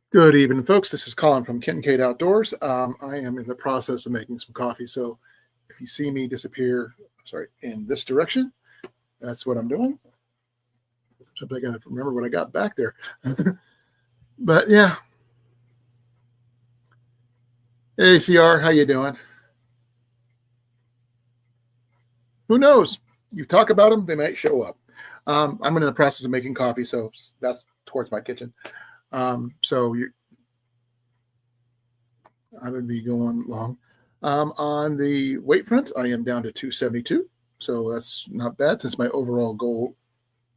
Good evening, folks. This is Colin from Kent and Kate Outdoors. I am in the process of making some coffee, so if you see me disappear, in this direction, that's what I'm doing. I got to remember what I got back there. But yeah. Hey, CR, how you doing? Who knows? You talk about them, they might show up. I'm in the process of making coffee, so that's towards my kitchen. So I'm going to be going long. On the weight front, I am down to 272. So that's not bad since my overall goal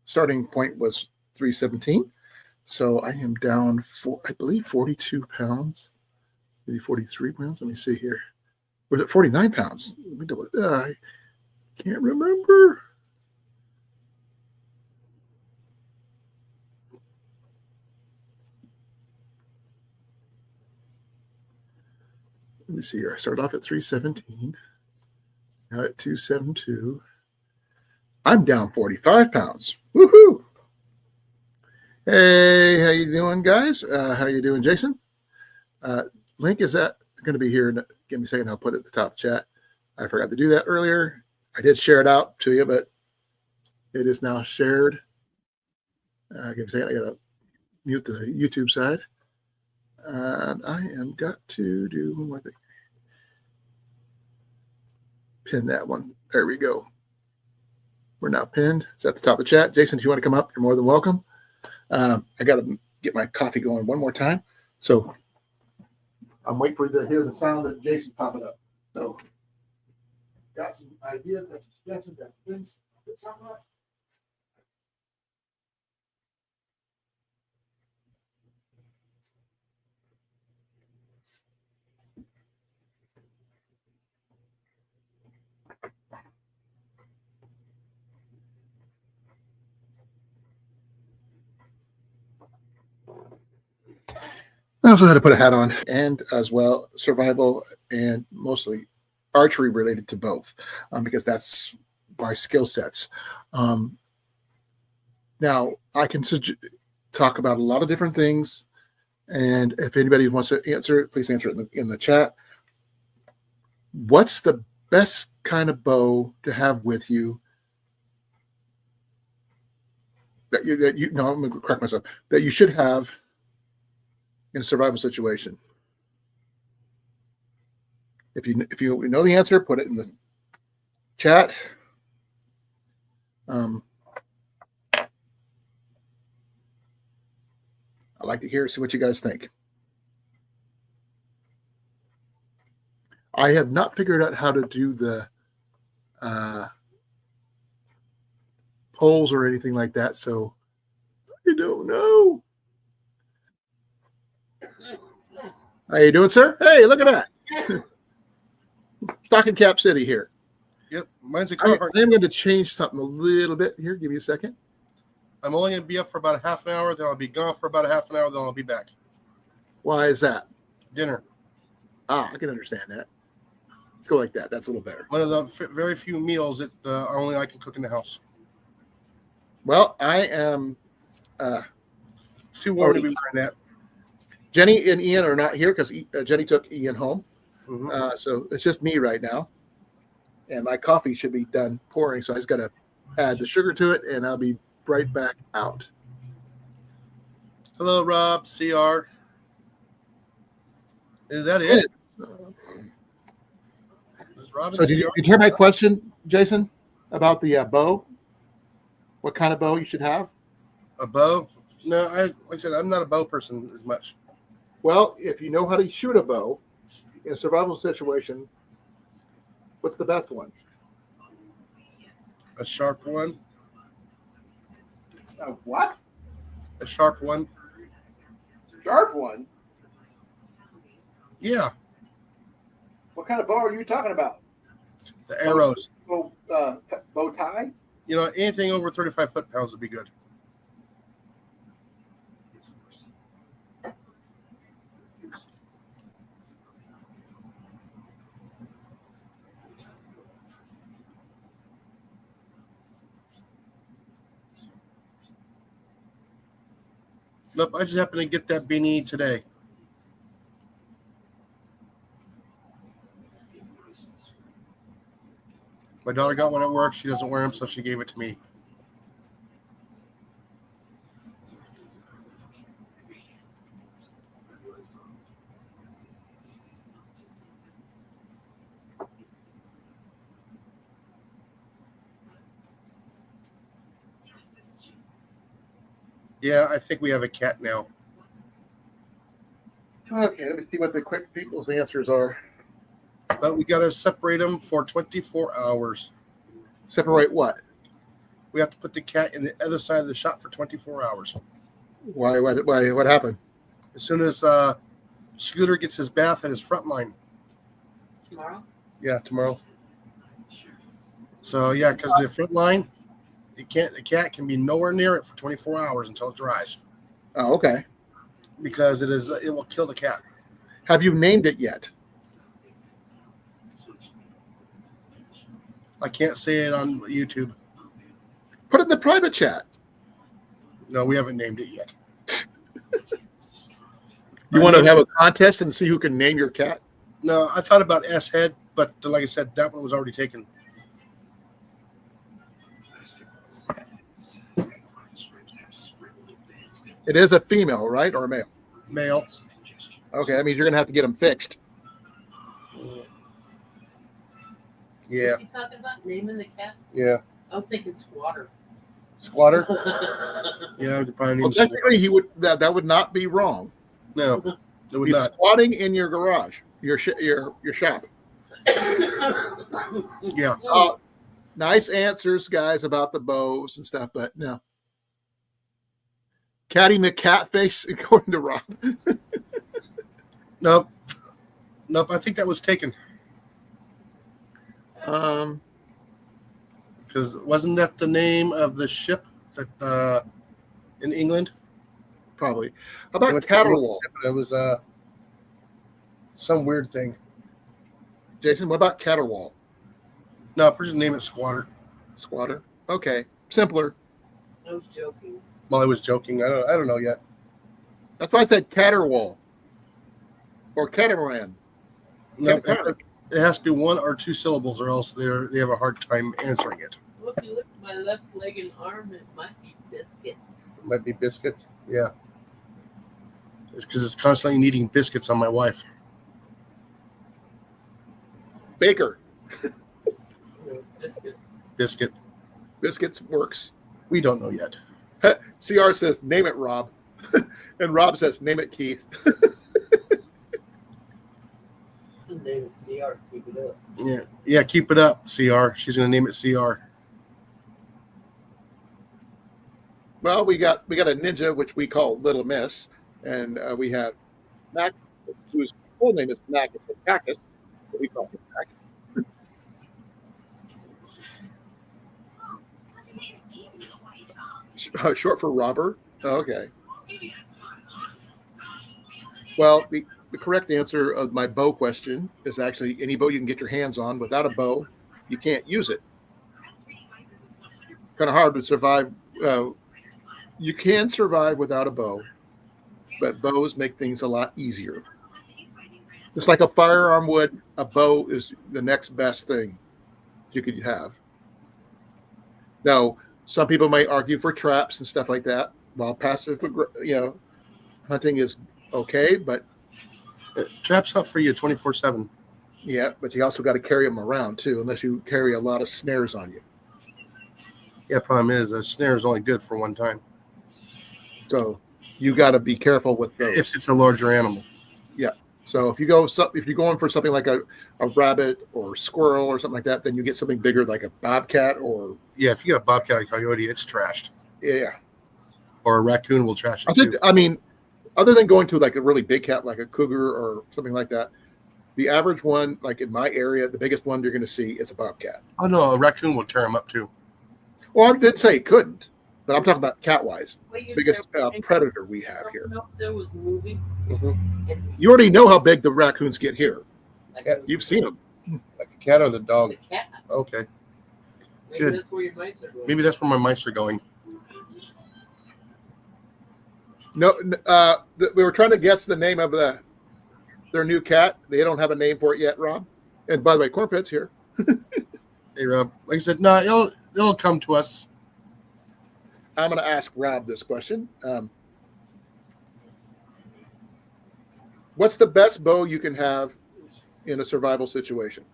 starting point was 317. So I am down I believe 42 pounds, maybe 43 pounds. Let me see here. Was it 49 pounds? Let me double it. I can't remember. Let me see here. I started off at 317. Now at 272. I'm down 45 pounds. Woohoo! Hey, how you doing, guys? How you doing, Jason? Link is that going to be here. Give me a second. I'll put it at the top of the chat. I forgot to do that earlier. I did share it out to you, but it is now shared. Give me a second. I got to mute the YouTube side. And I am got to do one more thing. Pin that one. There we go. We're now pinned. It's at the top of the chat. Jason, if you want to come up, you're more than welcome. I got to get my coffee going one more time. So I'm waiting for you to hear the sound of Jason popping up. So got some ideas and suggestions that things that sound like. I also had to put a hat on, and as well survival and mostly archery related to both, because that's my skill sets. Now I can talk about a lot of different things, and if anybody wants to answer it, please answer it in the chat. What's the best kind of bow to have with you? That you no, I'm going to correct myself. That you should have in a survival situation. If you know the answer, put it in the chat. I'd like to see what you guys think. I have not figured out how to do the polls or anything like that, so I don't know. How you doing, sir? Hey, look at that. Stocking Cap City here. Yep, mine's a Carhartt. I'm going to change something a little bit here. Give me a second. I'm only going to be up for about a half an hour, then I'll be gone for about a half an hour, then I'll be back. Why is that? Dinner. I can understand that. Let's go like that. That's a little better. One of the very few meals that only I can cook in the house. Well, I am... it's too warm to be wearing that. Jenny and Ian are not here because Jenny took Ian home. Mm-hmm. So it's just me right now. And my coffee should be done pouring, so I just got to add the sugar to it, and I'll be right back out. Hello, Rob, CR. Is that it? So did you hear my question, Jason, about the bow? What kind of bow you should have? A bow? No, like I said, I'm not a bow person as much. Well, if you know how to shoot a bow in a survival situation, what's the best one? A sharp one. A what? A sharp one. Sharp one? Yeah. What kind of bow are you talking about? The arrows. Bow tie? You know, anything over 35 foot-pounds would be good. Look, I just happened to get that beanie today. My daughter got one at work. She doesn't wear them, so she gave it to me. Yeah, I think we have a cat now. Okay, let me see what the quick people's answers are. But we got to separate them for 24 hours. Separate what? We have to put the cat in the other side of the shop for 24 hours. Why? What happened? As soon as Scooter gets his bath at his front line. Tomorrow? Yeah, tomorrow. So, yeah, because the front line, the cat can be nowhere near it for 24 hours until it dries. Oh, okay. Because it will kill the cat. Have you named it yet? I can't say it on YouTube. Put it in the private chat. No, we haven't named it yet. You want to have a contest and see who can name your cat? No, I thought about S-Head, but like I said, that one was already taken. It is a female, right, or a male? Male. Okay, that means you're going to have to get them fixed. Yeah. What's he talking about? Naming the cat? Yeah. I was thinking squatter. Squatter? Yeah, probably Well, technically, he would that would not be wrong. No, it would He's not. squatting in your garage, your shop. Yeah. Nice answers, guys, about the bows and stuff, but no. Catty McCatface, according to Rob. Nope. I think that was taken. Because wasn't that the name of the ship that in England? Probably. How about Caterwall? It was some weird thing. Jason, what about Caterwall? No, just name it Squatter. Squatter. Okay, simpler. I was joking. Well, I was joking. I don't know yet. That's why I said Caterwall or catamaran. No, it has to be one or two syllables, or else they have a hard time answering it. Well, if you look at my left leg and arm, it might be biscuits. It might be biscuits. Yeah. It's because it's constantly needing biscuits on my wife. Baker. Biscuits. Biscuit. Biscuits works. We don't know yet. CR says, name it, Rob. And Rob says, name it, Keith. Name it CR. Keep it up. Yeah, keep it up, CR. She's going to name it CR. Well, we got a ninja, which we call Little Miss. And we have Mac, whose full name is Mac. It's a cactus. We call him Mac. Short for Robert. Oh, okay. Well, the correct answer of my bow question is actually any bow you can get your hands on. Without a bow, you can't use it. Kind of hard to survive. You can survive without a bow, but bows make things a lot easier. Just like a firearm would, a bow is the next best thing you could have. Now, some people might argue for traps and stuff like that. While passive, hunting is okay, but Traps hunt for you 24/7. yeah, but you also got to carry them around too, unless you carry a lot of snares on you. Yeah, problem is a snare is only good for one time. So you got to be careful with those. If it's a larger animal. Yeah. So if you're going for something like a rabbit or squirrel or something like that, then you get something bigger like a bobcat or Yeah, if you got a bobcat or coyote, it's trashed. yeah. Or a raccoon will trash it too. I mean, other than going to like a really big cat like a cougar or something like that, the average one, like in my area, the biggest one you're going to see is a bobcat. Oh no, a raccoon will tear them up too. Well, I did say it couldn't, but I'm talking about cat-wise. Well, you Biggest tell- predator we have here. Nope, there was moving. Mm-hmm. And You already know how big the raccoons get here. like Yeah, it was You've seen them. Like the cat or the dog. the cat. Okay. Maybe Good. that's where your mice are going. Maybe that's where my mice are going. No, we were trying to guess the name of their new cat. They don't have a name for it yet, Rob. And by the way, Cornpet's here. Hey, Rob. Like I said, no, it'll come to us. I'm going to ask Rob this question. What's the best bow you can have in a survival situation?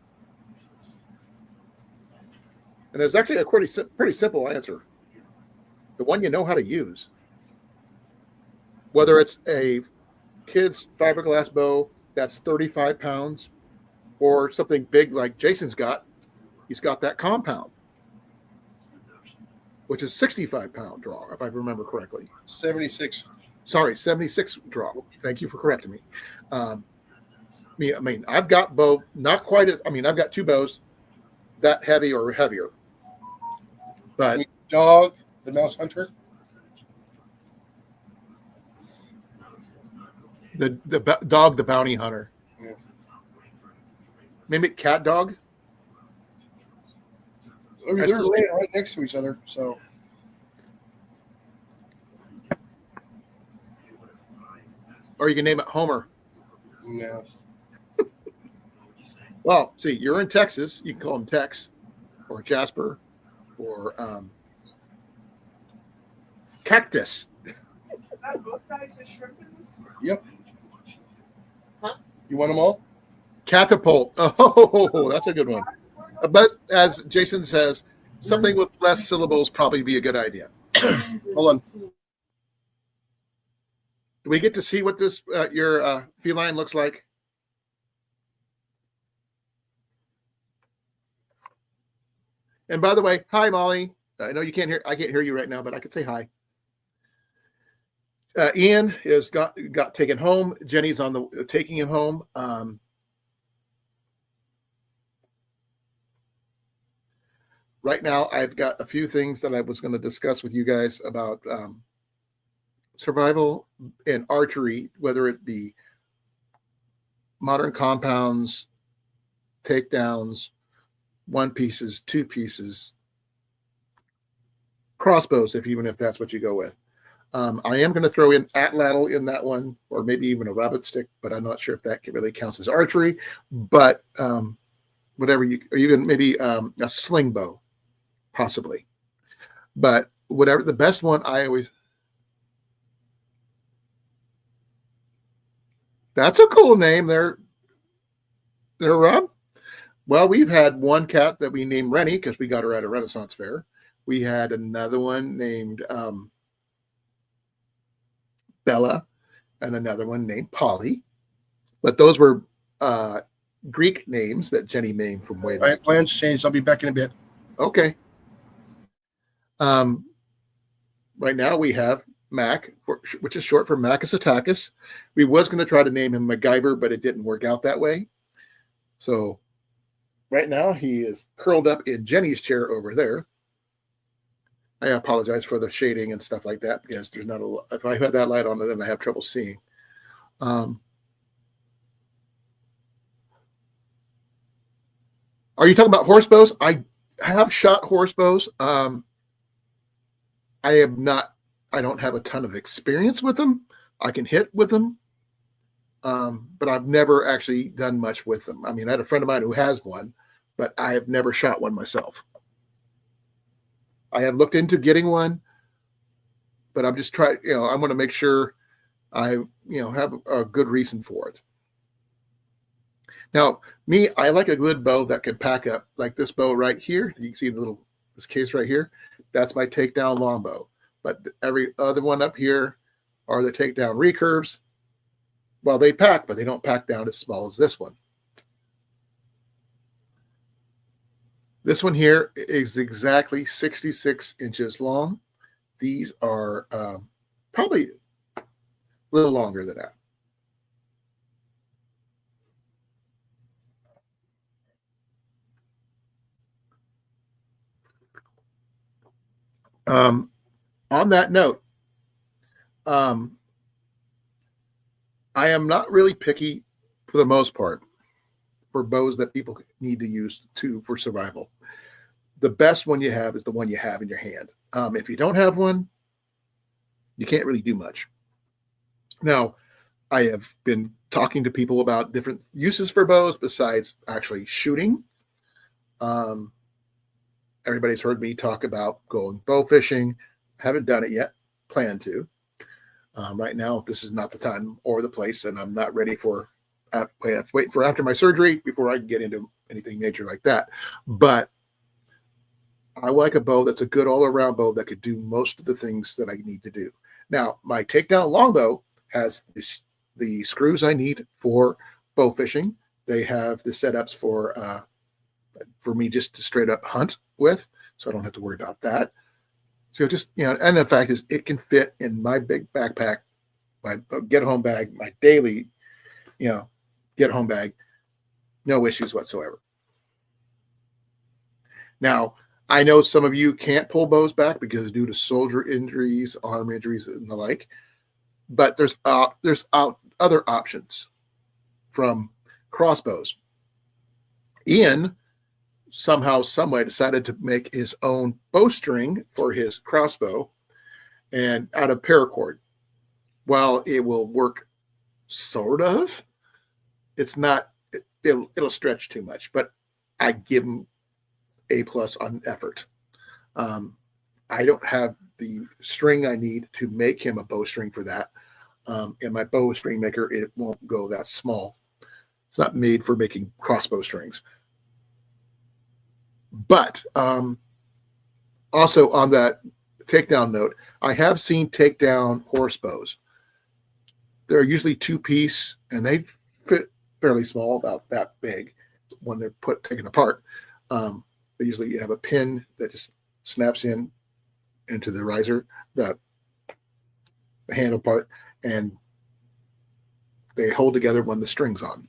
And it's actually a pretty simple answer. The one you know how to use. Whether it's a kid's fiberglass bow that's 35 pounds or something big like Jason's got, he's got that compound, which is 65-pound draw, if I remember correctly. 76. Sorry, 76 draw. Thank you for correcting me. I mean, I've got bow, not quite as, I mean, I've got two bows that heavy or heavier. But Dog, the mouse hunter. The dog, the bounty hunter. Yeah. Maybe cat dog. I mean, they're laying right next to each other, so. Or you can name it Homer. Yeah. Well, see, you're in Texas. You can call him Tex or Jasper or Cactus. Yep. Huh? You want them all? Catapult. Oh, that's a good one. But as Jason says, something with less syllables probably be a good idea. Hold on. Do we get to see what this your feline looks like? And by the way, hi Molly. I know you can't hear. I can't hear you right now, but I could say hi. Ian is got taken home. Jenny's on the taking him home. Right now, I've got a few things that I was going to discuss with you guys about survival and archery, whether it be modern compounds, takedowns, one pieces, two pieces, crossbows, even if that's what you go with. I am going to throw in atlatl in that one, or maybe even a rabbit stick, but I'm not sure if that really counts as archery. But whatever you, or even maybe a sling bow, possibly. But whatever the best one, I always. That's a cool name there, Rob. Well, we've had one cat that we named Rennie because we got her at a Renaissance fair. We had another one named Bella and another one named Polly. But those were Greek names that Jenny named from way back. All right, plans changed. I'll be back in a bit. Okay. Right now we have Mac, which is short for Macus Attackus. We was going to try to name him MacGyver, but it didn't work out that way. So right now he is curled up in Jenny's chair over there. I apologize for the shading and stuff like that because there's not a lot. If I had that light on, then I have trouble seeing. Are you talking about horse bows? I have shot horse bows. I don't have a ton of experience with them. I can hit with them. But I've never actually done much with them. I mean, I had a friend of mine who has one, but I have never shot one myself. I have looked into getting one, but I'm just trying, I want to make sure I, have a good reason for it. Now, I like a good bow that can pack up, like this bow right here. You can see this case right here. That's my takedown longbow. But every other one up here are the takedown recurves. Well, they pack, but they don't pack down as small as this one. This one here is exactly 66 inches long. These are probably a little longer than that. On that note, I am not really picky for the most part for bows that people need to use for survival. The best one you have is the one you have in your hand. If you don't have one, you can't really do much. Now, I have been talking to people about different uses for bows besides actually shooting. Everybody's heard me talk about going bow fishing. Haven't done it yet. Plan to. Right now, this is not the time or the place, and I'm not ready for. I have to wait for after my surgery before I can get into anything major like that. But I like a bow that's a good all-around bow that could do most of the things that I need to do. Now, my takedown longbow has the screws I need for bow fishing. They have the setups for me just to straight up hunt with, so I don't have to worry about that. So just, and the fact is it can fit in my big backpack, my get home bag, my daily, get home bag, no issues whatsoever. Now, I know some of you can't pull bows back because due to soldier injuries, arm injuries, and the like, but there's other options from crossbows. Ian somehow, someway decided to make his own bowstring for his crossbow and out of paracord. While it will work sort of, it's not, it'll stretch too much, but I give him A+ on effort. I don't have the string I need to make him a bowstring for that. And my bowstring maker, it won't go that small. It's not made for making crossbow strings. But also on that takedown note, I have seen takedown horse bows. They're usually 2-piece, and they fit fairly small, about that big when they're taken apart. They usually have a pin that just snaps into the riser, the handle part, and they hold together when the string's on.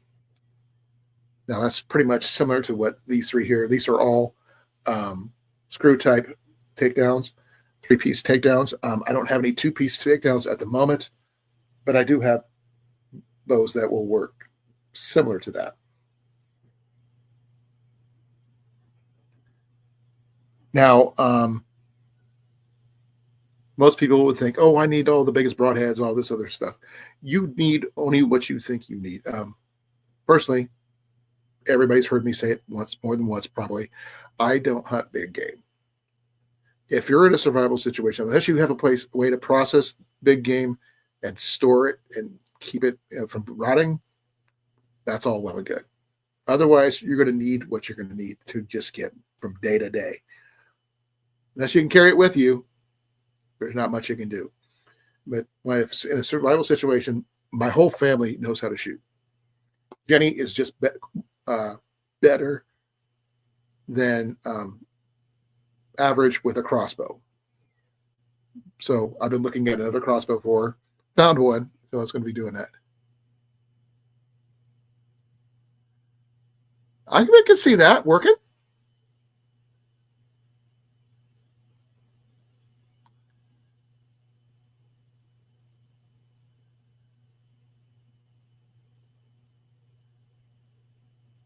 Now, that's pretty much similar to what these three here. These are all screw type takedowns, 3-piece takedowns. I don't have any 2-piece takedowns at the moment, but I do have bows that will work similar to that. Now, most people would think, oh, I need all the biggest broadheads, all this other stuff. You need only what you think you need. Personally, everybody's heard me say it more than once probably. I don't hunt big game. If you're in a survival situation, unless you have a way to process big game and store it and keep it from rotting, that's all well and good. Otherwise, you're going to need what you're going to need to just get from day to day. Unless you can carry it with you, there's not much you can do. But when it's in a survival situation, my whole family knows how to shoot. Jenny is just better than average with a crossbow. So I've been looking at another crossbow for her. Found one, so I was going to be doing that. I can see that working.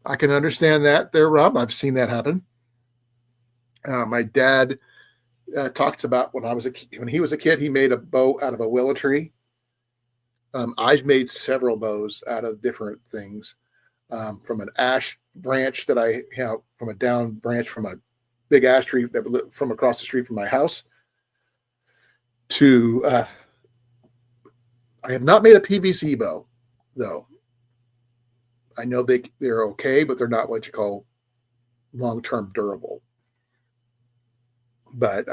I can understand that there, Rob. I've seen that happen. My dad talks about when he was a kid, he made a bow out of a willow tree. I've made several bows out of different things, from an ash branch that I have, from a down branch from a big ash tree that from across the street from my house, to I have not made a PVC bow, though. I know they're okay, but they're not what you call long-term durable. But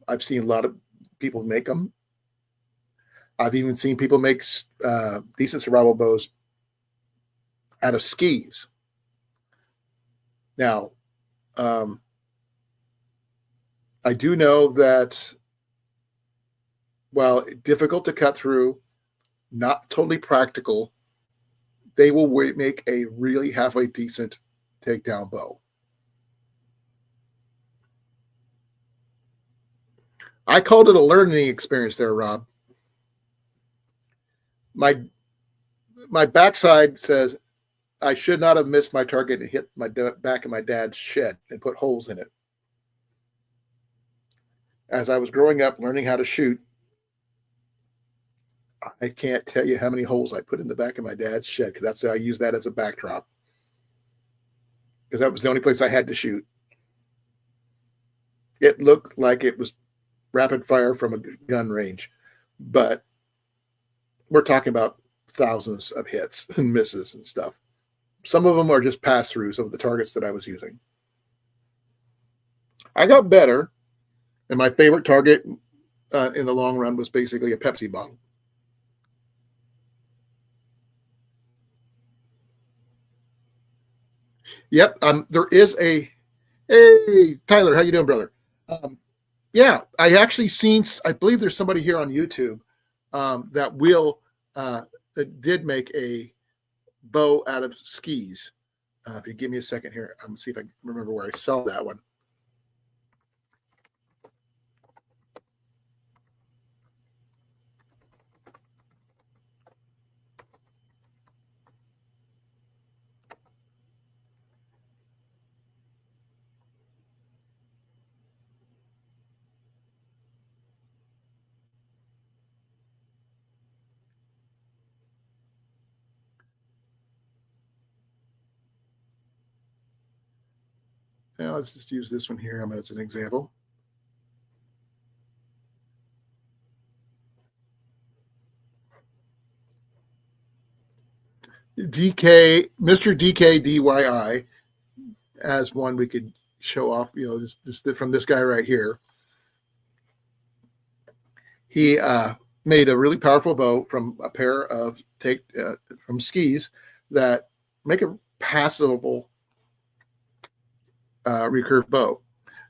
I've seen a lot of people make them. I've even seen people make decent survival bows out of skis. Now, I do know that while difficult to cut through, not totally practical, they will make a really halfway decent takedown bow. I called it a learning experience there, Rob. My backside says I should not have missed my target and hit my back of my dad's shed and put holes in it. As I was growing up, learning how to shoot, I can't tell you how many holes I put in the back of my dad's shed because that's I use that as a backdrop because that was the only place I had to shoot. It looked like it was rapid fire from a gun range, but we're talking about thousands of hits and misses and stuff. Some of them are just pass-throughs of the targets that I was using. I got better, and my favorite target in the long run was basically a Pepsi bottle. Yep, there is a. Hey, Tyler, how you doing, brother? Yeah, I actually seen. I believe there's somebody here on YouTube that did make a bow out of skis. If you give me a second here, I'm gonna see if I can remember where I saw that one. Now let's just use this one here as an example. Mr. DKDYI as one we could show off, just from this guy right here. He made a really powerful bow from a pair of from skis that make a passable recurve bow.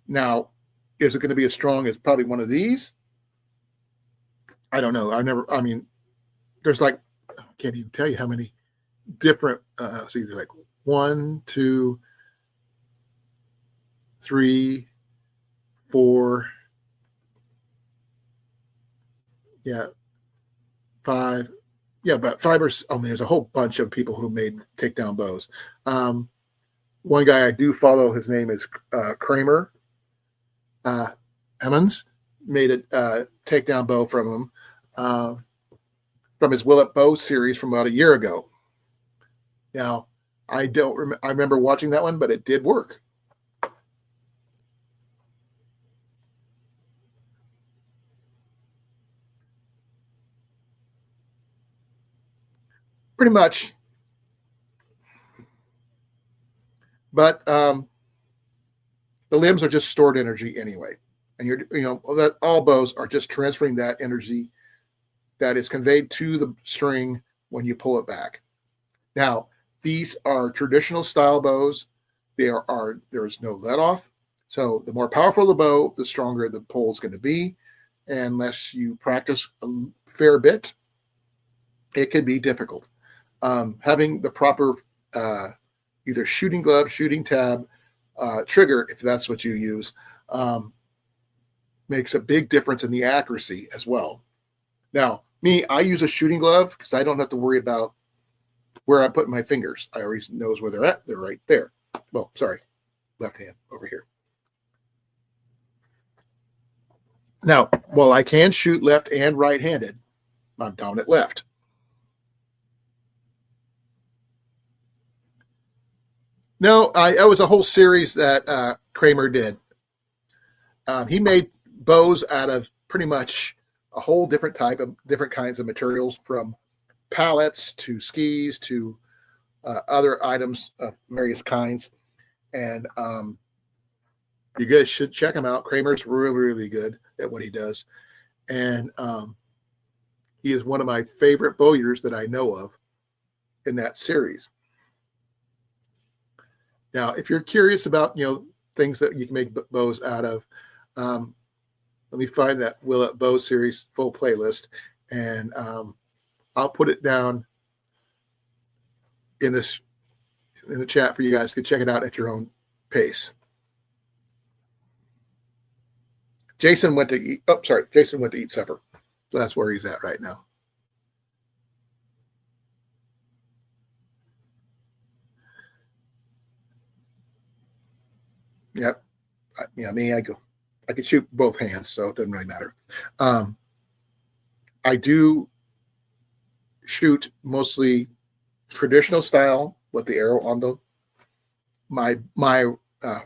Now, is it going to be as strong as probably one of these? I don't know. There's I can't even tell you how many different, see, there's 1, 2, 3, 4, 5. Yeah, about 5 or there's a whole bunch of people who made takedown bows. One guy I do follow, his name is Kramer Emmons, made a takedown bow from him from his Willet Bow series from about a year ago. Now, I remember watching that one, but it did work. Pretty much. But the limbs are just stored energy anyway. And that all bows are just transferring that energy that is conveyed to the string when you pull it back. Now, these are traditional style bows. There is no let off. So the more powerful the bow, the stronger the pull is going to be. And unless you practice a fair bit, it can be difficult. Having the proper either shooting glove, shooting tab, trigger, if that's what you use, makes a big difference in the accuracy as well. Now, I use a shooting glove because I don't have to worry about where I put my fingers. I always knows where they're at. They're right there. Well, sorry, left hand over here. Now, while I can shoot left and right-handed, I'm dominant left. No, that was a whole series that Kramer did. He made bows out of pretty much a whole different kinds of materials, from pallets to skis to other items of various kinds. And you guys should check him out. Kramer's really, really good at what he does. And he is one of my favorite bowyers that I know of in that series. Now, if you're curious about, things that you can make bows out of, let me find that Willet Bow series full playlist, and I'll put it down in the chat for you guys to check it out at your own pace. Jason went to eat supper. So that's where he's at right now. Yep. I could shoot both hands, so it doesn't really matter. I do shoot mostly traditional style with the arrow on my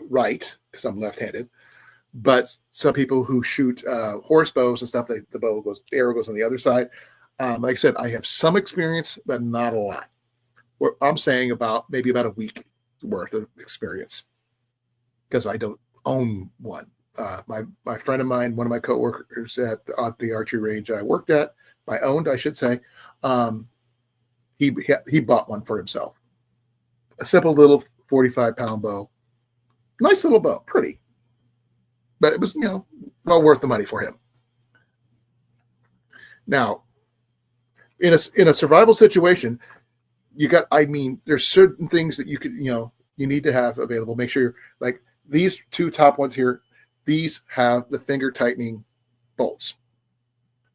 right, because I'm left-handed. But some people who shoot horse bows and stuff, the arrow goes on the other side. Like I said, I have some experience, but not a lot. What I'm saying maybe about a week worth of experience, because I don't own one. My friend of mine, one of my coworkers at the archery range I worked at, I should say, he bought one for himself. A simple little 45-pound bow, nice little bow, pretty, but it was well worth the money for him. Now, in a survival situation, there's certain things that you need to have available. Make sure you're like these two top ones here. These have the finger tightening bolts.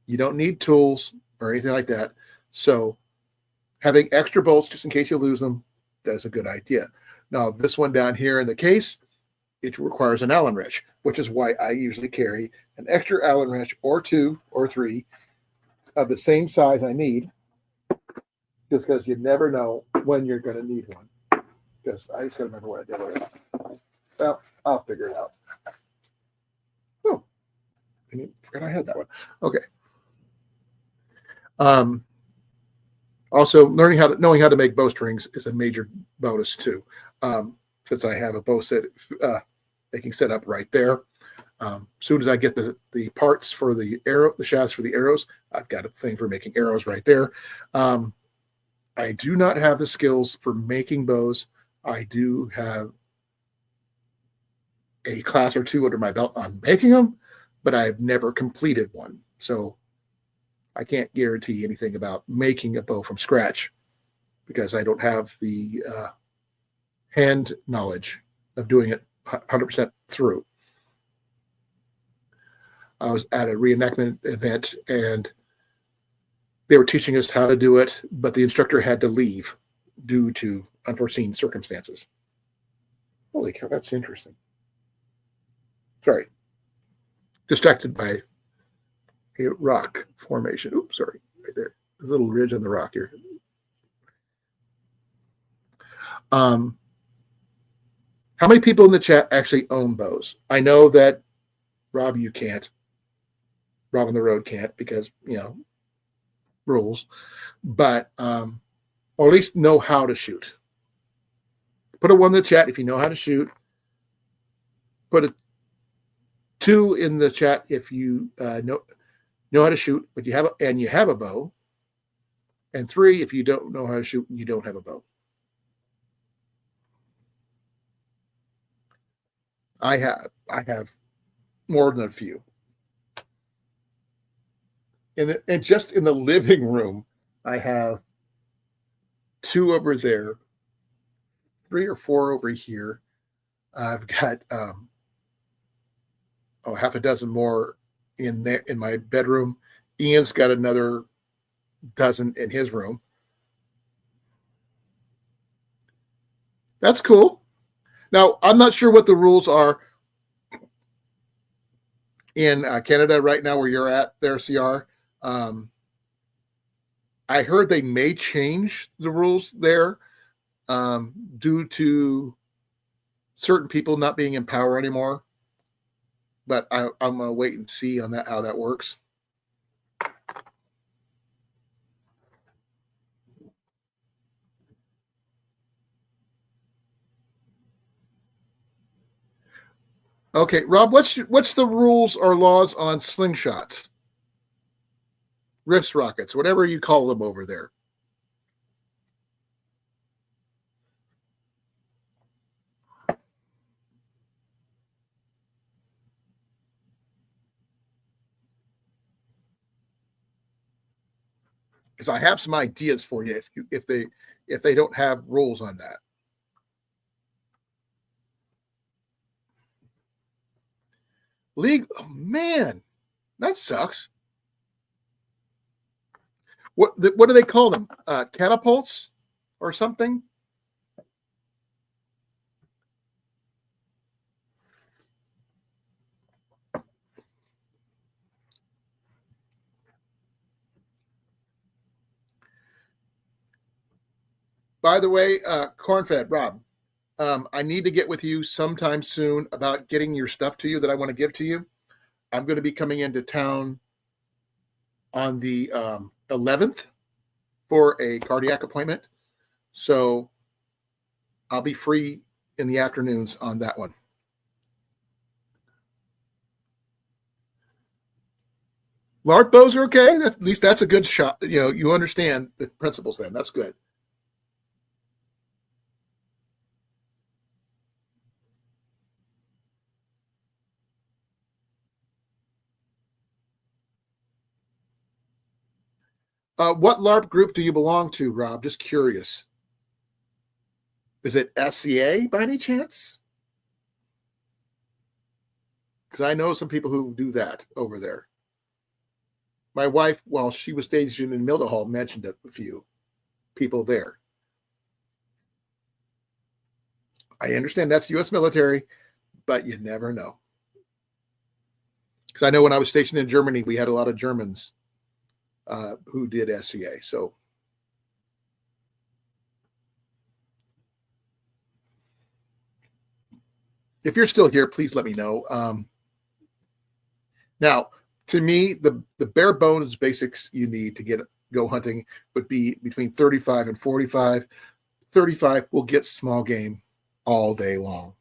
You don't need tools or anything like that. So having extra bolts just in case you lose them, that's a good idea. Now, this one down here in the case, it requires an Allen wrench, which is why I usually carry an extra Allen wrench or 2 or 3 of the same size I need, just because you never know when you're going to need one. Because I just got to remember what I did with it. Well, I'll figure it out. Oh, I forgot I had that one. Okay. Also, knowing how to make bowstrings is a major bonus too. Since I have a bow set making set up right there. As soon as I get the parts for the shafts for the arrows, I've got a thing for making arrows right there. I do not have the skills for making bows. I do have a class or 2 under my belt on making them, but I've never completed one. So I can't guarantee anything about making a bow from scratch because I don't have the hand knowledge of doing it 100% through. I was at a reenactment event and they were teaching us how to do it, but the instructor had to leave due to unforeseen circumstances. Holy cow, that's interesting. Sorry. Distracted by a rock formation. Oops, sorry. Right there. There's a little ridge on the rock here. How many people in the chat actually own bows? I know that Rob, you can't. Rob on the road can't because, rules. But, or at least know how to shoot. Put a 1 in the chat if you know how to shoot. Put a 2 in the chat if you know how to shoot, but you have a bow. And 3 if you don't know how to shoot and you don't have a bow. I have more than a few. And just in the living room, I have 2 over there, 3 or 4 over here. I've got half a dozen more in there in my bedroom. Ian's got another dozen in his room. That's cool. Now, I'm not sure what the rules are in Canada right now where you're at there, CR. I heard they may change the rules there due to certain people not being in power anymore. But I'm going to wait and see on that how that works. Okay, Rob, what's the rules or laws on slingshots, wrist rockets, whatever you call them over there? Because I have some ideas for you if they don't have rules on that. League, oh man, that sucks. What do they call them? Catapults or something? By the way, Cornfed, Rob, I need to get with you sometime soon about getting your stuff to you that I want to give to you. I'm going to be coming into town on the 11th for a cardiac appointment. So I'll be free in the afternoons on that one. LARP bows are okay. At least that's a good shot. You understand the principles then. That's good. What LARP group do you belong to, Rob? Just curious. Is it SCA by any chance? Because I know some people who do that over there. My wife, while she was stationed in Mildenhall, mentioned a few people there. I understand that's U.S. military, but you never know. Because I know when I was stationed in Germany, we had a lot of Germans who did SCA. So if you're still here, please let me know. Now, to me, the bare bones basics you need to go hunting would be between 35 and 45. 35 will get small game all day long.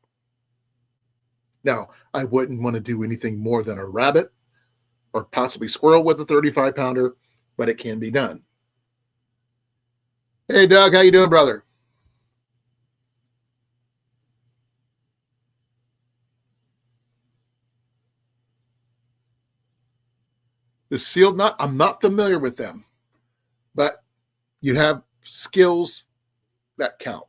Now, I wouldn't want to do anything more than a rabbit or possibly squirrel with a 35 pounder, but it can be done. Hey, Doug, how you doing, brother? The sealed knot, I'm not familiar with them, but you have skills that count.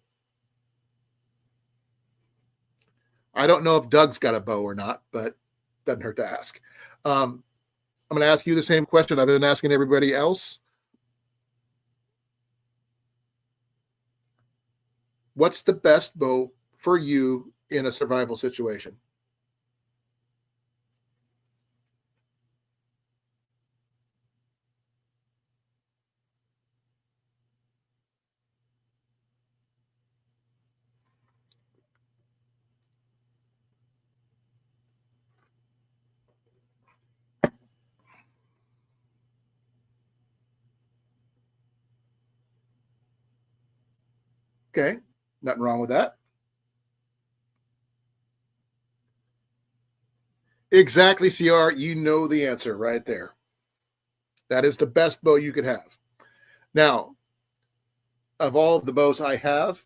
I don't know if Doug's got a bow or not, but doesn't hurt to ask. I'm going to ask you the same question I've been asking everybody else. What's the best bow for you in a survival situation? Okay, nothing wrong with that. Exactly, CR. You know the answer right there. That is the best bow you could have. Now, of all of the bows I have,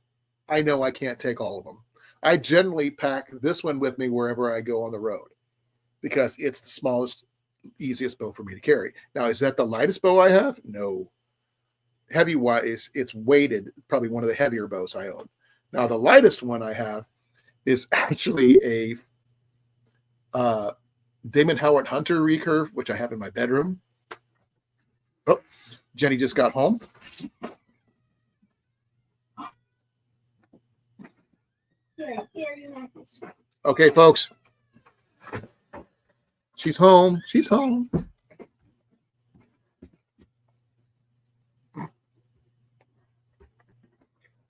I know I can't take all of them. I generally pack this one with me wherever I go on the road because it's the smallest, easiest bow for me to carry. Now, is that the lightest bow I have? No. Heavy wise, it's weighted, probably one of the heavier bows I own. Now, the lightest one I have is actually a Damon Howard Hunter recurve, which I have in my bedroom. Oh, Jenny just got home. Okay, folks. She's home. She's home.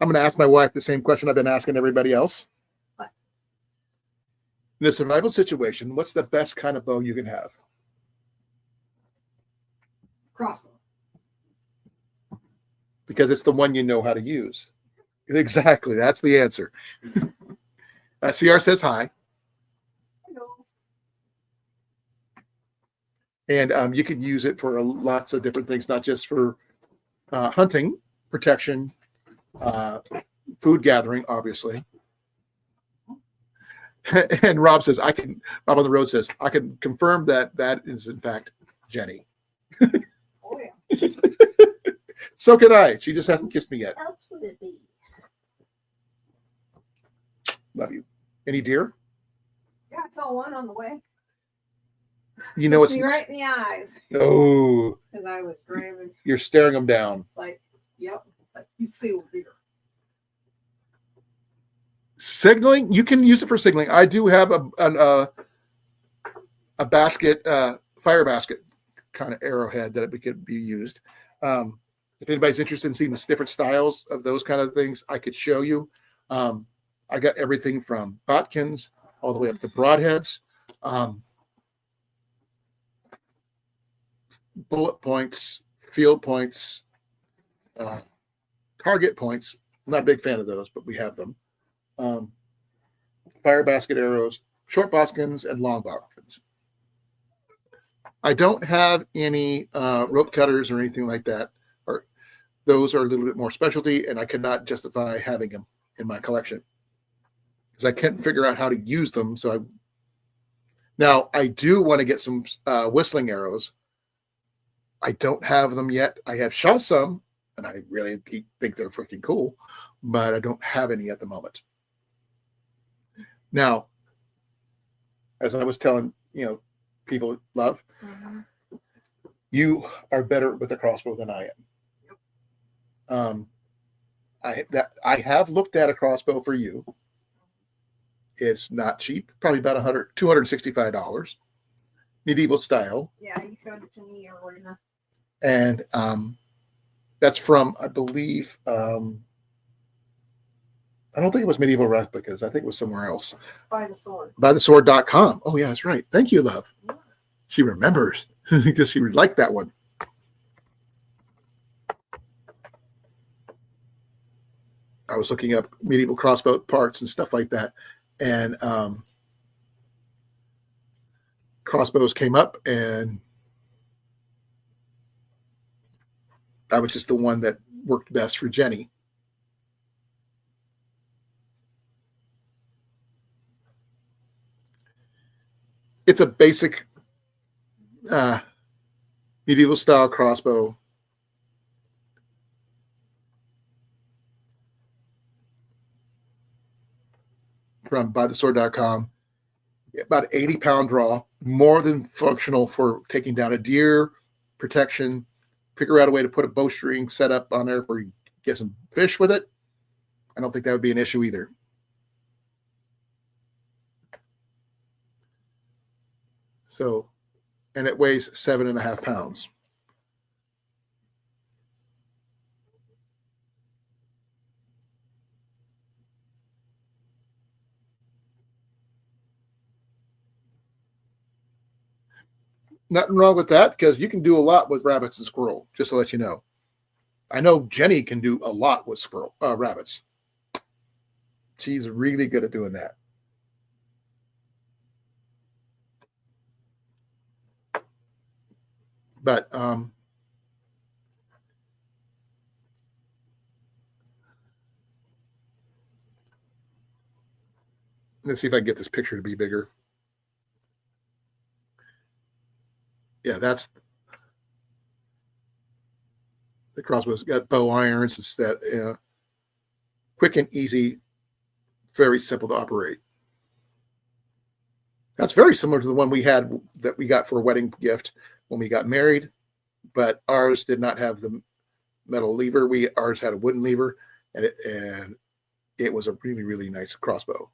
I'm going to ask my wife the same question I've been asking everybody else. What? In a survival situation, what's the best kind of bow you can have? Crossbow. Because it's the one you know how to use. Exactly. That's the answer. CR says hi. Hello. And you can use it for lots of different things, not just for hunting, protection, food gathering, obviously. And Rob says, Rob on the road says, I can confirm that is in fact Jenny. Oh, yeah. So can I. She just hasn't kissed me yet. What else would it be? Love you. Any deer? Yeah, I saw one on the way. You know, it's me right in the eyes. Oh, Because I was driving. You're staring them down. Like, yep. It's like, you see over here. Signaling, you can use it for signaling. I do have a basket, fire basket kind of arrowhead that it could be used. If anybody's interested in seeing the different styles of those kind of things, I could show you. I got everything from Botkins all the way up to broadheads, bullet points, field points, target points. I'm not a big fan of those, but we have them. Fire basket arrows, short boskins, and long boskins. I don't have any rope cutters or anything like that. Or those are a little bit more specialty, and I could not justify having them in my collection because I can't figure out how to use them. So now I do want to get some whistling arrows. I don't have them yet. I have shot some, and I really think they're freaking cool, but I don't have any at the moment. Now, as I was telling, people love, you are better with a crossbow than I am. I have looked at a crossbow for you. It's not cheap, probably about $265, medieval style. Yeah, you showed it to me earlier. And that's from, I believe, I don't think it was Medieval Replicas. I think it was somewhere else. By the sword. Bythesword.com. Oh, yeah, that's right. Thank you, love. She remembers because she would like that one. I was looking up medieval crossbow parts and stuff like that. And crossbows came up, and that was just the one that worked best for Jenny. It's a basic medieval style crossbow. From bythesword.com. About 80-pound draw, more than functional for taking down a deer, protection. Figure out a way to put a bowstring set up on there where you get some fish with it. I don't think that would be an issue either. So, and it weighs 7.5 pounds. Nothing wrong with that because you can do a lot with rabbits and squirrel, just to let you know. I know Jenny can do a lot with rabbits. She's really good at doing that. But let's see if I can get this picture to be bigger. Yeah, that's the crossbow's got bow irons. It's that quick and easy, very simple to operate. That's very similar to the one we had that we got for a wedding gift when we got married, but ours did not have the metal lever. Ours had a wooden lever, and it was a really, really nice crossbow.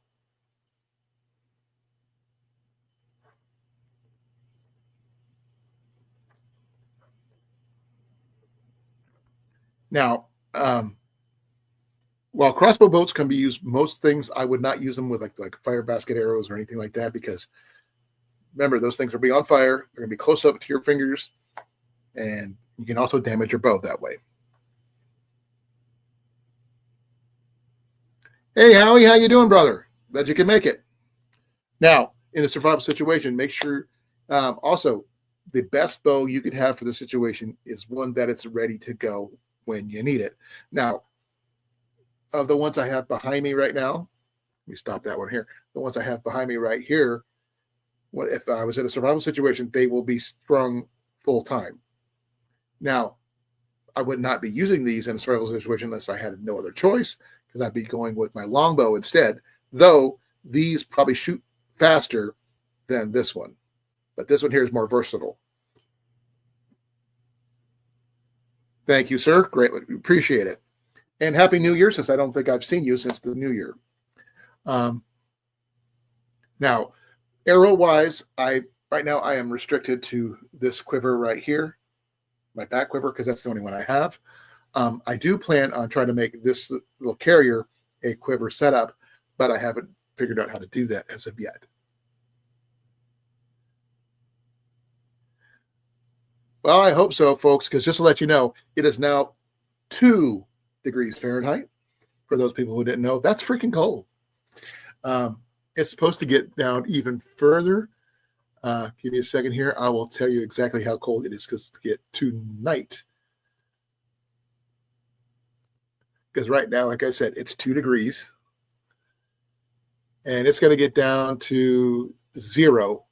Now, while crossbow bolts can be used, most things I would not use them with like fire basket arrows or anything like that because remember those things will be on fire. They're going to be close up to your fingers, and you can also damage your bow that way. Hey, Howie, how you doing, brother? Glad you can make it. Now, in a survival situation, make sure also the best bow you could have for the situation is one that it's ready to go when you need it. Now, of the ones I have behind me right now, let me stop that one here. The ones I have behind me right here, if I was in a survival situation, they will be strung full time. Now, I would not be using these in a survival situation unless I had no other choice, because I'd be going with my longbow instead, though these probably shoot faster than this one. But this one here is more versatile. Thank you, sir. Greatly appreciate it. And Happy New Year, since I don't think I've seen you since the New Year. Now, arrow-wise, right now I am restricted to this quiver right here, my back quiver, because that's the only one I have. I do plan on trying to make this little carrier a quiver setup, but I haven't figured out how to do that as of yet. Well, I hope so, folks, because just to let you know, it is now 2 degrees Fahrenheit. For those people who didn't know, that's freaking cold. It's supposed to get down even further. Give me a second here. I will tell you exactly how cold it is because to get tonight. Because right now, like I said, it's 2 degrees. And it's going to get down to 0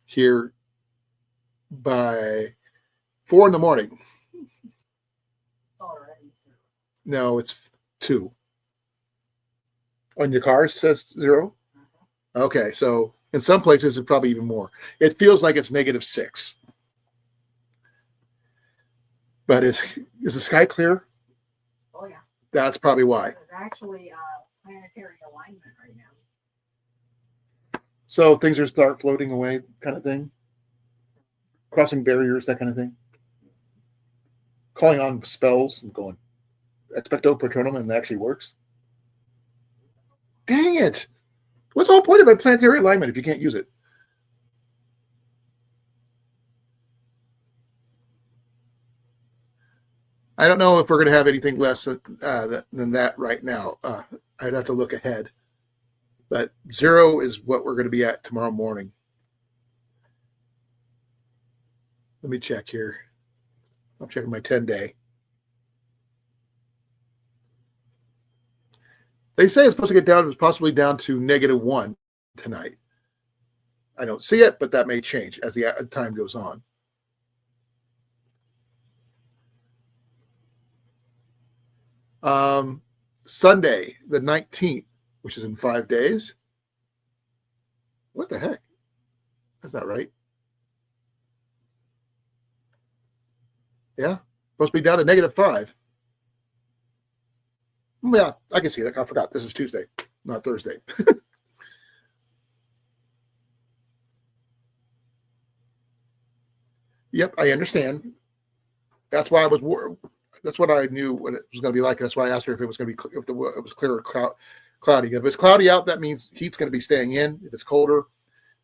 here by 4 in the morning. Already. No, it's 2. On your car, it says 0? Okay, so in some places, it's probably even more. It feels like it's -6. But is the sky clear? Oh, yeah. That's probably why. There's actually planetary alignment right now. So things are start floating away, kind of thing. Crossing barriers, that kind of thing. Calling on spells and going expecto patronum, and that actually works. Dang it! What's the whole point of a planetary alignment if you can't use it? I don't know if we're going to have anything less than that right now. I'd have to look ahead. But 0 is what we're going to be at tomorrow morning. Let me check here. I'm checking my 10-day. They say it's supposed to get down, possibly down to -1 tonight. I don't see it, but that may change as the time goes on. Sunday, the 19th, which is in 5 days. What the heck? That's not right. Yeah, supposed to be down to -5. Yeah, I can see that. I forgot. This is Tuesday, not Thursday. Yep, I understand. That's why I was. That's what I knew what it was going to be like. That's why I asked her if it was going to be if it was clear or cloudy. If it's cloudy out, that means heat's going to be staying in. If it's colder,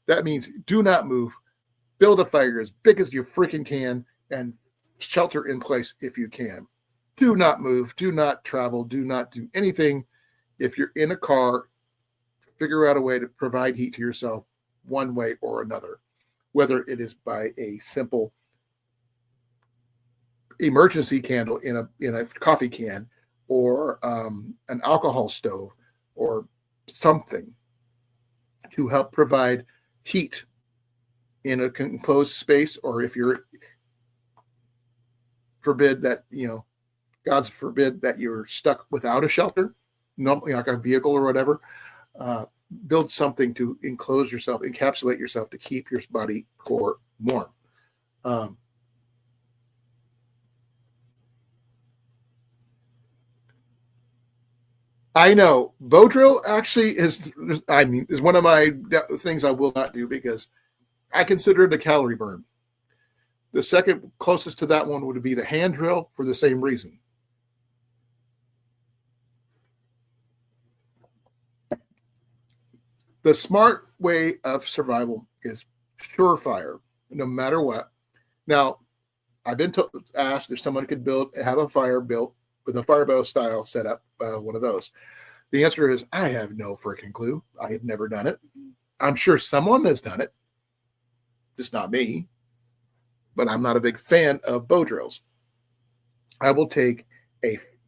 that means do not move. Build a fire as big as you freaking can and shelter in place if you can. Do not move. Do not travel. Do not do anything. If you're in a car, figure out a way to provide heat to yourself one way or another, whether it is by a simple emergency candle in a coffee can or an alcohol stove or something to help provide heat in a enclosed space, or if you're forbid that, God's forbid that you're stuck without a shelter, normally like a vehicle or whatever, build something to enclose yourself, encapsulate yourself to keep your body core warm. I know bow drill actually is one of my things I will not do because I consider it a calorie burn. The second closest to that one would be the hand drill for the same reason. The smart way of survival is surefire, no matter what. Now, I've been asked if someone could have a fire built with a fire bow style setup, one of those. The answer is I have no freaking clue. I have never done it. I'm sure someone has done it, just not me. But I'm not a big fan of bow drills. I will take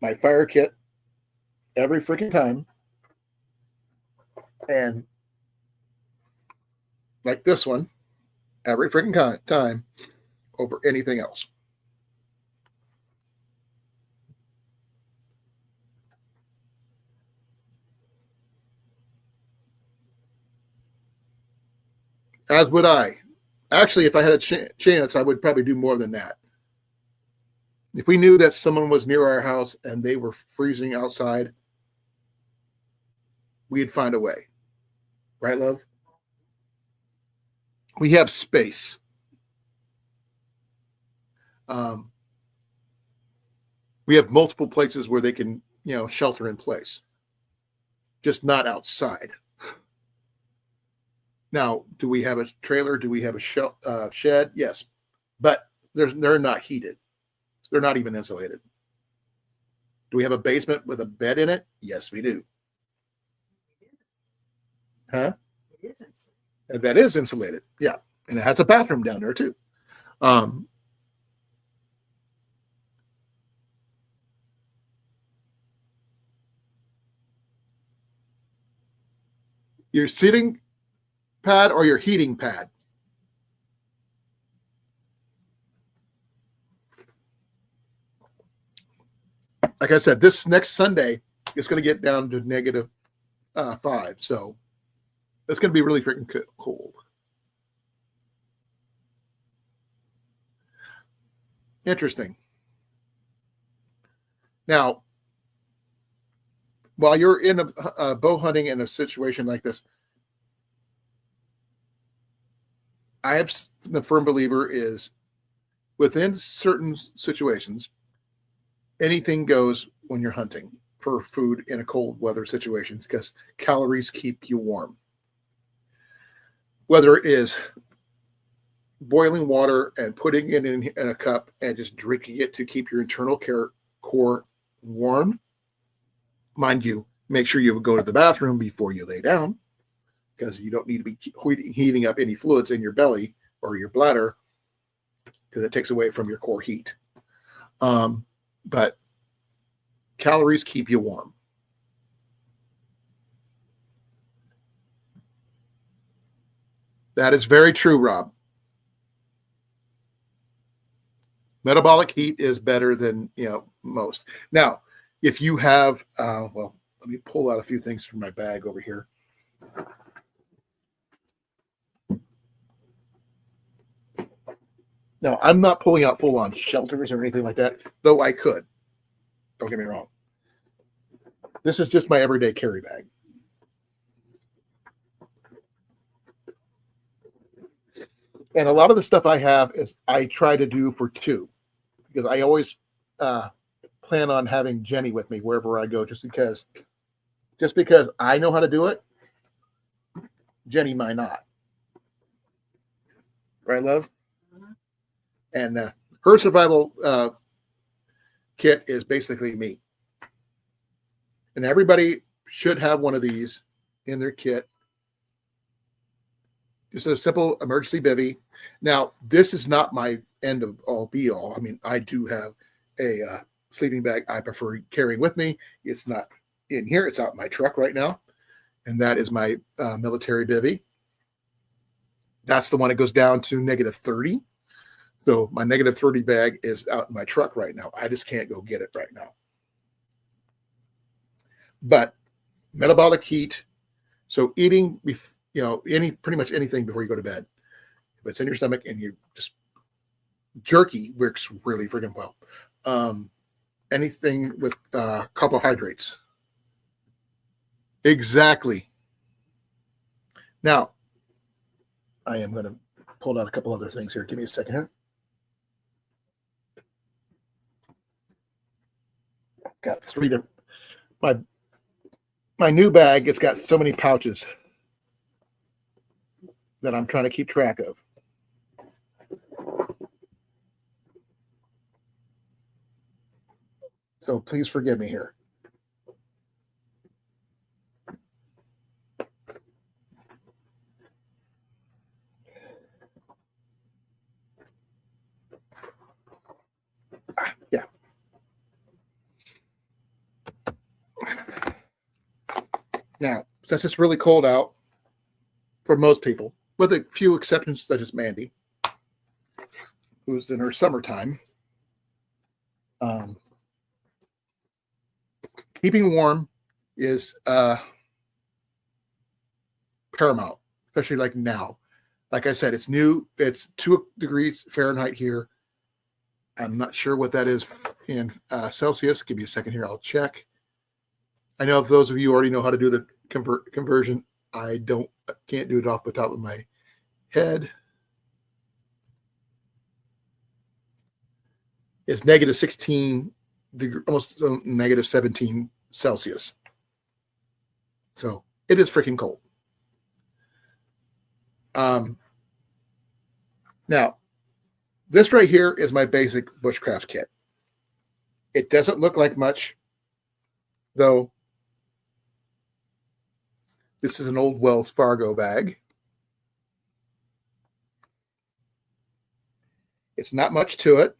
my fire kit every freaking time, and like this one, every freaking time over anything else. As would I. Actually, if I had a chance, I would probably do more than that. If we knew that someone was near our house and they were freezing outside, we'd find a way. Right, love? We have space. We have multiple places where they can, shelter in place, just not outside. Now, do we have a trailer? Do we have a shed? Yes, but they're not heated. They're not even insulated. Do we have a basement with a bed in it? Yes, we do. Huh? It isn't. And that is insulated. Yeah, and it has a bathroom down there too. Your seating pad or your heating pad? Like I said, this next Sunday it's going to get down to negative 5, so it's going to be really freaking cold. Interesting. Now, while you're in a bow hunting in a situation like this, I have the firm believer is within certain situations, anything goes when you're hunting for food in a cold weather situation because calories keep you warm. Whether it is boiling water and putting it in a cup and just drinking it to keep your internal core warm. Mind you, make sure you go to the bathroom before you lay down because you don't need to be heating up any fluids in your belly or your bladder because it takes away from your core heat. But calories keep you warm. That is very true, Rob. Metabolic heat is better than most. Now, if you have, let me pull out a few things from my bag over here. Now, I'm not pulling out full-on shelters or anything like that, though I could. Don't get me wrong. This is just my everyday carry bag. And a lot of the stuff I have is I try to do for two because I always plan on having Jenny with me wherever I go just because I know how to do it. Jenny might not. Right, love? Mhm. And her survival kit is basically me. And everybody should have one of these in their kit. Just a simple emergency bivy. Now, this is not my end of all be all. I mean, I do have a sleeping bag I prefer carrying with me. It's not in here. It's out in my truck right now. And that is my military bivy. That's the one that goes down to negative 30. So my negative 30 bag is out in my truck right now. I just can't go get it right now. But metabolic heat. So eating, pretty much anything before you go to bed. If it's in your stomach and you just jerky works really freaking well. Anything with carbohydrates. Exactly. Now, I am going to pull out a couple other things here. Give me a second here. Got 3 different. My new bag, it's got so many pouches that I'm trying to keep track of. So please forgive me here. Yeah. Now, since it's really cold out for most people, with a few exceptions such as Mandy, who's in her summertime, keeping warm is paramount, especially like now. Like I said, it's new. It's 2 degrees Fahrenheit here. I'm not sure what that is in Celsius. Give me a second here. I'll check. I know if those of you already know how to do the conversion. I can't do it off the top of my head. It's negative 16 almost negative 17 Celsius. So it is freaking cold. Now, this right here is my basic bushcraft kit. It doesn't look like much, though. This is an old Wells Fargo bag. It's not much to it,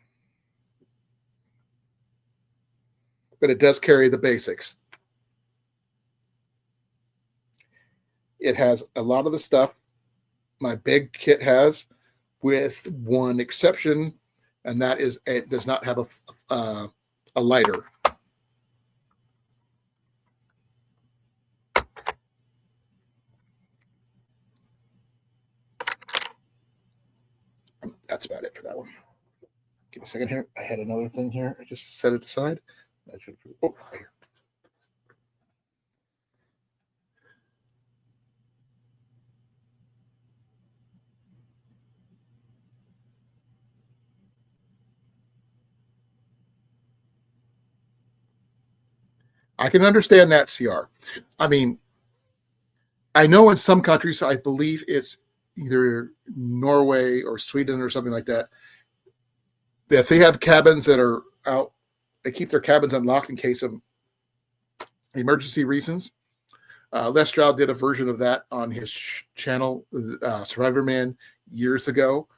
but it does carry the basics. It has a lot of the stuff my big kit has, with one exception, and that is it does not have a lighter. That's about it for that one. Give me a second here. I had another thing here. I just set it aside. I should. Oh, right here. I can understand that, CR. I mean, I know in some countries, I believe it's either Norway or Sweden or something like that, that if they have cabins that are out, they keep their cabins unlocked in case of emergency reasons. Les Stroud did a version of that on his channel, Survivor Man, years ago,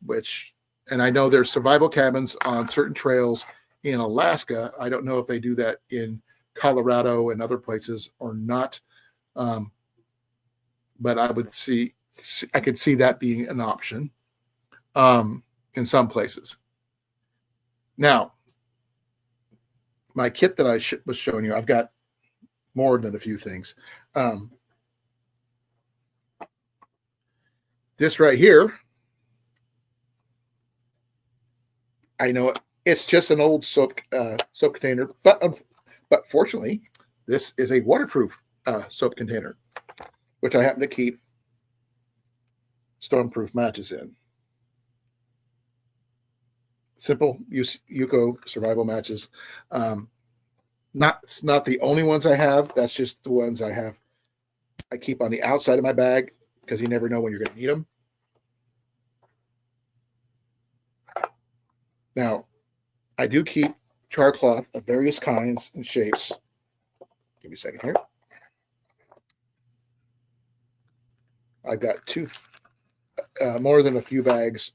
and I know there's survival cabins on certain trails in Alaska. I don't know if they do that in Colorado and other places or not. But I could see that being an option in some places. Now, my kit that I was showing you, I've got more than a few things. This right here, I know it's just an old soap container, but fortunately, this is a waterproof soap container, which I happen to keep stormproof matches in. Simple Yuko survival matches. Not the only ones I have. That's just the ones I have. I keep on the outside of my bag because you never know when you're going to need them. Now, I do keep char cloth of various kinds and shapes. Give me a second here. I've got more than a few bags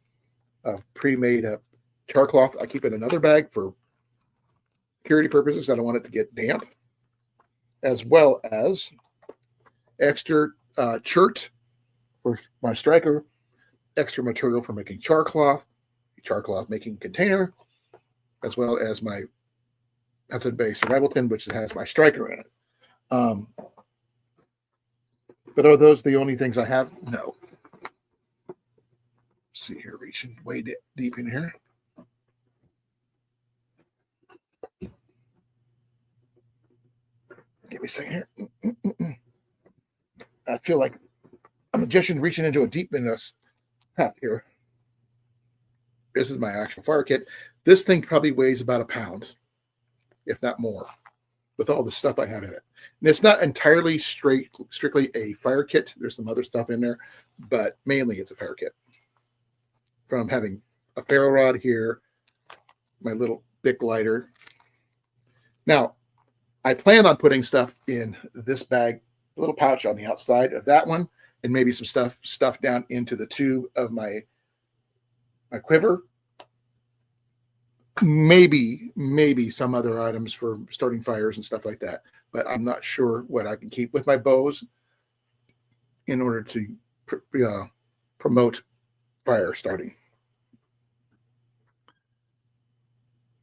of pre-made char cloth. I keep in another bag for security purposes. I don't want it to get damp, as well as extra chert for my striker, extra material for making char cloth making container, as well as my Hudson Bay survival tin, which has my striker in it. But are those the only things I have? No. Let's see here, reaching way deep in here. Give me a second here. I feel like a magician reaching into a deep in this hat here. This is my actual fire kit. This thing probably weighs about a pound, if not more, with all the stuff I have in it. And it's not entirely strictly a fire kit. There's some other stuff in there, but mainly it's a fire kit. From having a ferro rod here, my little Bic lighter. Now, I plan on putting stuff in this bag, a little pouch on the outside of that one, and maybe some stuff down into the tube of my quiver. Maybe some other items for starting fires and stuff like that. But I'm not sure what I can keep with my bows in order to promote fire starting.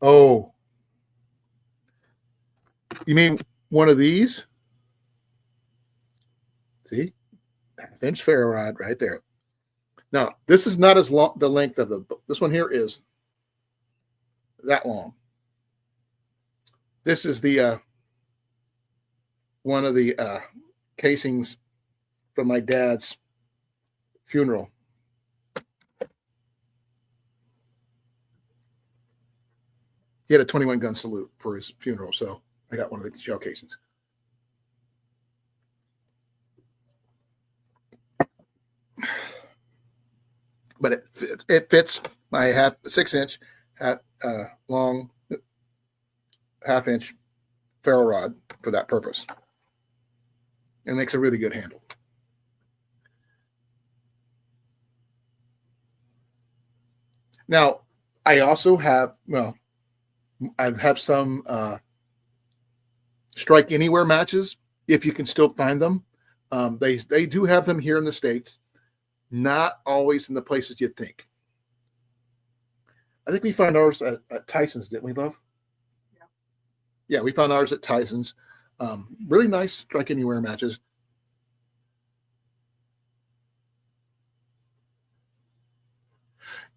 Oh, you mean one of these? See? Half-inch ferro rod right there. Now, this is not as long, the length of this one here is that long. This is the one of the casings from my dad's funeral. he had a 21 gun salute for his funeral, so I got one of the shell casings. But it fits my 6-inch long half-inch ferro rod for that purpose. It makes a really good handle. Now, I also have, I have some strike anywhere matches, if you can still find them. They do have them here in the States, not always in the places you'd think. I think we found ours at Tyson's, didn't we, love? Yeah, we found ours at Tyson's. Really nice strike anywhere matches.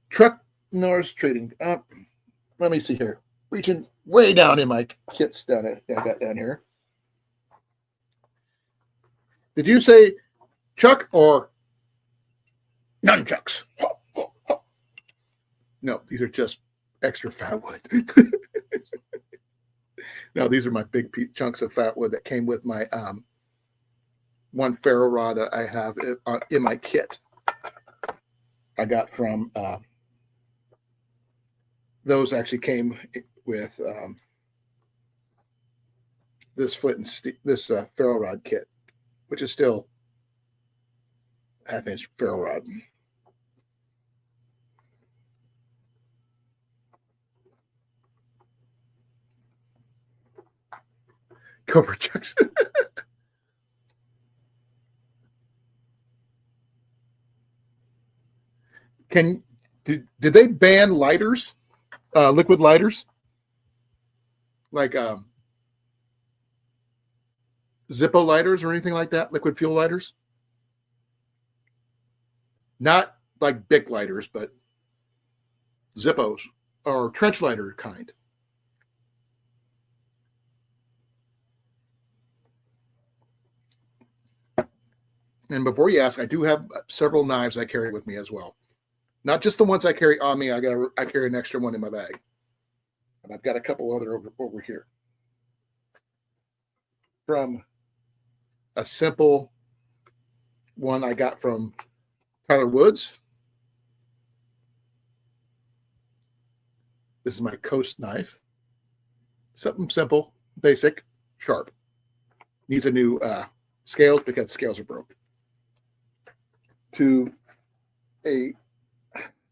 Truck Norris Trading. Let me see here. Reaching way down in my kits I got down here. Did you say Chuck or nunchucks? No, these are just extra fat wood. No, these are my big chunks of fat wood that came with my one ferro rod that I have in my kit. I got from those actually came with this this ferro rod kit, which is still half-inch ferro rod. Cobra chucks. Did they ban lighters, liquid lighters, like Zippo lighters or anything like that, liquid fuel lighters? Not like Bic lighters, but Zippos or trench lighter kind. And before you ask, I do have several knives I carry with me as well. Not just the ones I carry on me. I carry an extra one in my bag. And I've got a couple other over here. From a simple one I got from Tyler Woods. This is my Coast knife. Something simple, basic, sharp. Needs a new scales because scales are broke. To a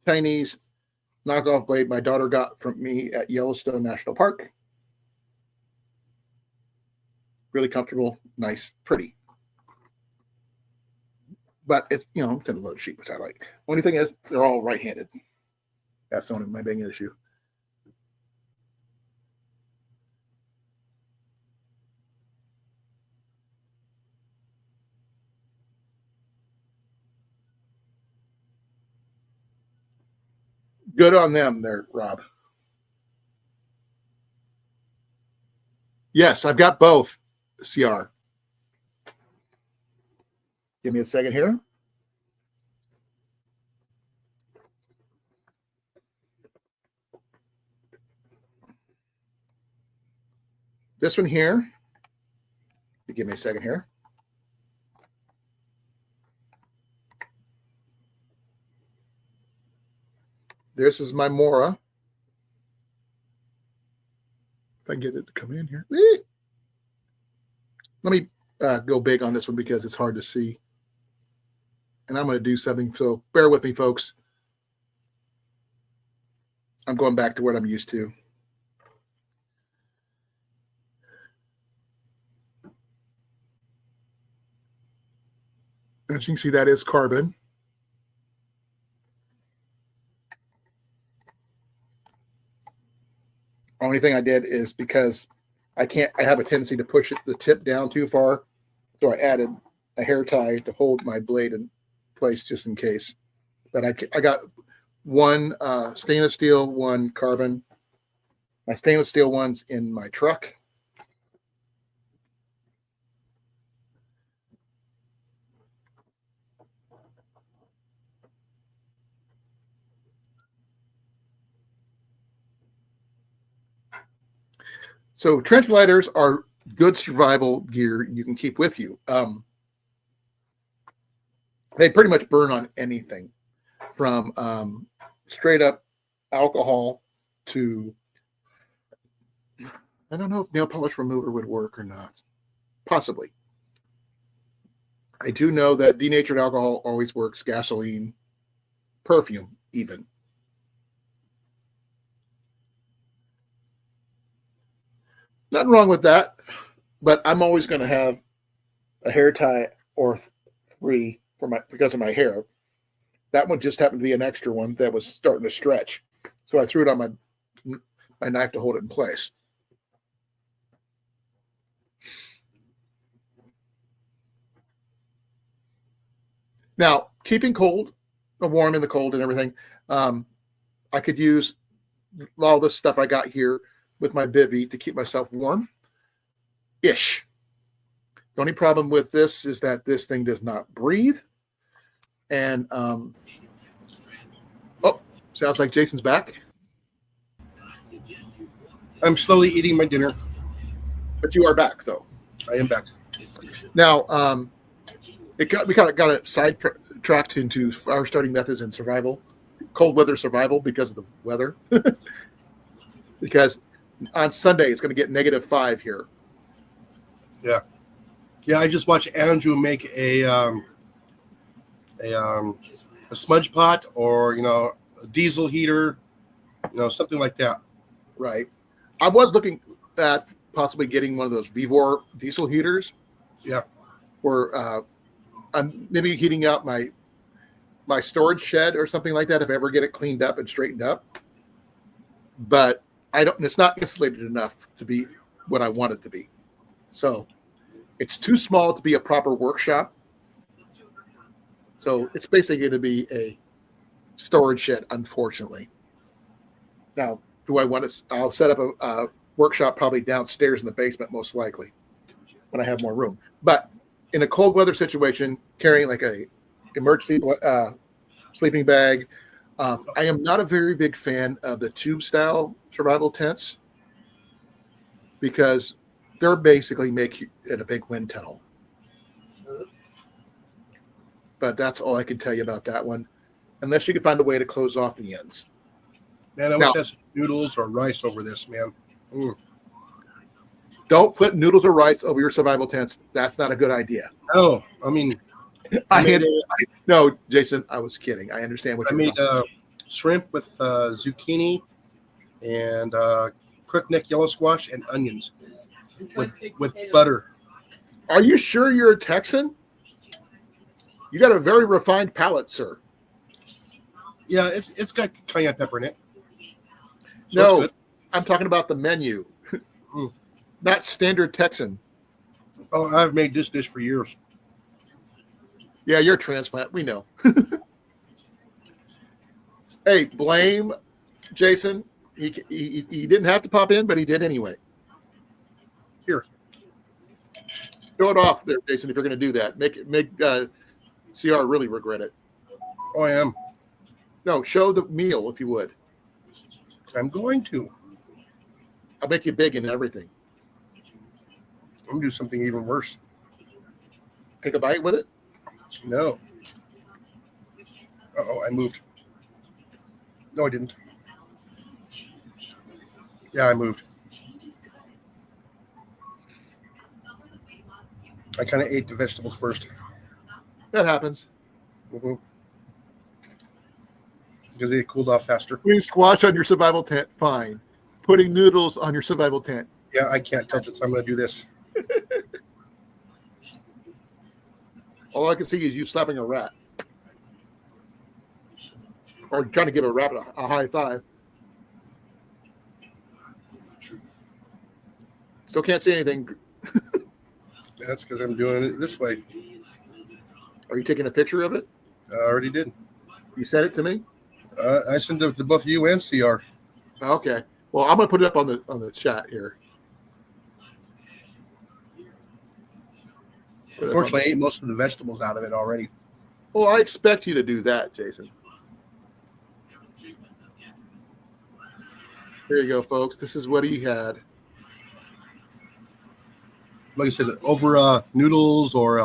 Chinese knockoff blade my daughter got from me at Yellowstone National Park. Really comfortable, nice, pretty. But it's, it's in a load sheet, which I like. Only thing is, they're all right-handed. That's only my big issue. Good on them there, Rob. Yes, I've got both, CR. Give me a second here. This one here. Give me a second here. This is my Mora. If I can get it to come in here. Let me go big on this one because it's hard to see. And I'm going to do something, so bear with me, folks. I'm going back to what I'm used to. As you can see, that is carbon. Only thing I did is because I have a tendency to push the tip down too far. So I added a hair tie to hold my blade in place just in case. But I got one stainless steel, one carbon. My stainless steel one's in my truck. So trench lighters are good survival gear you can keep with you. They pretty much burn on anything, from straight up alcohol to, I don't know if nail polish remover would work or not. Possibly. I do know that denatured alcohol always works, gasoline, perfume even. Nothing wrong with that, but I'm always going to have a hair tie or three for because of my hair. That one just happened to be an extra one that was starting to stretch, so I threw it on my knife to hold it in place. Now, keeping cold, warm in the cold and everything, I could use all this stuff I got here with my bivvy to keep myself warm-ish. The only problem with this is that this thing does not breathe. And, oh, sounds like Jason's back. I'm slowly eating my dinner. But you are back, though. I am back. Now, we kind of got it sidetracked into our starting methods in survival, cold weather survival, because of the weather. Because on Sunday it's going to get -5 here. Yeah. I just watched Andrew make a smudge pot, or a diesel heater, something like that. Right. I was looking at possibly getting one of those Vivor diesel heaters. Yeah. For I'm maybe heating out my storage shed or something like that if I ever get it cleaned up and straightened up. But it's not insulated enough to be what I want it to be. So it's too small to be a proper workshop. So it's basically going to be a storage shed, unfortunately. Now, do I want to? I'll set up a workshop probably downstairs in the basement, most likely, when I have more room. But in a cold weather situation, carrying like a emergency sleeping bag. I am not a very big fan of the tube style survival tents because they're basically make you in a big wind tunnel. But that's all I can tell you about that one, unless you can find a way to close off the ends. Man, I wish I had some noodles or rice over this, man. Don't put noodles or rice over your survival tents. That's not a good idea. No, I mean, no, Jason, I was kidding. I understand what I you're made shrimp with zucchini and crookneck yellow squash and onions with butter. Are you sure you're a Texan? You got a very refined palate, sir. Yeah, it's got cayenne pepper in it. So no, it's good. I'm talking about the menu, not standard Texan. Oh, I've made this dish for years. Yeah, you're a transplant. We know. Hey, blame Jason. He didn't have to pop in, but he did anyway. Here. Throw it off there, Jason, if you're going to do that. Make CR really regret it. Oh, I am. No, show the meal, if you would. I'm going to. I'll make you big in everything. I'm going to do something even worse. Take a bite with it? No. Uh-oh, I moved. No, I didn't. Yeah, I moved. I kind of ate the vegetables first. That happens. Mm-hmm. Because they cooled off faster. Putting squash on your survival tent, fine. Putting noodles on your survival tent. Yeah, I can't touch it, so I'm going to do this. All I can see is you slapping a rat. Or trying to give a rabbit a high five. Still can't see anything. That's because I'm doing it this way. Are you taking a picture of it? I already did. You sent it to me? I sent it to both you and CR. Okay. Well, I'm going to put it up on the chat here. Unfortunately, I ate most of the vegetables out of it already. Well, I expect you to do that, Jason. Here you go, folks. This is what he had. like I said, over noodles or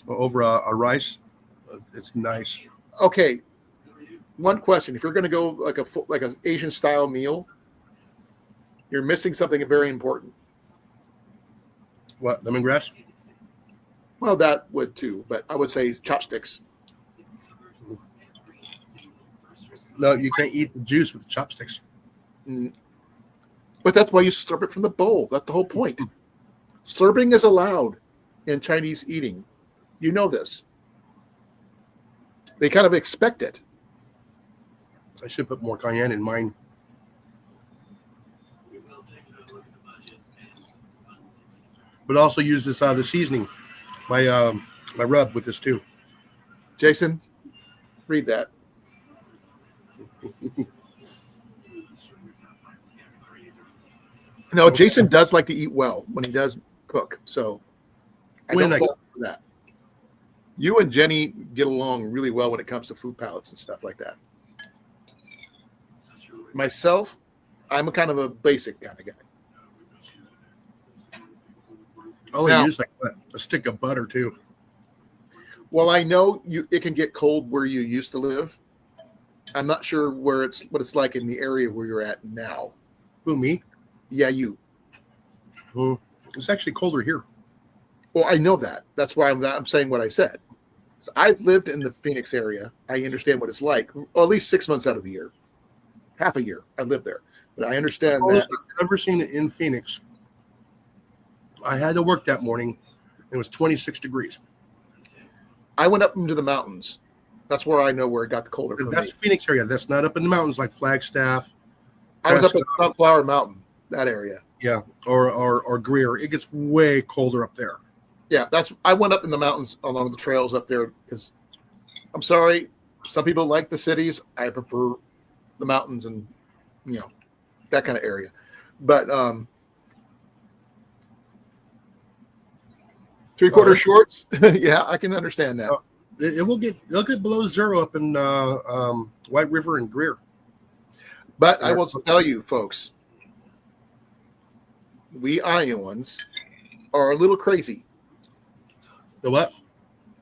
over a rice. It's nice. Okay, one question: if you're going to go like an Asian style meal, you're missing something very important. What, lemongrass? Well, that would too, but I would say chopsticks. No, you can't eat the juice with the chopsticks. Mm. But that's why you slurp it from the bowl. That's the whole point. Slurping is allowed in Chinese eating. You know this. They kind of expect it. I should put more cayenne in mine. But also use this the seasoning, my rub with this too. Jason, read that. No, Jason does like to eat well when he does cook. So I don't fault for that. You and Jenny get along really well when it comes to food palettes and stuff like that. Myself, I'm a kind of a basic kind of guy. I'll use like a stick of butter too. Well, I know it can get cold where you used to live. I'm not sure what it's like in the area where you're at now. Who, me? Yeah, you. It's actually colder here. Well, I know that. That's why I'm saying what I said. So I've lived in the Phoenix area. I understand what it's like. Well, at least 6 months out of the year. Half a year I lived there. But I understand that. I've ever seen it in Phoenix. I had to work that morning. It was 26 degrees. I went up into the mountains. That's where I know where it got the colder. That's Phoenix area. That's not up in the mountains like Flagstaff. I was up at Sunflower Mountain, that area. Yeah, or Greer. It gets way colder up there. Yeah, I went up in the mountains along the trails up there because I'm sorry, some people like the cities. I prefer the mountains and that kind of area. But 3/4 shorts, yeah, I can understand that. It'll get below zero up in White River and Greer. But I will tell you, folks, we Iowans are a little crazy. The what?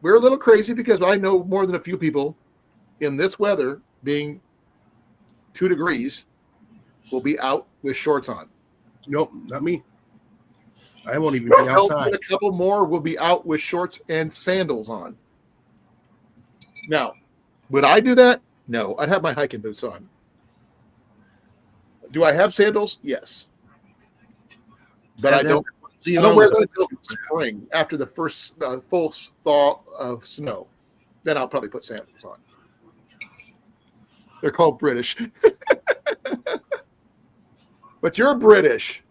We're a little crazy because I know more than a few people in this weather being 2 degrees will be out with shorts on. Nope, not me. I won't even be outside. A couple more will be out with shorts and sandals on. Now, would I do that? No, I'd have my hiking boots on. Do I have sandals? Yes. But I don't wear them until spring after the first full thaw of snow. Then I'll probably put sandals on. They're called British. But you're British.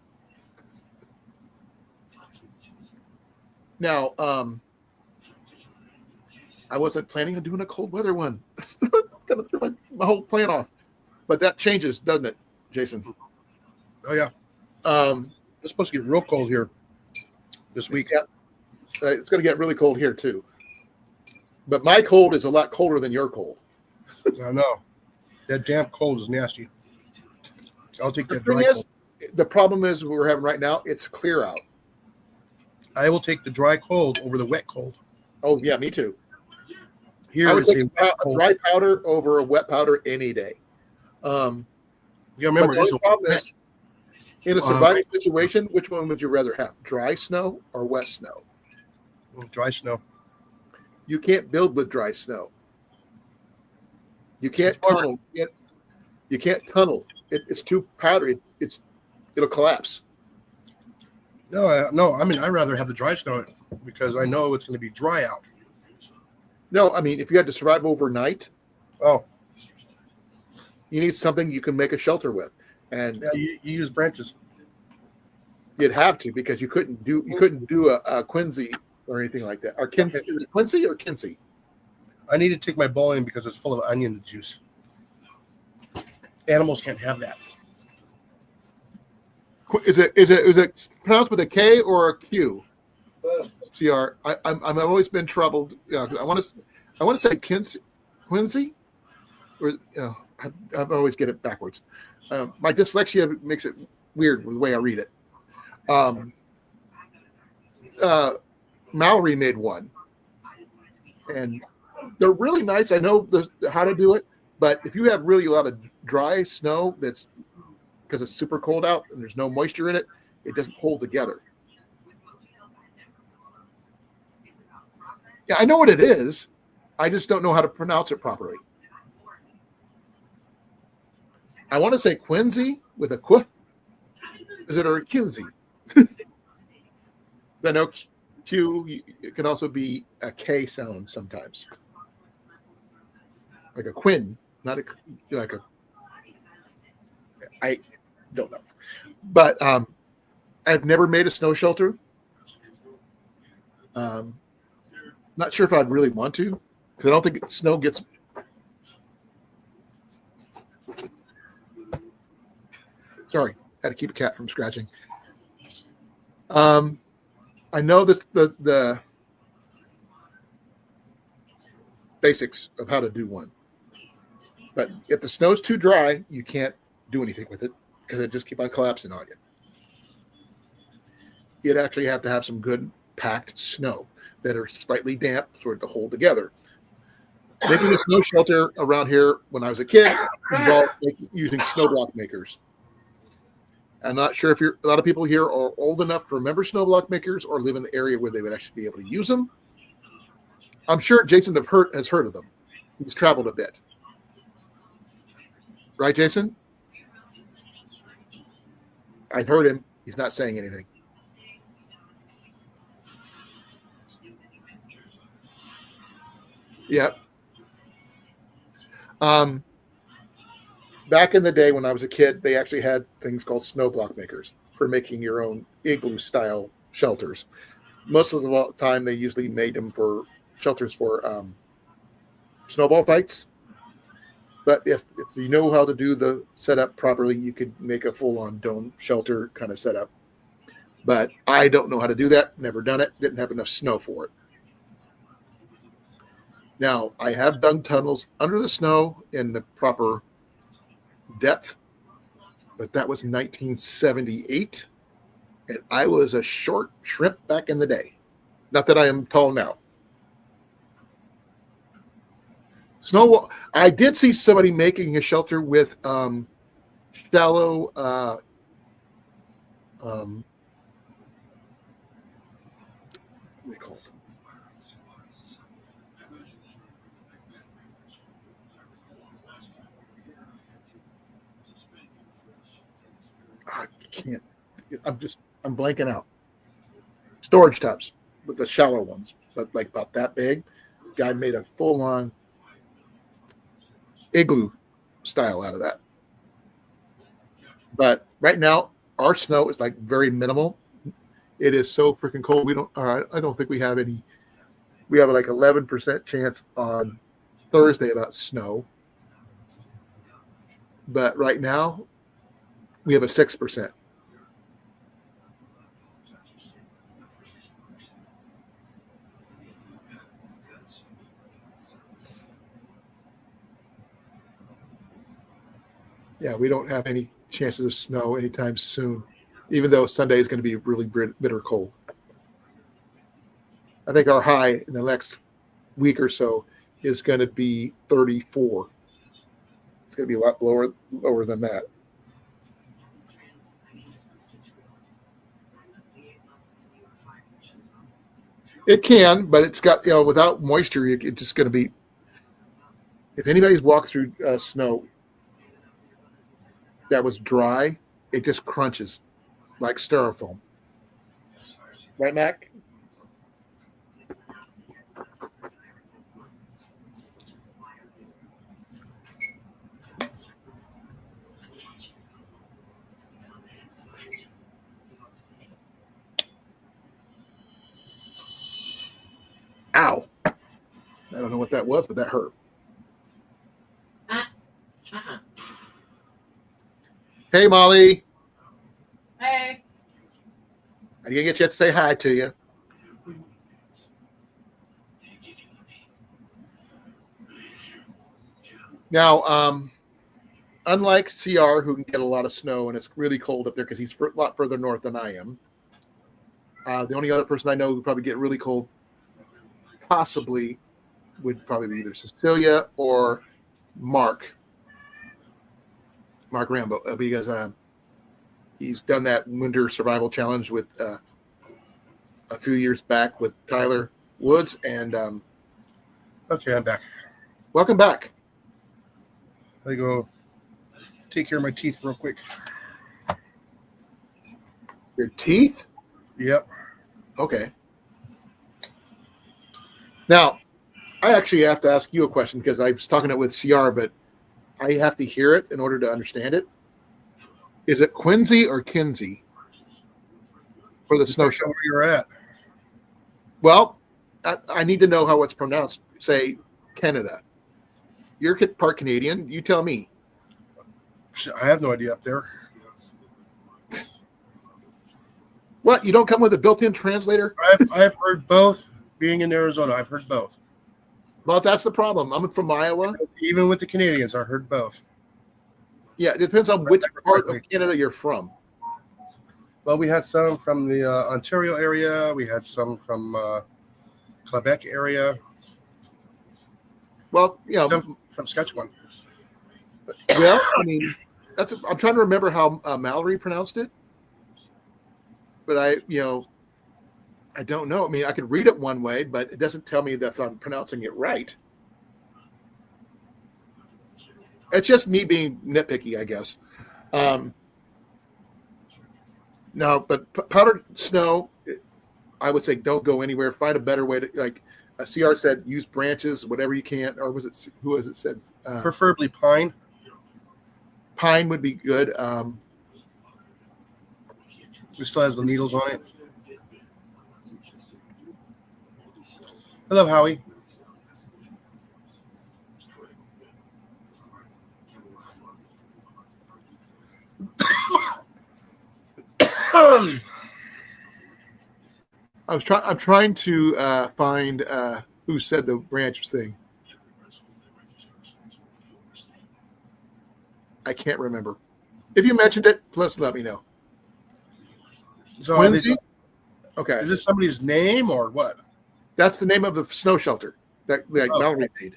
Now, I wasn't planning on doing a cold weather one. That's going to throw my whole plan off. But that changes, doesn't it, Jason? Oh, yeah. It's supposed to get real cold here this week. Yeah. It's going to get really cold here, too. But my cold is a lot colder than your cold. I know. That damp cold is nasty. I'll take that dry cold. The problem is we're having right now, it's clear out. I will take the dry cold over the wet cold. Oh, yeah, me too. Here I would is take a dry powder over a wet powder any day. Yeah, remember, the problem is, in a survival situation, which one would you rather have, dry snow or wet snow? Dry snow. You can't build with dry snow. You can't tunnel. You can't tunnel. It's too powdery. It'll collapse. No. I mean, I'd rather have the dry snow because I know it's going to be dry out. No, I mean, if you had to survive overnight, you need something you can make a shelter with, and yeah, you use branches. You'd have to because you couldn't do a Quincy or anything like that. Or Quincy, is it Quincy or Quincy? I need to take my bowl in because it's full of onion juice. Animals can't have that. Is it pronounced with a K or a Q? CR. I've always been troubled. Yeah, I want to say Quincy, or I always get it backwards. My dyslexia makes it weird with the way I read it. Mallory made one, and they're really nice. I know how to do it, but if you have really a lot of dry snow that's because it's super cold out and there's no moisture in it, it doesn't hold together. Yeah, I know what it is. I just don't know how to pronounce it properly. I want to say Quincy with a qu. Is it or Kinsey? I know Q it can also be a K sound sometimes, like a Quinn, not a like a. I don't know, but I've never made a snow shelter. Not sure if I'd really want to, because I don't think snow gets. Sorry, had to keep a cat from scratching. I know that the basics of how to do one, but if the snow's too dry, you can't do anything with it because it just keep on collapsing on you. You'd actually have to have some good packed snow that are slightly damp sort of to hold together. Making a snow shelter around here when I was a kid involved using snow block makers. I'm not sure if a lot of people here are old enough to remember snow block makers or live in the area where they would actually be able to use them. I'm sure Jason has heard of them. He's traveled a bit. Right, Jason? I heard him. He's not saying anything. Yep. Back in the day when I was a kid, they actually had things called snow block makers for making your own igloo style shelters. Most of the time, they usually made them for shelters for snowball fights. But if you know how to do the setup properly, you could make a full-on dome shelter kind of setup. But I don't know how to do that. Never done it. Didn't have enough snow for it. Now, I have dug tunnels under the snow in the proper depth, but that was 1978, and I was a short shrimp back in the day. Not that I am tall now. Snow. I did see somebody making a shelter with shallow. What do they call it? I can't. I'm blanking out. Storage tubs with the shallow ones, but like about that big. Guy made a full-on igloo style out of that. But right now, our snow is like very minimal. It is so freaking cold. We don't. I don't think we have any. We have like 11% chance on Thursday about snow. But right now, we have a 6%. Yeah, we don't have any chances of snow anytime soon, even though Sunday is going to be really bitter cold. I think our high in the next week or so is going to be 34. It's going to be a lot lower than that. It can, but it's got, without moisture, it's just going to be. If anybody's walked through snow that was dry, it just crunches like styrofoam. Right, Mac? Ow. I don't know what that was, but that hurt. Hey, Molly. Hey. I didn't get a chance to say hi to you. Now, unlike CR, who can get a lot of snow and it's really cold up there because he's a lot further north than I am, The only other person I know who would probably get really cold, possibly, would probably be either Cecilia or Mark Rambo, because he's done that winter survival challenge with a few years back with Tyler Woods. And Okay, I'm back. welcome back. I go take care of my teeth real quick. Your teeth? Yep. Okay. Now, I actually have to ask you a question because I was talking it with CR, but I have to hear it in order to understand it. Is it Quincy or Kinsey for the snow show? Where you're at? Well, I need to know how it's pronounced. Say Canada. You're part Canadian. You tell me. I have no idea up there. What? You don't come with a built-in translator? I've heard both. Being in Arizona, I've heard both. Well, that's the problem. I'm from Iowa. Even with the Canadians, I heard both. Yeah, it depends on which part of Canada you're from. Well, we had some from the Ontario area. We had some from Quebec area. Well, you know, Some from Saskatchewan. well, I mean, I'm trying to remember how Mallory pronounced it, but I don't know. I mean, I could read it one way, but it doesn't tell me that I'm pronouncing it right. It's just me being nitpicky, I guess. No, but powdered snow, I would say don't go anywhere. Find a better way to, like CR said, use branches, whatever you can. Or was it, who was it said? Preferably pine. Pine would be good. It still has the needles on it. Hello, Howie. I'm trying to find who said the branch thing. I can't remember. If you mentioned it, please let me know. So Quincy? Okay. Is this somebody's name or what? That's the name of the snow shelter that Mallory made.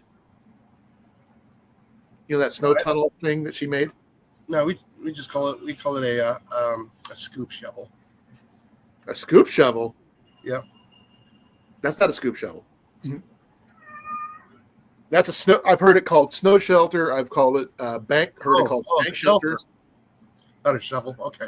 You know that snow tunnel thing that she made? No, we just call it a scoop shovel. A scoop shovel? Yep. That's not a scoop shovel. That's a snow. I've heard it called snow shelter. I've called it bank. Heard it called bank shelter. Not a shovel. Okay.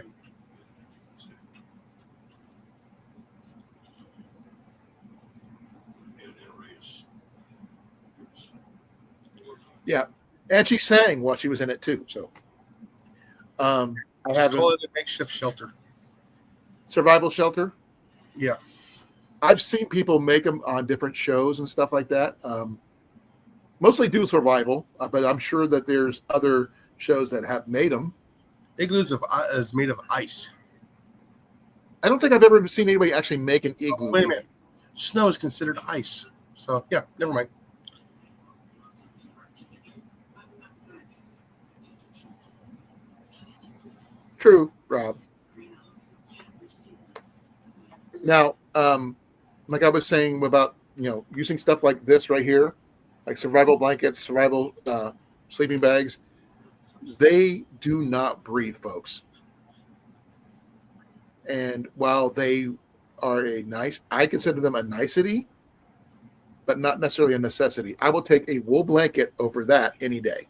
Yeah, and she sang while she was in it too. So, I have call it a makeshift shelter. Survival shelter. Yeah, I've seen people make them on different shows and stuff like that. Mostly do survival, but I'm sure that there's other shows that have made them. Igloos is made of ice. I don't think I've ever seen anybody actually make an igloo. Wait a minute. Snow is considered ice. So, yeah, never mind. True, Rob. Now, like I was saying about, using stuff like this right here, like survival blankets, survival sleeping bags, they do not breathe, folks. And while they are I consider them a nicety, but not necessarily a necessity. I will take a wool blanket over that any day.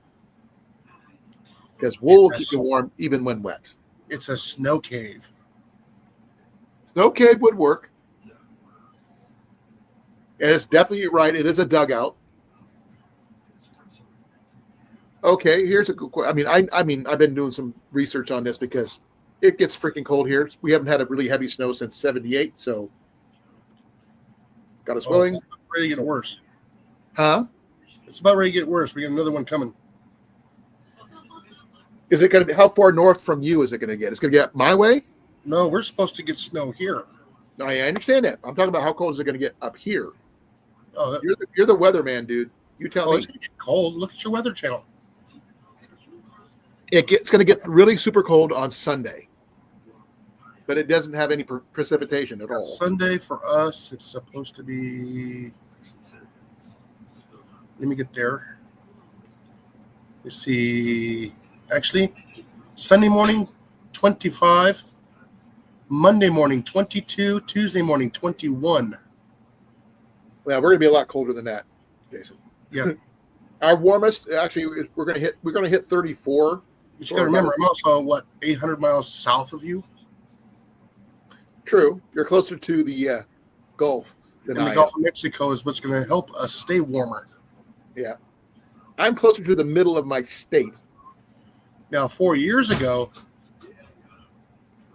Because wool will keep you warm even when wet. It's a snow cave. Snow cave would work. And it's definitely right. It is a dugout. Okay, here's a good question. I mean, I've been doing some research on this because it gets freaking cold here. We haven't had a really heavy snow since '78, so got us willing. It's ready to get worse. Huh? It's about ready to get worse. We got another one coming. Is it going to be, how far north from you is it going to get? It's going to get my way? No, we're supposed to get snow here. I understand that. I'm talking about how cold is it going to get up here? Oh, You're the weatherman, dude. You tell me. It's going to get cold. Look at your weather channel. It's going to get really super cold on Sunday. but it doesn't have any precipitation at all. Sunday for us, it's supposed to be. Let me get there. Let's see. Actually, Sunday morning, 25. Monday morning, 22. Tuesday morning, 21. Well, we're gonna be a lot colder than that, Jason. Yeah. Our warmest, actually, we're gonna hit 34. You just got to remember, I'm also 800 miles south of you. True, you're closer to the Gulf than And I the am. Gulf of Mexico is what's going to help us stay warmer. Yeah, I'm closer to the middle of my state. Now, 4 years ago,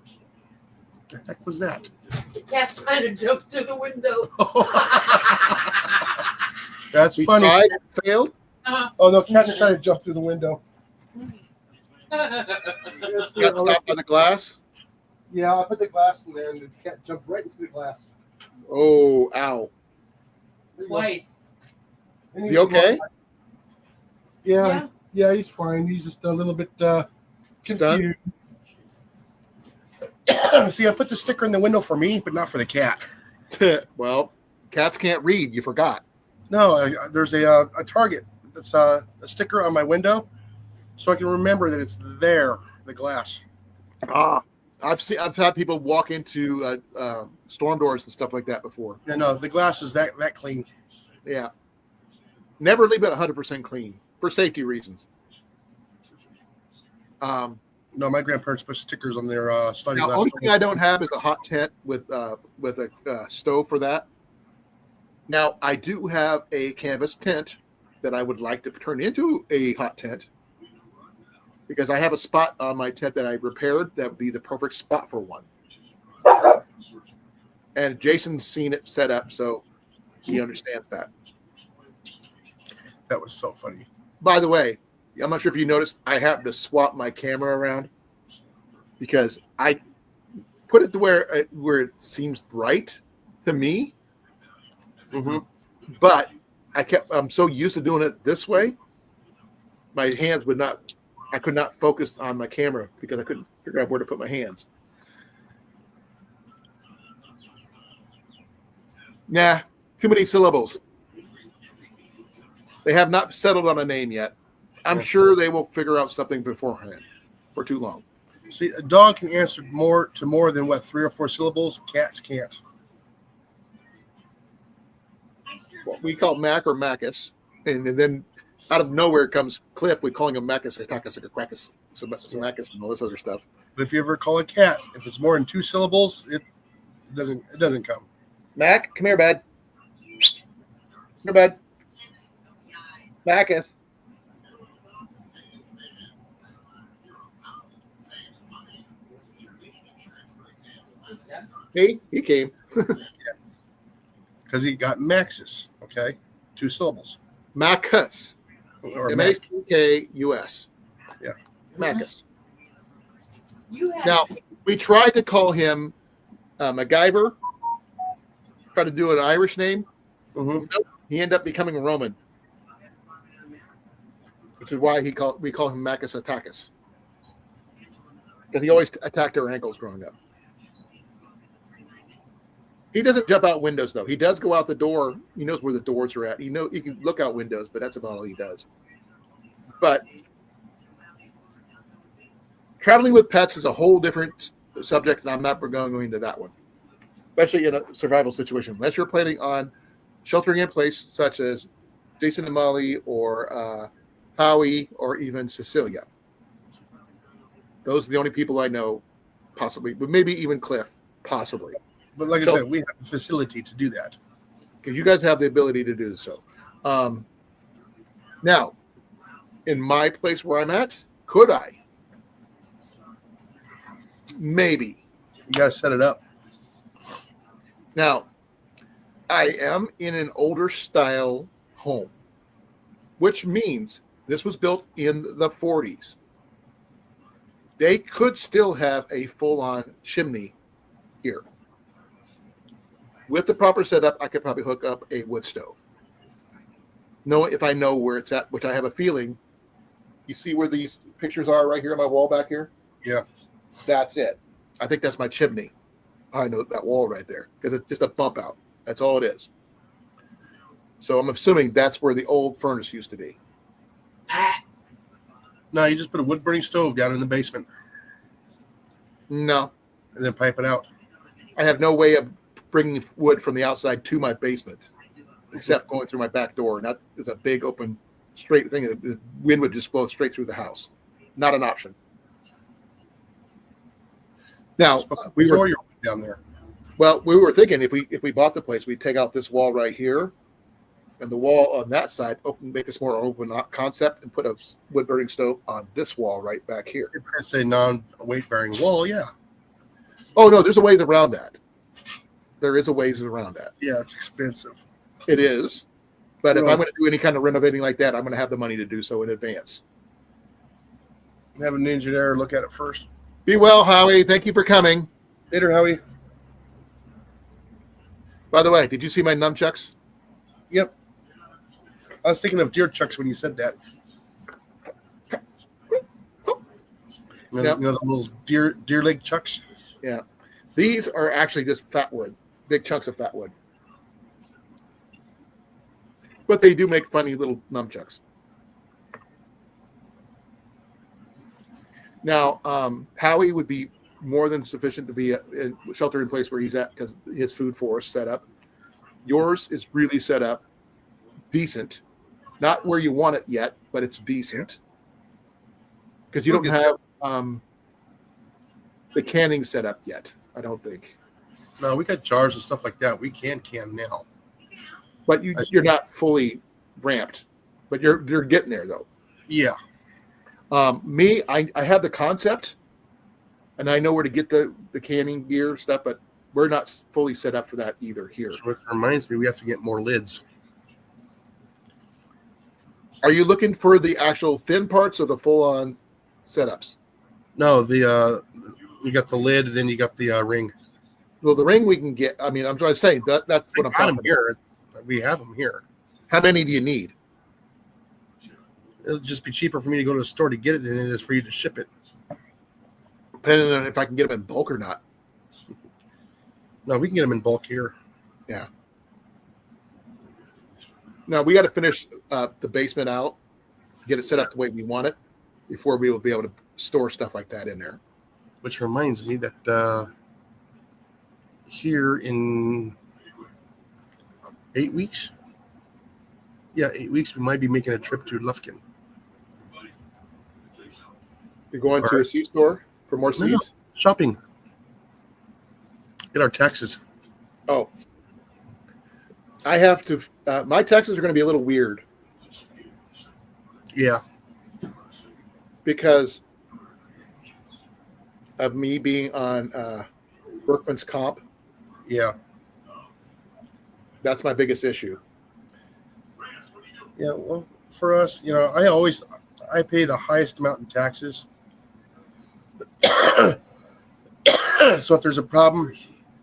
what the heck was that? The cat's trying to jump through the window. That's We funny. tried, failed. Oh no, cat's trying to jump through the window. Got stopped by the glass. Yeah, I put the glass in there, and the cat jumped right into the glass. Oh, ow! Twice. Is he okay? Yeah, he's fine. He's just a little bit confused. See, I put the sticker in the window for me, but not for the cat. Well, cats can't read. You forgot. No, there's a target that's a sticker on my window, so I can remember that it's there, the glass. I've had people walk into storm doors and stuff like that before. No, the glass is that clean. Yeah, never leave it 100% clean for safety reasons. No, my grandparents put stickers on their sliding Now, glass. only thing I don't have is a hot tent with a stove for that. Now, I do have a canvas tent that I would like to turn into a hot tent because I have a spot on my tent that I repaired that would be the perfect spot for one. And Jason's seen it set up, so he understands that. That was so funny. By the way, I'm not sure if you noticed, I happened to swap my camera around because I put it to where it seems right to me. Mm-hmm. But I'm so used to doing it this way, my hands I could not focus on my camera because I couldn't figure out where to put my hands. Nah, too many syllables. They have not settled on a name yet. I'm sure they will figure out something beforehand for too long. See, a dog can answer more than 3 or 4 syllables. Cats can't. What we call Mac or Macus, and then out of nowhere comes Cliff. We're calling him Macus, Atakas, Crackus, Macus, and all this other stuff. But if you ever call a cat, if it's more than 2 syllables, it doesn't come. Mac, come here, bud. Come here, bud. Macus. See, he came. Because he got Maxis, okay? 2 syllables. Macus. Or Mac. Macus. Yeah. Macus. You have Now, we tried to call him MacGyver. Tried to do an Irish name. Mm-hmm. Nope. He ended up becoming a Roman. Which is why we call him Macus Atakas. Because he always attacked our ankles growing up. He doesn't jump out windows, though. He does go out the door. He knows where the doors are at. He can look out windows, but that's about all he does. But traveling with pets is a whole different subject, and I'm not going into that one, especially in a survival situation. Unless you're planning on sheltering in place, such as Jason and Molly or Howie or even Cecilia. Those are the only people I know, possibly, but maybe even Cliff, possibly. But like I said, we have the facility to do that. Because you guys have the ability to do so. Now, in my place where I'm at, could I? Maybe. You got to set it up. Now, I am in an older style home, which means this was built in the 40s. They could still have a full-on chimney here. With the proper setup, I could probably hook up a wood stove. If I know where it's at, which I have a feeling. You see where these pictures are right here on my wall back here? Yeah. That's it. I think that's my chimney. I know that wall right there because it's just a bump out. That's all it is. So I'm assuming that's where the old furnace used to be. No, you just put a wood burning stove down in the basement No, and then pipe it out. I have no way of bringing wood from the outside to my basement except going through my back door. And that is a big open straight thing. The wind would just blow straight through the house. Not an option. Now we were down there. well, we were thinking if we bought the place, we'd take out this wall right here and the wall on that side, make this more open concept, and put a wood burning stove on this wall right back here. If it's a non-weight bearing wall, yeah. Oh no, there's a ways around that. There is a ways around that. Yeah, it's expensive. It is, but if Well, I'm going to do any kind of renovating like that, I'm going to have the money to do so in advance. have an engineer look at it first. Be well, Howie. Thank you for coming. Later, Howie. By the way, did you see my nunchucks? Yep. I was thinking of deer chucks when you said that. Yep. You know the little deer leg chucks? Yeah. These are actually just fat wood, big chunks of fat wood. But they do make funny little nunchucks. Now, Howie would be more than sufficient to be a shelter in place where he's at because his food forest set up. Yours is really set up decent. Not where you want it yet, but it's decent. Because you don't have the canning set up yet, I don't think. No, we got jars and stuff like that. We can now. But you're not fully ramped. But you're getting there, though. Yeah. I have the concept, and I know where to get the canning gear stuff, but we're not fully set up for that either here. So it reminds me, we have to get more lids. Are you looking for the actual thin parts or the full-on setups? No, you got the lid, and then you got the ring. Well, the ring we can get. I mean, I'm trying to say that's what I'm got talking them here. We have them here. How many do you need? It'll just be cheaper for me to go to the store to get it than it is for you to ship it. Depending on if I can get them in bulk or not. No, we can get them in bulk here. Yeah. Now we got to finish the basement out, get it set up the way we want it before we will be able to store stuff like that in there. Which reminds me that here in 8 weeks, 8 weeks, we might be making a trip to Lufkin. You're going to a seed store for more seeds? No, shopping. Get our taxes. Oh. I have to, my taxes are going to be a little weird. Yeah. Because of me being on workman's comp. Yeah. That's my biggest issue. Yeah, well, for us, I pay the highest amount in taxes. So if there's a problem,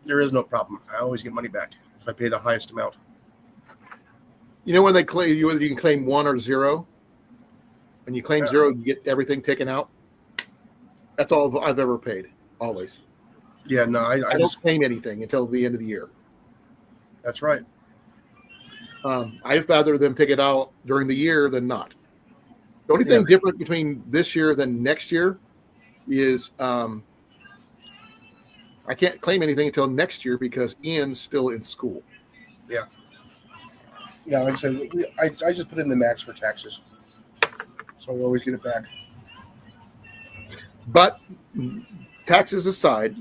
there is no problem. I always get money back if I pay the highest amount. You know when they claim you can claim 1 or 0? When you claim 0, you get everything taken out. That's all I've ever paid, always. Yeah, no, I don't just claim anything until the end of the year. That's right. I'd rather them take it out during the year than not. The only thing different between this year than next year is I can't claim anything until next year because Ian's still in school. Yeah. Yeah, like I said, I just put in the max for taxes. So we always get it back. But taxes aside,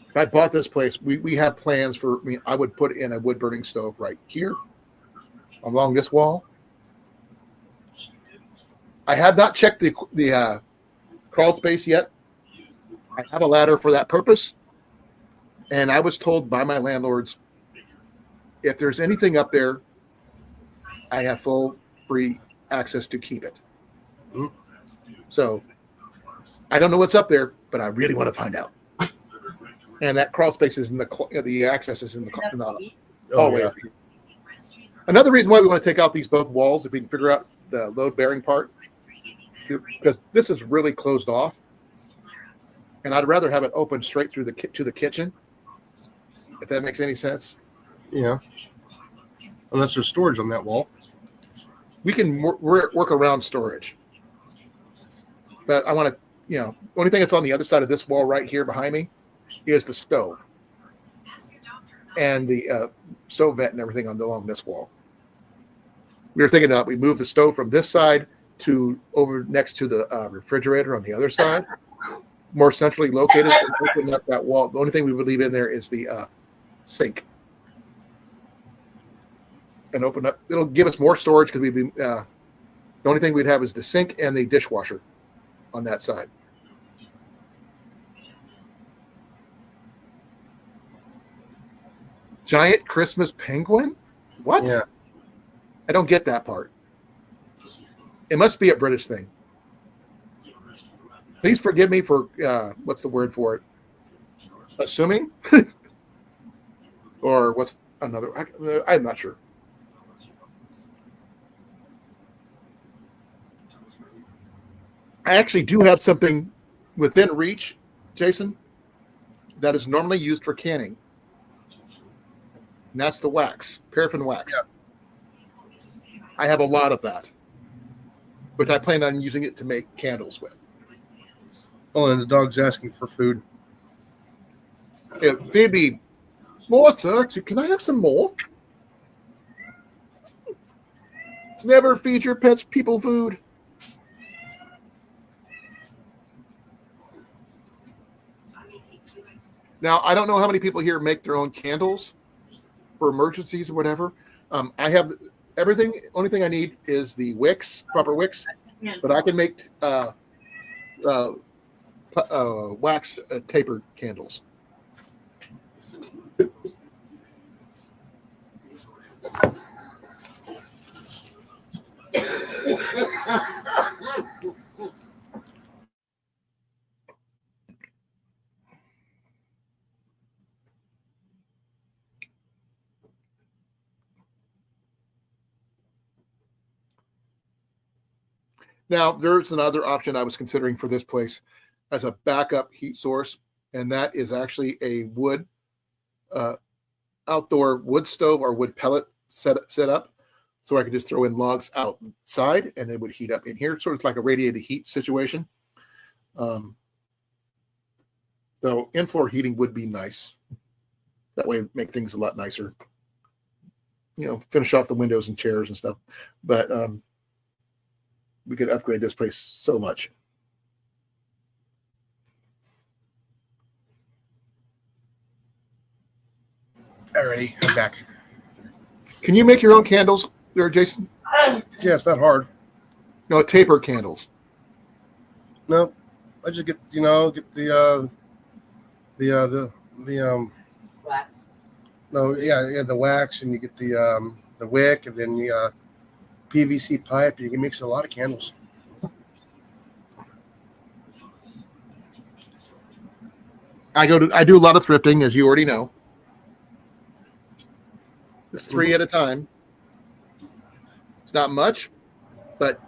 if I bought this place, we have plans for, I would put in a wood burning stove right here along this wall. I have not checked the crawl space yet. I have a ladder for that purpose. And I was told by my landlords, if there's anything up there, I have full free access to keep it. Mm-hmm. So I don't know what's up there, but I really want to find out. And that crawl space is in the access is in the hallway. Yeah. Another reason why we want to take out these both walls, if we can figure out the load bearing part, because this is really closed off. and I'd rather have it open straight through to the kitchen, if that makes any sense. Yeah. Unless there's storage on that wall. We can work around storage, but I want to, the only thing that's on the other side of this wall right here behind me is the stove and the stove vent and everything along this wall. We were thinking that we move the stove from this side to over next to the refrigerator on the other side, more centrally located, and open up that wall. The only thing we would leave in there is the sink. And open up. It'll give us more storage because we'd be the only thing we'd have is the sink and the dishwasher on that side. Giant Christmas penguin? What? Yeah. I don't get that part. It must be a British thing. Please forgive me for what's the word for it? Assuming, or what's another? I'm not sure. I actually do have something within reach, Jason, that is normally used for canning. And that's the wax, paraffin wax. Yeah. I have a lot of that, which I plan on using it to make candles with. Oh, and the dog's asking for food. Yeah, Phoebe, more, sir. Can I have some more? Never feed your pets people food. Now, I don't know how many people here make their own candles for emergencies or whatever. I have everything. Only thing I need is the wicks, proper wicks. But I can make wax tapered candles. Now, there's another option I was considering for this place as a backup heat source, and that is actually a wood, outdoor wood stove or wood pellet set up. So I could just throw in logs outside and it would heat up in here, sort of like a radiated heat situation. Though in-floor heating would be nice. That way, make things a lot nicer. Finish off the windows and chairs and stuff. But we could upgrade this place so much. Alrighty, I'm back. Can you make your own candles there, Jason? Yeah, it's not hard. No, taper candles. No, I just get the Wax. no, yeah, the wax, and you get the wick, and then the PVC pipe. You can mix a lot of candles. I do a lot of thrifting, as you already know. Just 3 at a time. It's not much, but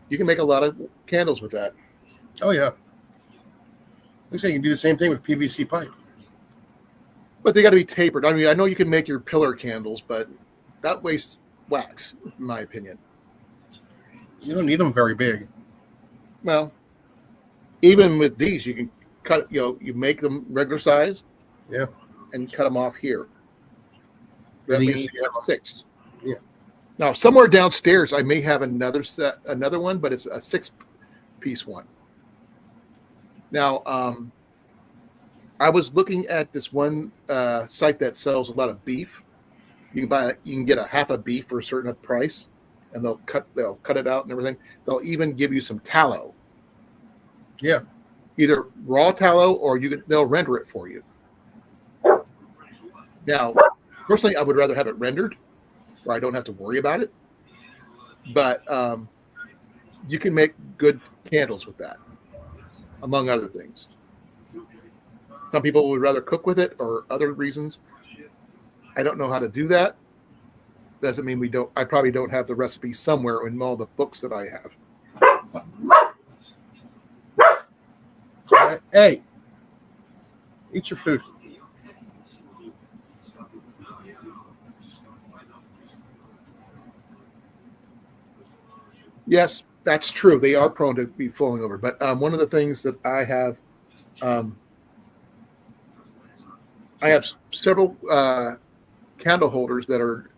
you can make a lot of candles with that. Oh yeah. Looks like you can do the same thing with PVC pipe. But they got to be tapered. I mean, I know you can make your pillar candles, but that wastes wax, in my opinion. You don't need them very big. Well, even with these, you can cut. You make them regular size. Yeah. And cut them off here. That Then you means get you have 6. Yeah. Now, somewhere downstairs, I may have another one, but it's a 6-piece one. Now, I was looking at this one site that sells a lot of beef. You can get a half a beef for a certain price, and they'll cut it out and everything. They'll even give you some tallow. Yeah. Either raw tallow or they'll render it for you. Now, personally, I would rather have it rendered, where I don't have to worry about it. But you can make good candles with that, among other things. Some people would rather cook with it or other reasons. I don't know how to do that. Doesn't mean we don't. I probably don't have the recipe somewhere in all the books that I have. Hey, Eat your food. Yes, that's true. They are prone to be falling over. But one of the things that um, I have several candle holders that are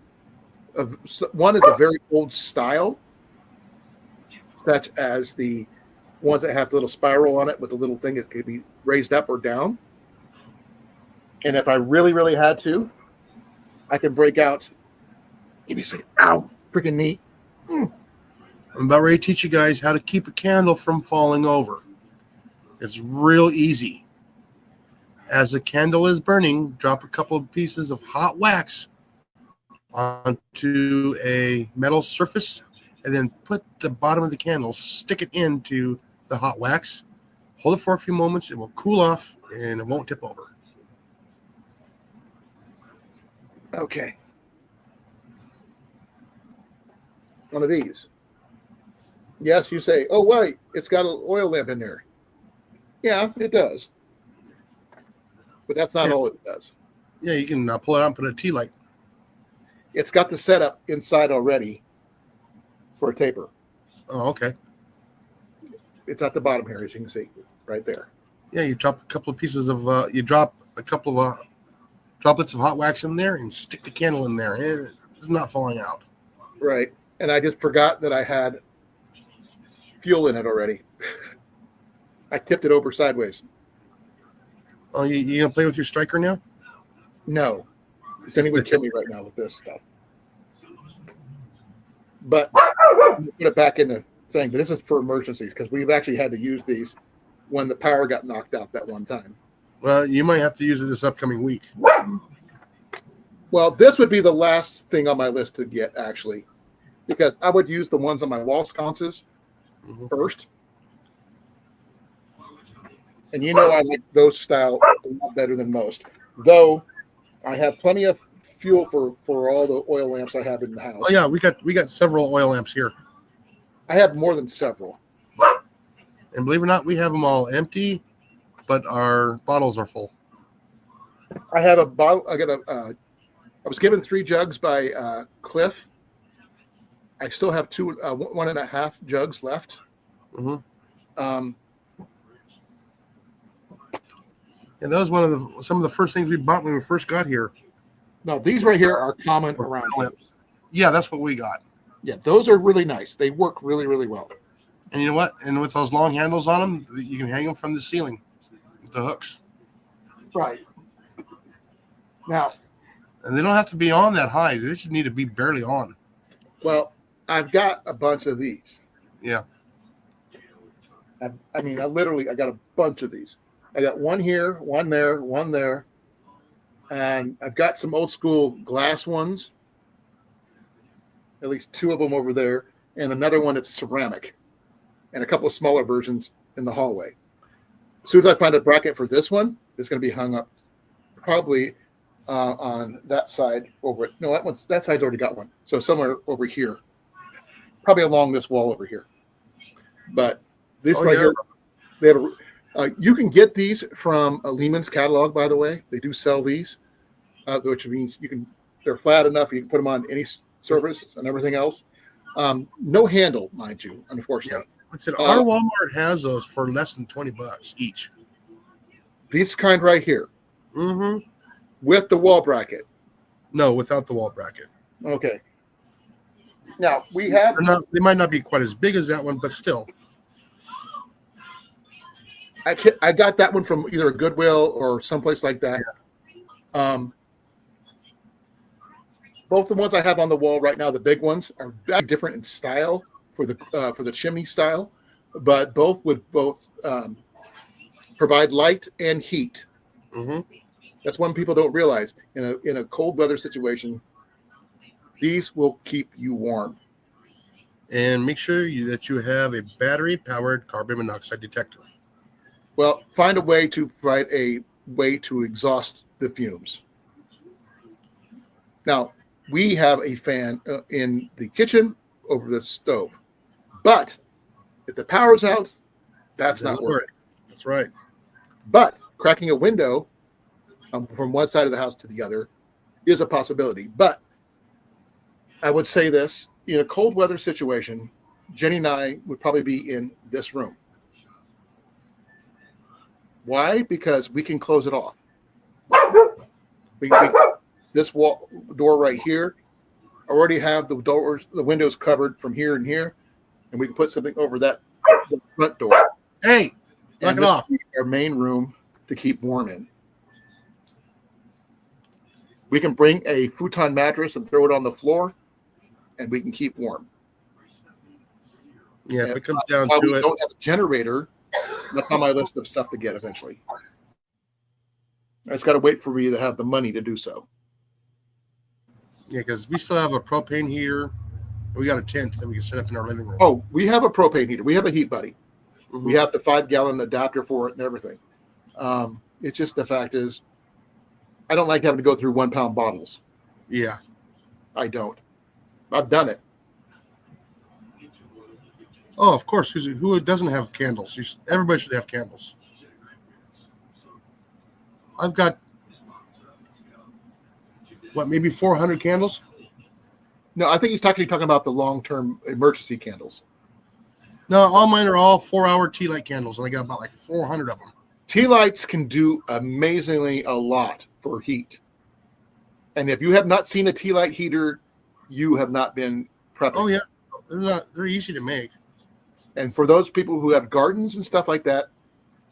one is a very old style, such as the ones that have the little spiral on it with the little thing that could be raised up or down. And if I really, really had to, I can break out. Give me a second. Ow, freaking neat. I'm about ready to teach you guys how to keep a candle from falling over. It's real easy. As the candle is burning, drop a couple of pieces of hot wax onto a metal surface, and then put the bottom of the candle, stick it into the hot wax, hold it for a few moments, it will cool off, and it won't tip over. Okay. One of these. Yes, you say, oh, wait, it's got an oil lamp in there. Yeah, it does. But that's not all it does. Yeah, you can pull it out and put a tea light. It's got the setup inside already for a taper. Oh, okay. It's at the bottom here, as you can see, right there. Yeah, you drop a couple of pieces of, droplets of hot wax in there and stick the candle in there. It's not falling out. Right. And I just forgot that I had fuel in it already. I tipped it over sideways. Oh, you gonna play with your striker now? No. Then he would kill me right now with this stuff. But put it back in the thing. But this is for emergencies because we've actually had to use these when the power got knocked out that one time. Well, you might have to use it this upcoming week. Well, this would be the last thing on my list to get, actually, because I would use the ones on my wall sconces first. And you know I like those style a lot better than most. Though I have plenty of fuel for all the oil lamps I have in the house. Oh yeah, we got several oil lamps here. I have more than several. And believe it or not, we have them all empty, but our bottles are full. I have a bottle. I was given 3 jugs by Cliff. I still have 1.5 jugs left. Mm-hmm. And that was some of the first things we bought when we first got here. No, these right here are common around here. Yeah, that's what we got. Yeah, those are really nice. They work really, really well. And you know what? And with those long handles on them, you can hang them from the ceiling with the hooks. Right. Now, and they don't have to be on that high. They just need to be barely on. Well, I've got a bunch of these. Yeah. I got a bunch of these. I got one here, one there, and I've got some old school glass ones. At least 2 of them over there, and another one that's ceramic, and a couple of smaller versions in the hallway. As soon as I find a bracket for this one, it's going to be hung up probably on that side over it. No, that side's already got one. So somewhere over here, probably along this wall over here. But this here, they have you can get these from Lehman's catalog, by the way. They do sell these, which means they're flat enough. You can put them on any surface and everything else. No handle, mind you, unfortunately. Yeah. I said our Walmart has those for less than $20 each. These kind right here. Mm-hmm. With the wall bracket. No, without the wall bracket. Okay. Now we have. They might not be quite as big as that one, but still. I got that one from either a Goodwill or someplace like that. Yeah. Both the ones I have on the wall right now, the big ones, are very different in style for the chimney style, but both would provide light and heat. Mm-hmm. That's one people don't realize. In a cold weather situation, these will keep you warm. And make sure that you have a battery-powered carbon monoxide detector. Well, find a way to provide a way to exhaust the fumes. Now, we have a fan in the kitchen over the stove. But if the power's out, that's not working. That's right. But cracking a window from one side of the house to the other is a possibility. But I would say this, in a cold weather situation, Jenny and I would probably be in this room. Why? Because we can close it off. This door right here, I already have the windows covered from here and here, and we can put something over that front door. Hey, knock And it this off. will be our main room to keep warm in. We can bring a futon mattress and throw it on the floor, and we can keep warm. Yeah, if And it comes down while to we it, don't have a generator, that's on my list of stuff to get eventually. I just got to wait for me to have the money to do so. yeah, because we still have a propane heater. We got a tent that we can set up in our living room. Oh, we have a propane heater. We have a Heat Buddy. Mhm. We have the 5-gallon adapter for it and everything. It's just the fact is, I don't like having to go through 1-pound bottles. Yeah. I don't. I've done it. Oh, of course. Who doesn't have candles? Everybody should have candles. I've got, maybe 400 candles? No, I think he's talking about the long-term emergency candles. No, all mine are all 4-hour tea light candles, and I got about like 400 of them. Tea lights can do amazingly a lot for heat. And if you have not seen a tea light heater, you have not been prepping. Oh yeah, they're easy to make. And for those people who have gardens and stuff like that,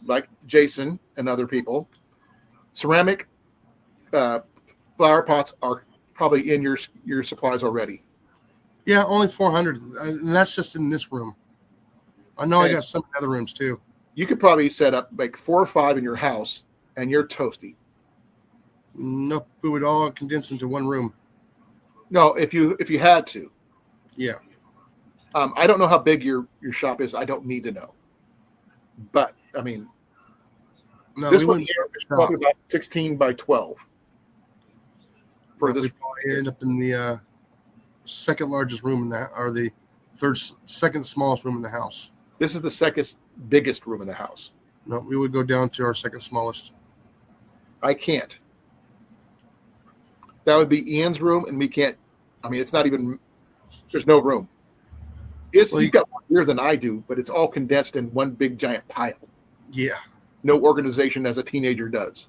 like Jason and other people, ceramic flower pots are probably in your supplies already. Yeah, only 400, and that's just in this room. I know I got some in other rooms too. You could probably set up like 4 or 5 in your house, and you're toasty. Nope, we would all condense into one room. No, if you had to. Yeah. I don't know how big your shop is. I don't need to know. But I mean, No, this we one wouldn't here is probably about 16 by 12. For this, we'd probably end up in the second largest room in that, or the second smallest room in the house. this is the second biggest room in the house. No, we would go down to our second smallest. I can't. That would be Ian's room, and we can't. I mean, it's not even. There's no room. He's got more gear than I do, but it's all condensed in one big giant pile. Yeah. No organization as a teenager does.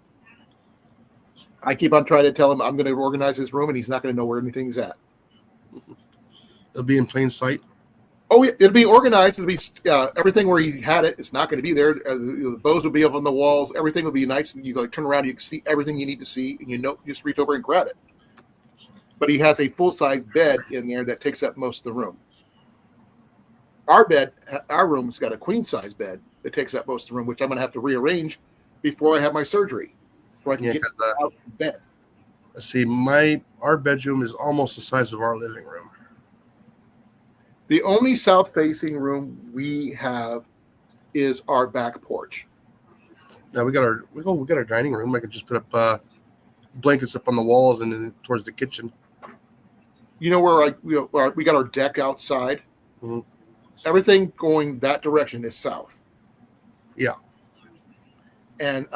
I keep on trying to tell him I'm going to organize his room, and he's not going to know where anything's at. It'll be in plain sight. Oh, yeah, it'll be organized. It'll be everything where he had it. It's not going to be there. The bows will be up on the walls. Everything will be nice, and you go turn around. You can see everything you need to see, and just reach over and grab it. But he has a full-size bed in there that takes up most of the room. Our room's got a queen-size bed that takes up most of the room, which I'm going to have to rearrange before I have my surgery, before I can get out of bed. See, our bedroom is almost the size of our living room. The only south-facing room we have is our back porch. Now we got our dining room. I could just put up blankets up on the walls and then towards the kitchen. You know where we got our deck outside? Mm-hmm. Everything going that direction is south. Yeah. And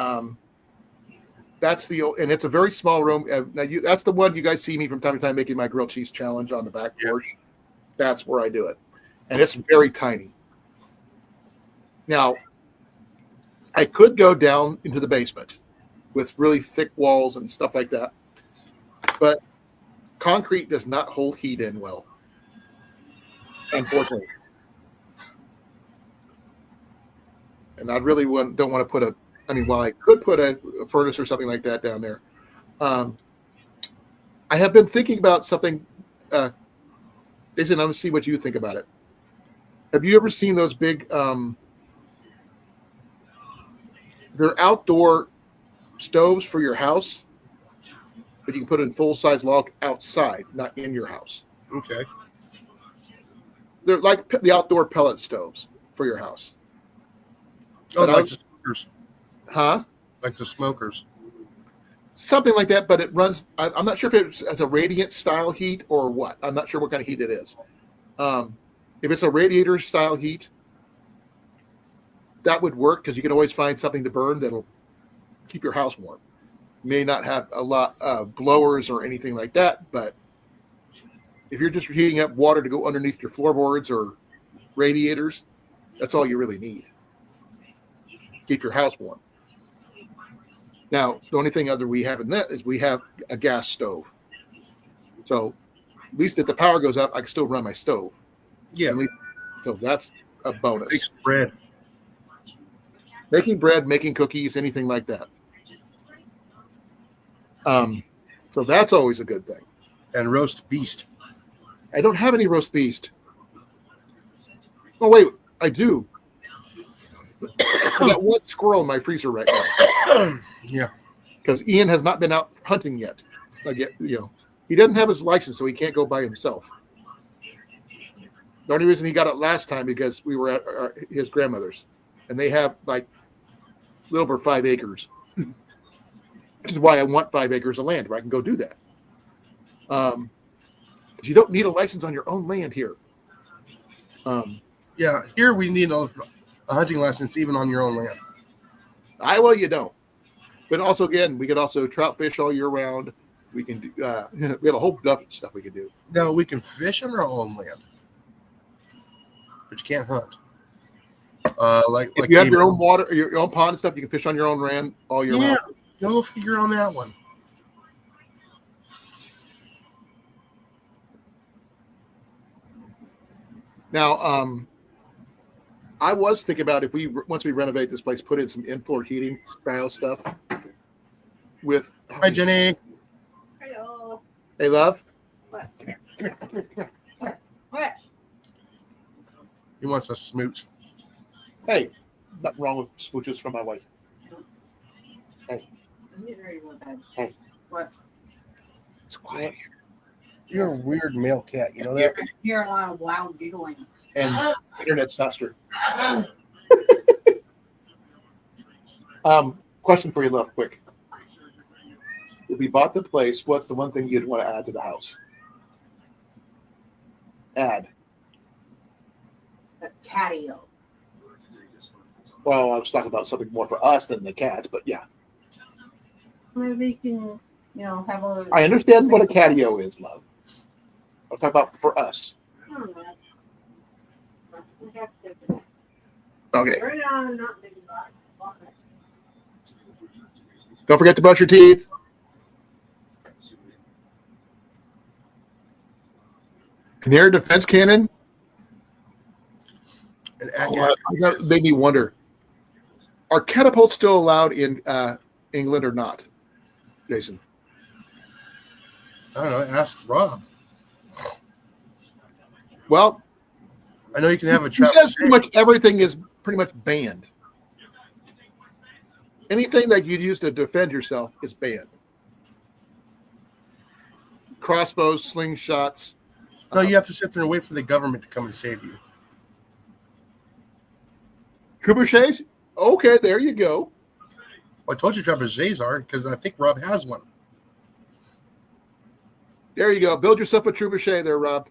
it's a very small room. Now that's the one you guys see me from time to time making my grilled cheese challenge on the back porch. That's where I do it. And it's very tiny. Now, I could go down into the basement with really thick walls and stuff like that. But concrete does not hold heat in well, unfortunately. And I really don't want to put I could put a furnace or something like that down there. I have been thinking about something. Jason, I'm going to see what you think about it. Have you ever seen those big, they're outdoor stoves for your house, but you can put in full-size log outside, not in your house. Okay. They're like the outdoor pellet stoves for your house. Oh, like the smokers. Huh? Like the smokers. Something like that, but it runs. I'm not sure if it's as a radiant style heat or what. I'm not sure what kind of heat it is. If it's a radiator style heat, that would work because you can always find something to burn that'll keep your house warm. may not have a lot of blowers or anything like that, but if you're just heating up water to go underneath your floorboards or radiators, that's all you really need. Keep your house warm. Now, the only thing other we have in that is we have a gas stove. So at least if the power goes out, I can still run my stove. Yeah. So that's a bonus. Makes bread. Making bread, making cookies, anything like that. So that's always a good thing. And roast beast. I don't have any roast beast. Oh, wait, I do. I got one squirrel in my freezer right now. Yeah. Because Ian has not been out hunting yet. He doesn't have his license, so he can't go by himself. The only reason he got it last time because we were at his grandmother's, and they have like a little over 5 acres, which is why I want 5 acres of land where I can go do that. Because you don't need a license on your own land here. Yeah, here we need a hunting license even on your own land. Iowa, you don't. But also, again, we could also trout fish all year round. We can do. We have a whole bunch of stuff we can do. No, we can fish on our own land, but you can't hunt. If you have your own water, your own pond and stuff, you can fish on your own land all year round. Yeah, go figure on that one. Now, I was thinking about if once we renovate this place, put in some in-floor heating style stuff. With Hi, Jenny. Hello. Hey, love. What? Come here. What? He wants a smooch. Hey, nothing wrong with smooches from my wife. Hey. I'm getting ready to go to bed. Hey. What? It's quiet here. You're a weird male cat. You know that? I hear a lot of loud giggling. And internet's faster. Question for you, love, quick. If we bought the place, what's the one thing you'd want to add to the house? Add. The catio. Well, I was talking about something more for us than the cats, but yeah. Maybe you can, have a. I understand what a catio is, love. I'm talking about for us. I don't know. Okay. Turn it on and not think about it. Don't forget to brush your teeth. An air defense cannon? That made me wonder. Are catapults still allowed in England or not, Jason? I don't know. Ask Rob. Well, I know you can have a he trap. says pretty much everything is pretty much banned. Anything that you'd use to defend yourself is banned. Crossbows, slingshots. No, you have to sit there and wait for the government to come and save you. Trebuchets? Okay, there you go. Well, I told you trebuchets are because I think Rob has one. There you go. Build yourself a trebuchet there, Rob.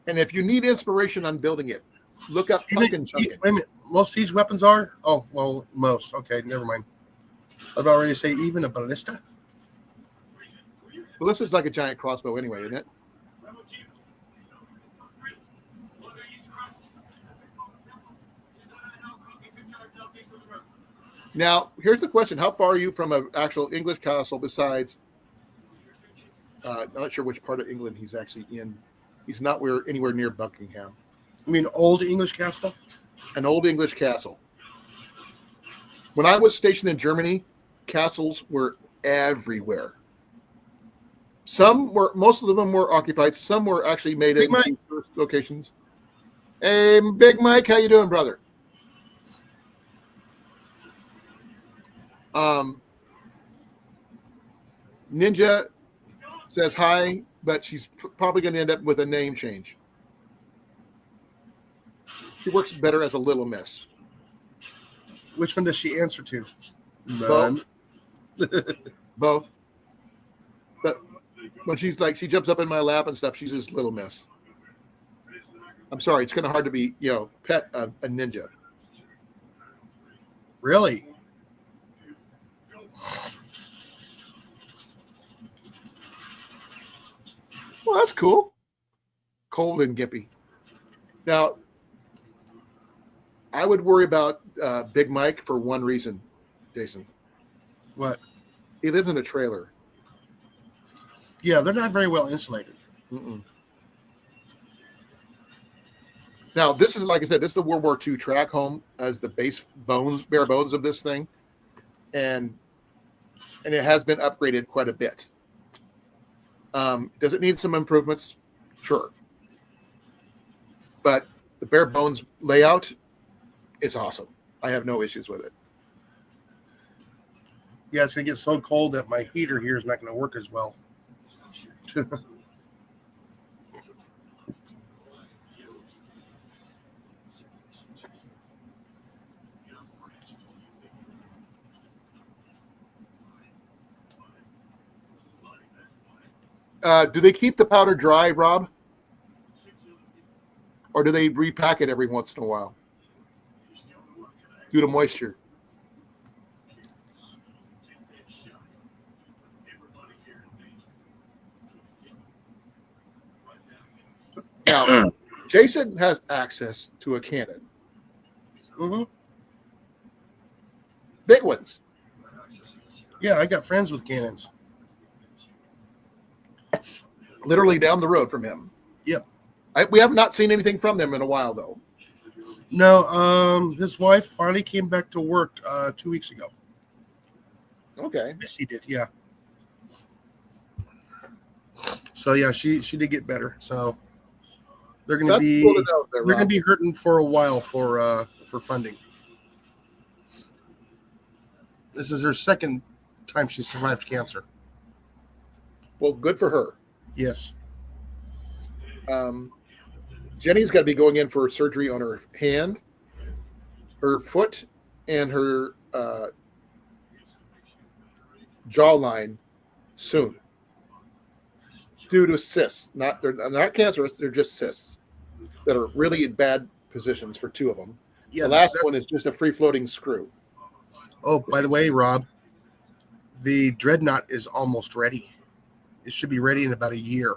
And if you need inspiration on building it, look up Pumpkin Chunkin. Wait a minute. Most siege weapons are? Oh, well, most. Okay, never mind. I was about ready to say even a ballista. Well, this is like a giant crossbow anyway, isn't it? Now, here's the question. How far are you from an actual English castle besides, I'm not sure which part of England he's actually in. He's not anywhere near Buckingham. I mean, old English castle? An old English castle. When I was stationed in Germany, castles were everywhere. Most of them were occupied. Some were actually made in locations. Hey, Big Mike, how you doing, brother? Ninja says hi, but she's probably going to end up with a name change. She works better as a little miss. Which one does she answer to? Both. Both. But when she jumps up in my lap and stuff, she's just little miss. I'm sorry, it's kind of hard to be, pet a ninja. Really? Well, that's cool. Cold and gimpy. Now, I would worry about Big Mike for one reason, Jason. What? He lives in a trailer. Yeah, they're not very well insulated. Mm-mm. Now, this is, like I said, this is the World War II track home as the bare bones of this thing. And it has been upgraded quite a bit. Does it need some improvements? Sure. But the bare bones layout is awesome. I have no issues with it. Yeah, it's going to get so cold that my heater here is not going to work as well. Do they keep the powder dry, Rob? Or do they repack it every once in a while due to moisture? Now, Jason has access to a cannon. Mm-hmm. Big ones. Yeah, I got friends with cannons. Literally down the road from him. Yep. We have not seen anything from them in a while, though. No, his wife finally came back to work 2 weeks ago. Okay. Yes, he did. Yeah. So yeah, she did get better. So they're going to That's be cool to know there, they're going Rob. to be hurting for a while for funding. This is her second time she survived cancer. Well, good for her. Yes. Jenny's got to be going in for surgery on her hand, her foot, and her jawline soon due to cysts. They're not cancerous, they're just cysts that are really in bad positions for two of them. Yeah. The last one is just a free-floating screw. Oh, by the way, Rob, the dreadnought is almost ready. It should be ready in about a year.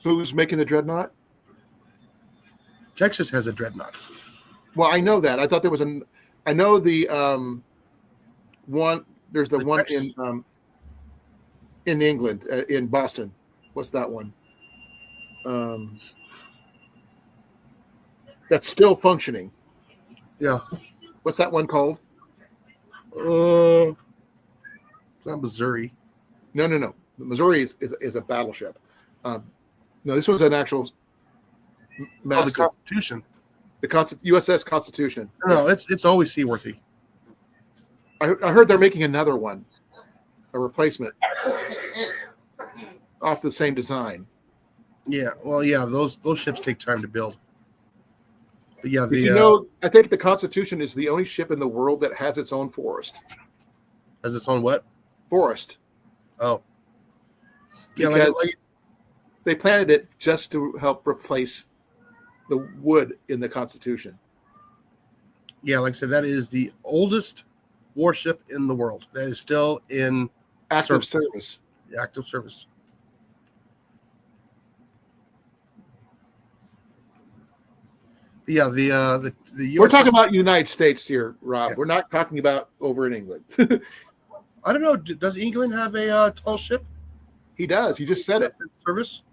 Who's making the dreadnought? Texas has a dreadnought. Well, I know that. I thought there was I know the one. There's the one Texas. in England, in Boston. What's that one? That's still functioning. Yeah. What's that one called? It's not Missouri. No. Missouri is a battleship. No, this was an actual. Oh, the Massive, Constitution. USS Constitution. No, it's always seaworthy. I heard they're making another one, a replacement off the same design. Yeah. Well, yeah. Those ships take time to build. But yeah, I think the Constitution is the only ship in the world that has its own forest. has its own what? Forest. Oh. Yeah, Because they planted it just to help replace the wood in the Constitution. like I said, that is the oldest warship in the world that is still in Active service. active service. But yeah, the USS, We're talking about United States here, Rob. Yeah. We're not talking about over in England. I don't know. Does England have a tall ship? He does. He just said it. Service.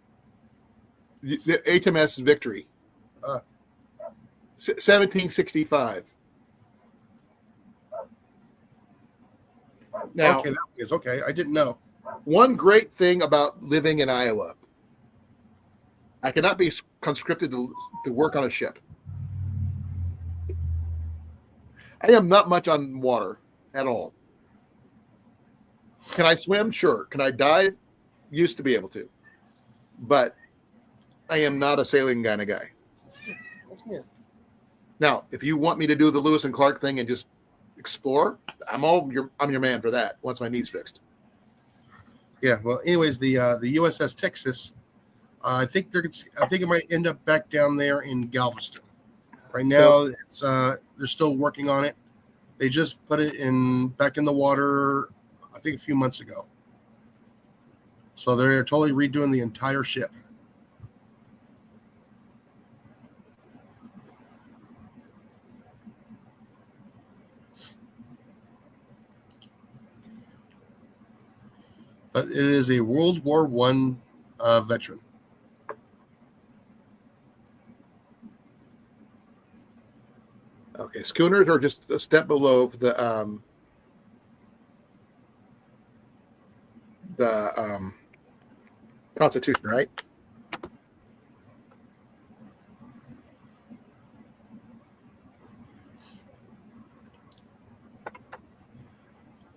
The HMS Victory. 1765. Now, Okay, that is okay. I didn't know. one great thing about living in Iowa, I cannot be conscripted to work on a ship. I am not much on water at all. Can I swim? Sure. Can I dive? Used to be able to. But I am not a sailing kind of guy. Yeah. Now, if you want me to do the Lewis and Clark thing and just explore, I'm your man for that once my knee's fixed. Yeah. Well, anyways, the USS Texas, I think it might end up back down there in Galveston. Right now, it's they're still working on it. They just put it back in the water, I think a few months ago. So they're totally redoing the entire ship. But it is a World War One veteran. Okay, schooners are just a step below the Constitution, right?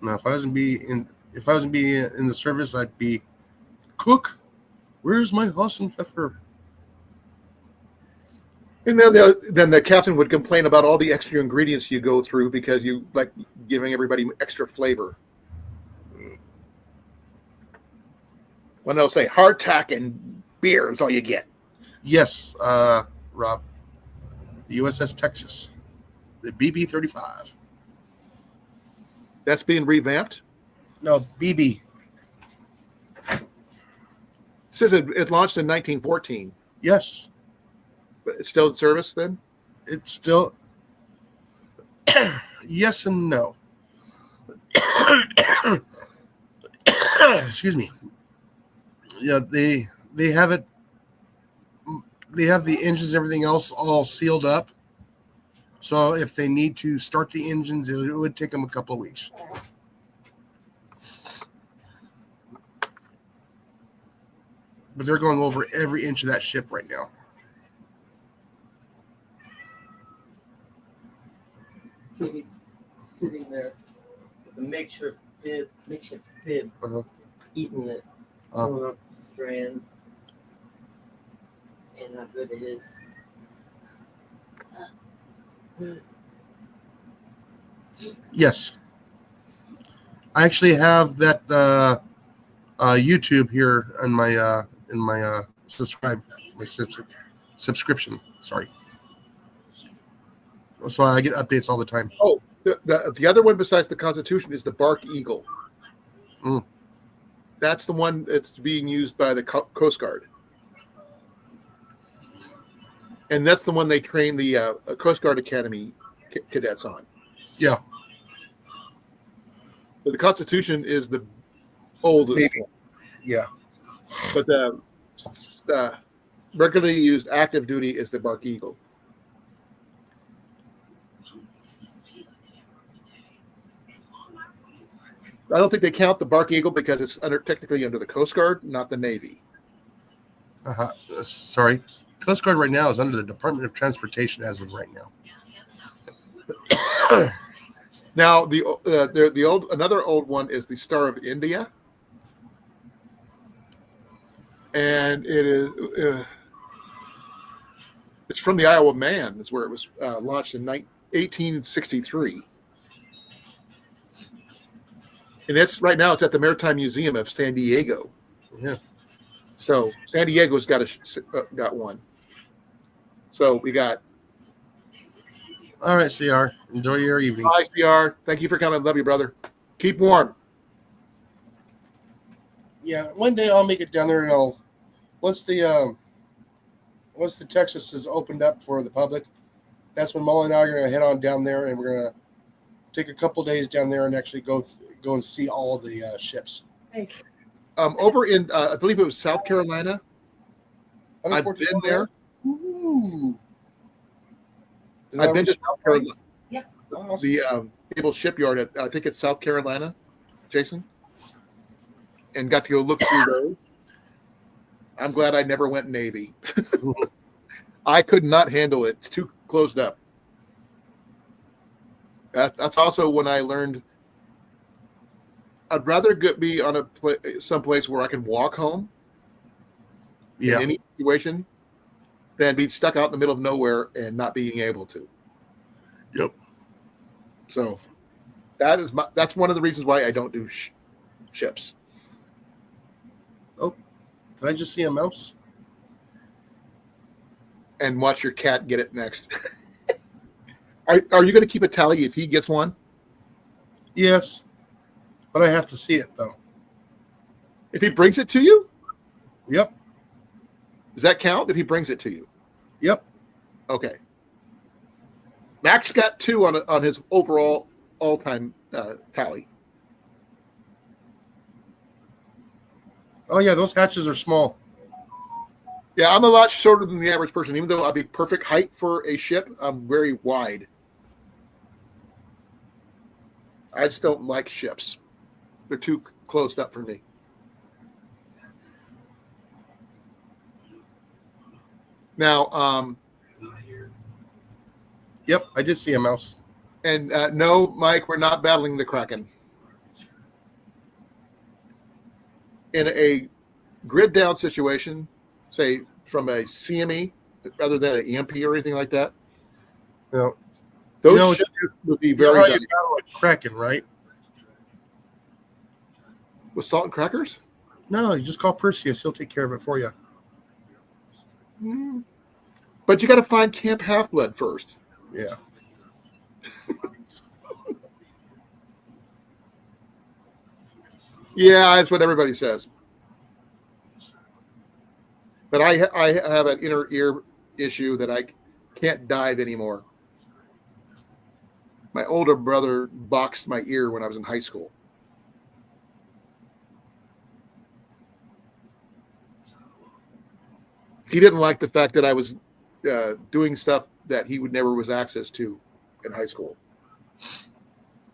Now, if I wasn't be in the service, I'd be cook. Where's my Hassan pfeffer? And then the captain would complain about all the extra ingredients you go through because you like giving everybody extra flavor. When they'll say hardtack and beer is all you get. Yes, Rob. The USS Texas, the BB-35. That's being revamped. No, BB. It says it launched in 1914, Yes, but it's still in service then. it's still. Yes and no. Excuse me. Yeah, they have it. They have the engines and everything else all sealed up. So if they need to start the engines, it would take them a couple of weeks. But they're going over every inch of that ship right now. He's sitting there with a makeshift bib, Uh-huh. eating it, Uh. pulling up the strands, saying how good it is. Yes. I actually have that YouTube here in my subscription. Sorry. So I get updates all the time. Oh, the other one besides the Constitution is the Bark Eagle. Mm. That's the one that's being used by the Coast Guard. And that's the one they train the Coast Guard Academy cadets on. Yeah. But the Constitution is the oldest Maybe. one. Yeah. But the regularly used active duty is the Bark Eagle. I don't think they count the Bark Eagle because it's technically under the Coast Guard, not the Navy. Sorry. Coast Guard right now is under the Department of Transportation as of right now. Now another old one is the Star of India, and it is it's from the Isle of Man. Is where it was launched in 1863, and it's right now it's at the Maritime Museum of San Diego. Yeah. So San Diego's got one. So we got. All right, CR. Enjoy your evening. Hi, CR. Thank you for coming. Love you, brother. Keep warm. Yeah, one day I'll make it down there, and once the Texas is opened up for the public, that's when Molly and I are going to head on down there, and we're going to take a couple days down there and actually go and see all of the ships. Over in I believe it was South Carolina. I've been there. Ooh. I've been to South Carolina. Yeah. Awesome. The Naval Shipyard. I think it's South Carolina, Jason, and got to go look through those. I'm glad I never went Navy. I could not handle it. It's too closed up. That's also when I learned I'd rather be on someplace where I can walk home in any situation than be stuck out in the middle of nowhere and not being able to. Yep. So that's one of the reasons why I don't do ships. Oh, did I just see a mouse? And watch your cat get it next. Are you going to keep a tally if he gets one? Yes, but I have to see it though. If he brings it to you, Yep. does that count if he brings it to you? Yep. Okay. Max got 2 on his overall all-time tally. Oh yeah, those hatches are small. Yeah, I'm a lot shorter than the average person. Even though I'd be perfect height for a ship, I'm very wide. I just don't like ships. They're too closed up for me. Now, Yep, I did see a mouse. and no, Mike, we're not battling the Kraken. In a grid down situation, say from a CME rather than an EMP or anything like that, No. those ships would be You know very how you valuable. battle a Kraken, right? With salt and crackers. No, you just call Perseus. He'll take care of it for you. But you got to find Camp Half-Blood first. Yeah. Yeah, that's what everybody says. But I have an inner ear issue that I can't dive anymore. My older brother boxed my ear when I was in high school. He didn't like the fact that I was doing stuff that he would never was access to in high school,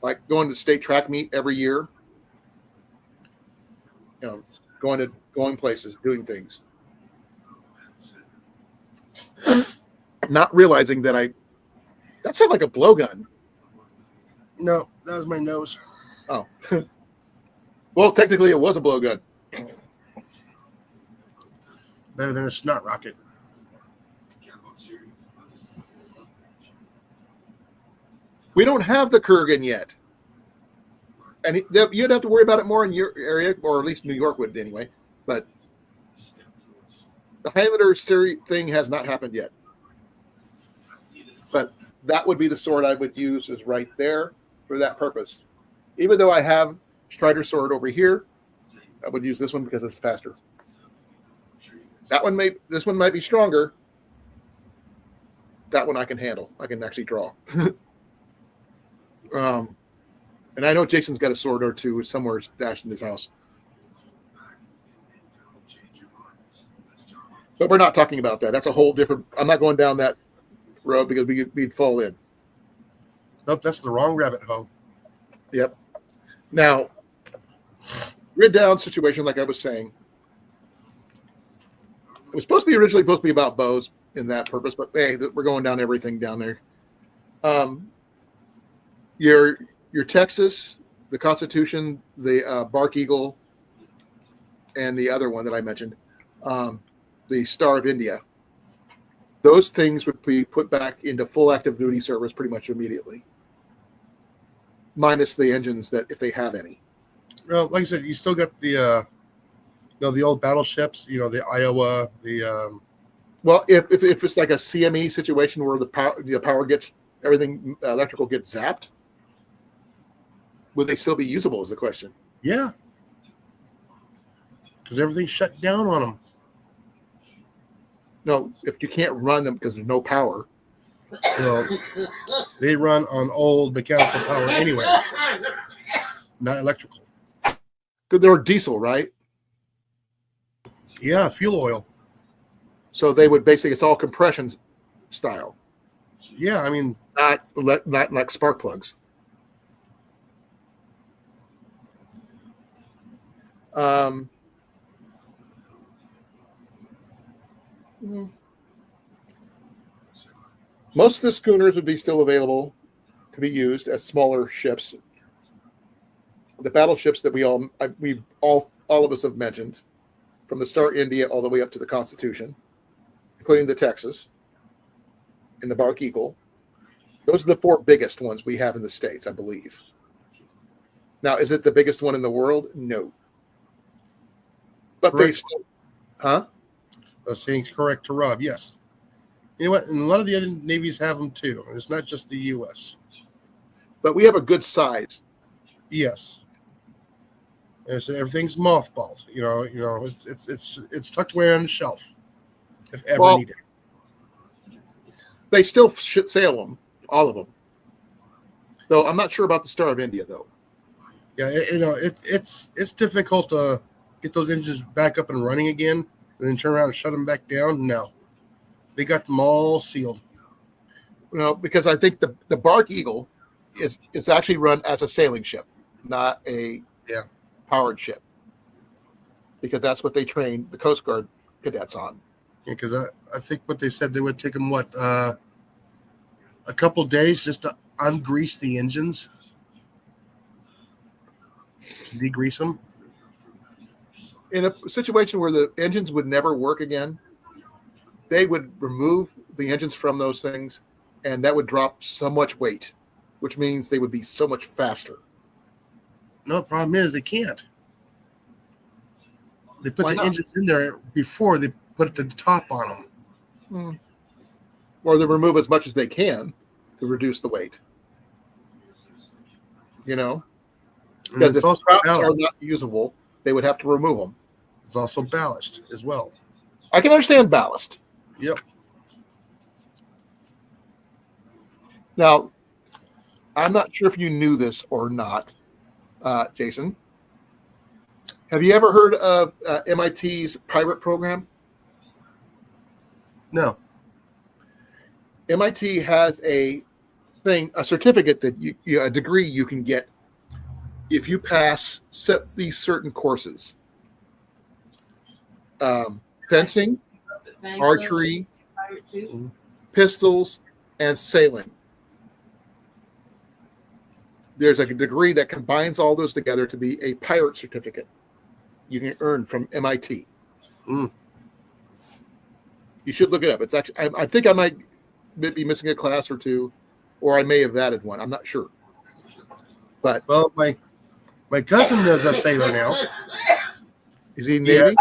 like going to state track meet every year. You know, going places, doing things, not realizing that that sounded like a blowgun. No, that was my nose. Oh, well, technically it was a blowgun. Better than a snot rocket. We don't have the Kurgan yet. And you'd have to worry about it more in your area, or at least New York would anyway. But the Highlander series thing has not happened yet. But that would be the sword I would use, is right there for that purpose. Even though I have Strider sword over here, I would use this one because it's faster. This one might be stronger. That one I can handle. I can actually draw. And I know Jason's got a sword or two somewhere stashed in his house. But we're not talking about that. That's a whole different. I'm not going down that road because we'd fall in. Nope, that's the wrong rabbit hole. Yep. Now, grid down situation, like I was saying, it was originally supposed to be about bows in that purpose, but hey, we're going down everything down there. Your Texas, the Constitution, the Bark Eagle, and the other one that I mentioned, the Star of India. Those things would be put back into full active duty service pretty much immediately, minus the engines that if they have any. Well, like I said, you still got the the old battleships. The Iowa, the. Well, if it's like a CME situation where the power gets everything electrical gets zapped, would they still be usable? Is the question. Yeah. Because everything's shut down on them. No, if you can't run them because there's no power. Well, they run on old mechanical power anyways, not electrical. Because they're diesel, right? Yeah, fuel oil. So they would basically, it's all compression style. Yeah, I mean, Not like spark plugs. Most of the schooners would be still available to be used as smaller ships. The battleships that all of us have mentioned, from the Star India all the way up to the Constitution, including the Texas and the Bark Eagle. Those are the 4 biggest ones we have in the States, I believe. Now, is it the biggest one in the world? No. But correct. they still, huh? I was saying correct to Rob. Yes. You know what? And a lot of the other navies have them too. It's not just the U.S. But we have a good size. Yes. And so everything's mothballed. It's tucked away on the shelf if ever Well, needed. they still should sail them, all of them. Though I'm not sure about the Star of India, though. Yeah, it's difficult to get those engines back up and running again, and then turn around and shut them back down. No, they got them all sealed. Because I think the Bark Eagle is actually run as a sailing ship, not a Yeah. powered ship, because that's what they train the Coast Guard cadets on. Because I think what they said they would take them a couple days just to ungrease the engines, to degrease them. In a situation where the engines would never work again, they would remove the engines from those things, and that would drop so much weight, which means they would be so much faster. No, the problem is they can't. They put Why the not? engines in there before they put the top on them. Or they remove as much as they can to reduce the weight. And Because it's if also trouts ballast. are not usable, they would have to remove them. It's also ballast as well. I can understand ballast. Yep. Now, I'm not sure if you knew this or not, Jason. Have you ever heard of MIT's pirate program? No. MIT has a certificate that a degree you can get if you pass these certain courses: fencing, archery, pistols, and sailing. There's a degree that combines all those together to be a pirate certificate you can earn from MIT. Mm. You should look it up. It's actually, I think I might be missing a class or two, or I may have added one. I'm not sure. But Well, my cousin is a sailor now. is he Navy?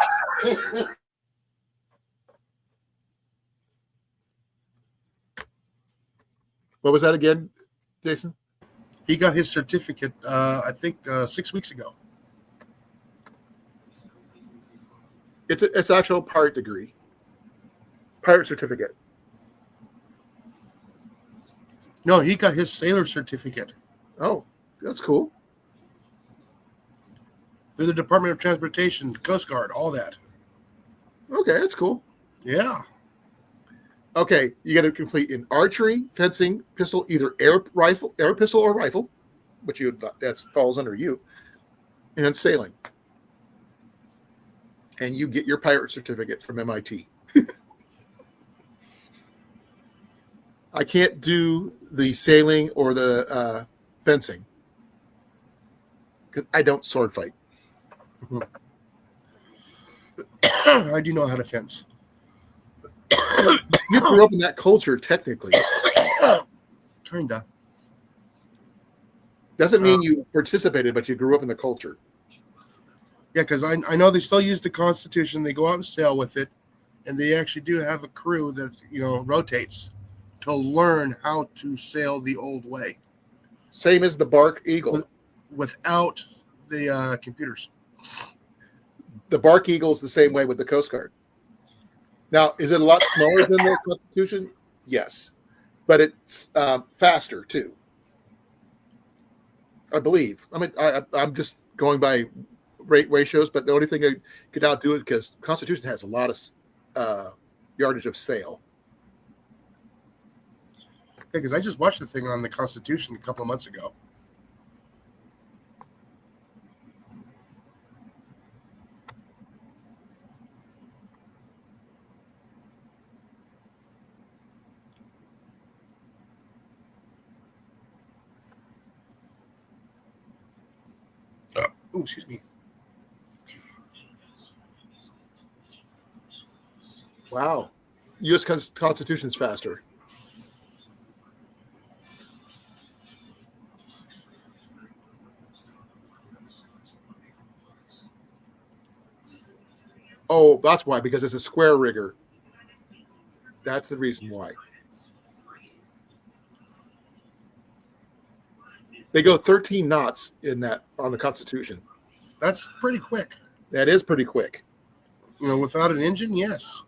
What was that again, Jason? He got his certificate, I think, 6 weeks ago. It's actual pirate degree, pirate certificate. No, he got his sailor certificate Oh, that's cool. through the Department of Transportation, Coast Guard, all that. Okay, that's cool. Yeah. Okay, you got to complete in archery, fencing, pistol, either air pistol or rifle, which that falls under you, and then sailing. And you get your pirate certificate from MIT. I can't do the sailing or the fencing because I don't sword fight. I do know how to fence. You grew up in that culture, technically. Kinda. Doesn't mean you participated, but you grew up in the culture. Yeah, because I know they still use the Constitution. They go out and sail with it, and they actually do have a crew that rotates to learn how to sail the old way Same as the Bark Eagle. without the computers. The Bark Eagle is the same way with the Coast Guard. Now, is it a lot smaller than the Constitution? Yes, but it's faster too. I believe. I mean, I'm just going by ratios, but the only thing I could outdo it because Constitution has a lot of yardage of sail. Yeah, because I just watched the thing on the Constitution a couple of months ago. Oh, excuse me. Wow. U.S. Constitution is faster. Oh, that's why, because it's a square rigger. That's the reason why. They go 13 knots in that on the Constitution. That's pretty quick. That is pretty quick. Without an engine, yes.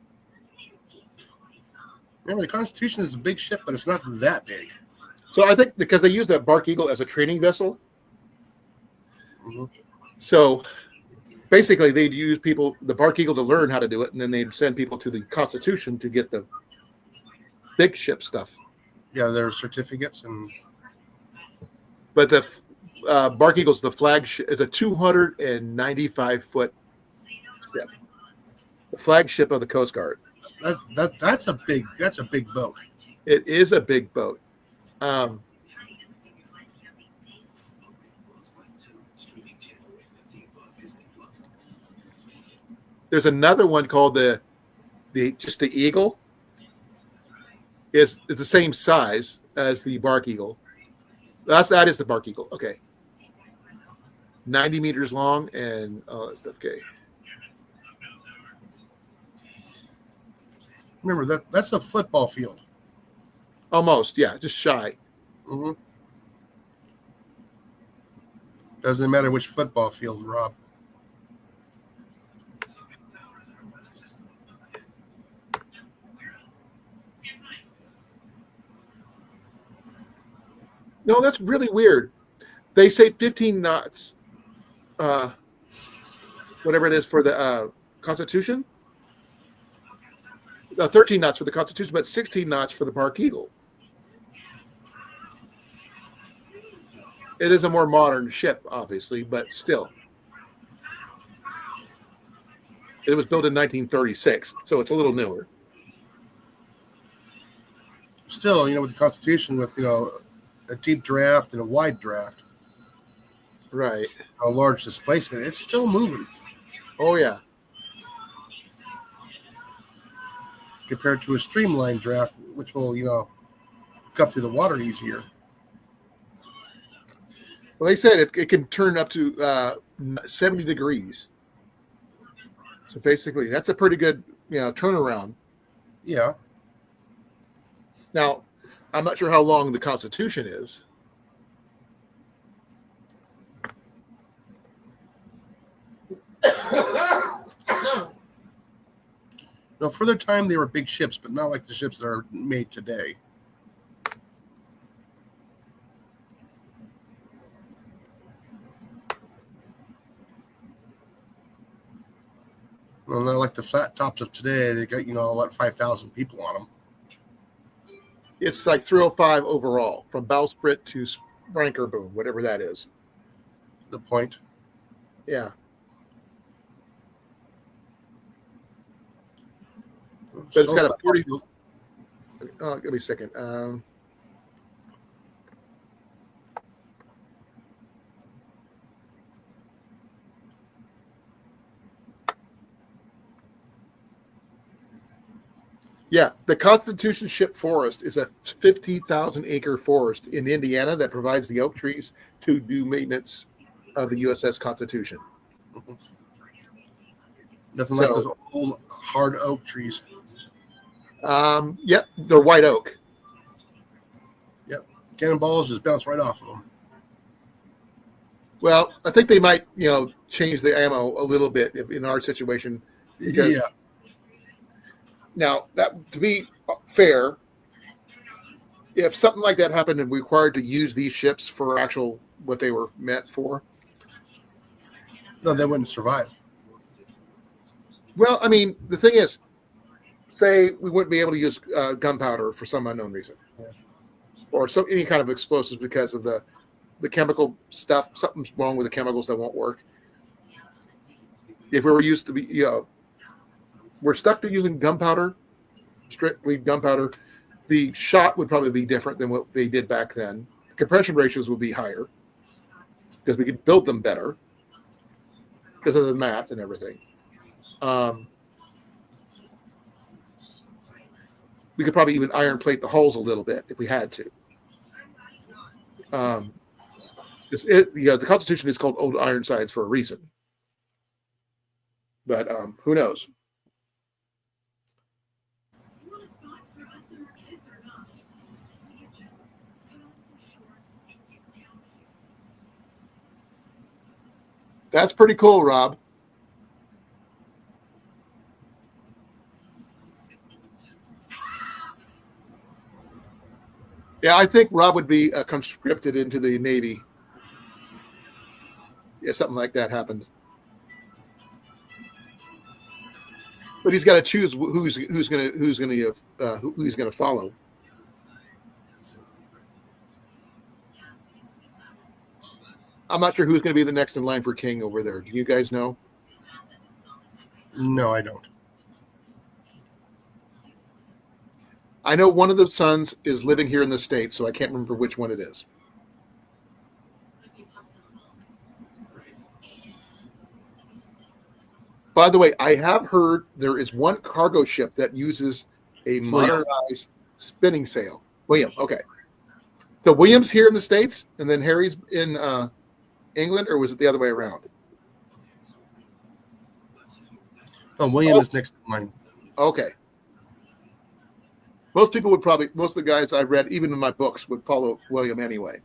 Remember, the Constitution is a big ship, but it's not that big. So I think because they use that Bark Eagle as a training vessel, Mhm. so basically they'd use the Bark Eagle to learn how to do it, and then they'd send people to the Constitution to get the big ship stuff. Yeah, there are certificates and. But the Bark Eagle's the flagship is a 295-foot ship, the flagship of the Coast Guard. That's a big boat. It is a big boat. There's another one called the Eagle. Is the same size as the Bark Eagle. That is the Bark Eagle. Okay. 90 meters long and that's okay. Remember that's a football field. Almost, yeah, just shy. Mm-hmm. Doesn't matter which football field, Rob. No, that's really weird. They say 15 knots, whatever it is for the Constitution. 13 knots for the Constitution, but 16 knots for the Bark Eagle. It is a more modern ship, obviously, but still. It was built in 1936, so it's a little newer. Still, with the Constitution, with a deep draft and a wide draft, Right. a large displacement, it's still moving Oh, yeah. compared to a streamlined draft, which will, cut through the water easier. Well, they said it can turn up to 70 degrees. So basically, that's a pretty good, turnaround. Yeah. Now, I'm not sure how long the Constitution is. No, for their time, they were big ships, but not like the ships that are made today. Well, not like the flat tops of today. They got, 5,000 people on them. It's like 305 overall, from bowsprit to spranker boom, whatever that is. The point. Yeah. But it's got a 40. Give me a second. Yeah, the Constitution Ship Forest is a 50,000-acre forest in Indiana that provides the oak trees to do maintenance of the USS Constitution. Nothing like those old hard oak trees. Yep, they're white oak. Yep, cannonballs just bounce right off of them. Well, I think they might, change the ammo a little bit in our situation. Yeah. Now, that to be fair, if something like that happened and we required to use these ships for actual what they were meant for, No, they wouldn't survive. well, I mean, the thing is, say we wouldn't be able to use gunpowder for some unknown reason, or any kind of explosives because of the chemical stuff. Something's wrong with the chemicals that won't work. If we were used to be, we're stuck to using gunpowder, strictly gunpowder. The shot would probably be different than what they did back then. The compression ratios would be higher because we could build them better because of the math and everything. We could probably even iron plate the hulls a little bit if we had to. The Constitution is called Old Ironsides for a reason. But who knows? That's pretty cool, Rob. Yeah, I think Rob would be conscripted into the Navy if something like that happened. But he's got to choose who's gonna follow. I'm not sure who's going to be the next in line for king over there. Do you guys know? No, I don't. I know one of the sons is living here in the States, so I can't remember which one it is. By the way, I have heard there is one cargo ship that uses a modernized spinning sail. William, okay. So William's here in the States, and then Harry's in England, or was it the other way around? Oh, William is next in line. Okay. Most people would probably, most of the guys I read, even in my books, would follow William anyway.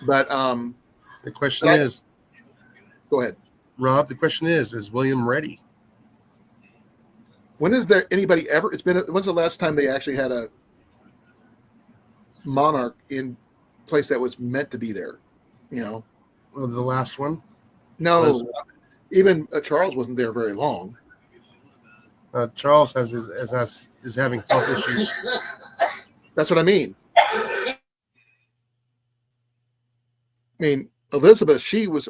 But the question is, go ahead, Rob. The question is William ready? When is there anybody ever? When's the last time they actually had a monarch in place that was meant to be there? You know, Well, the last one. no, even Charles wasn't there very long. Charles is having health issues. That's what I mean. I mean, Elizabeth, she was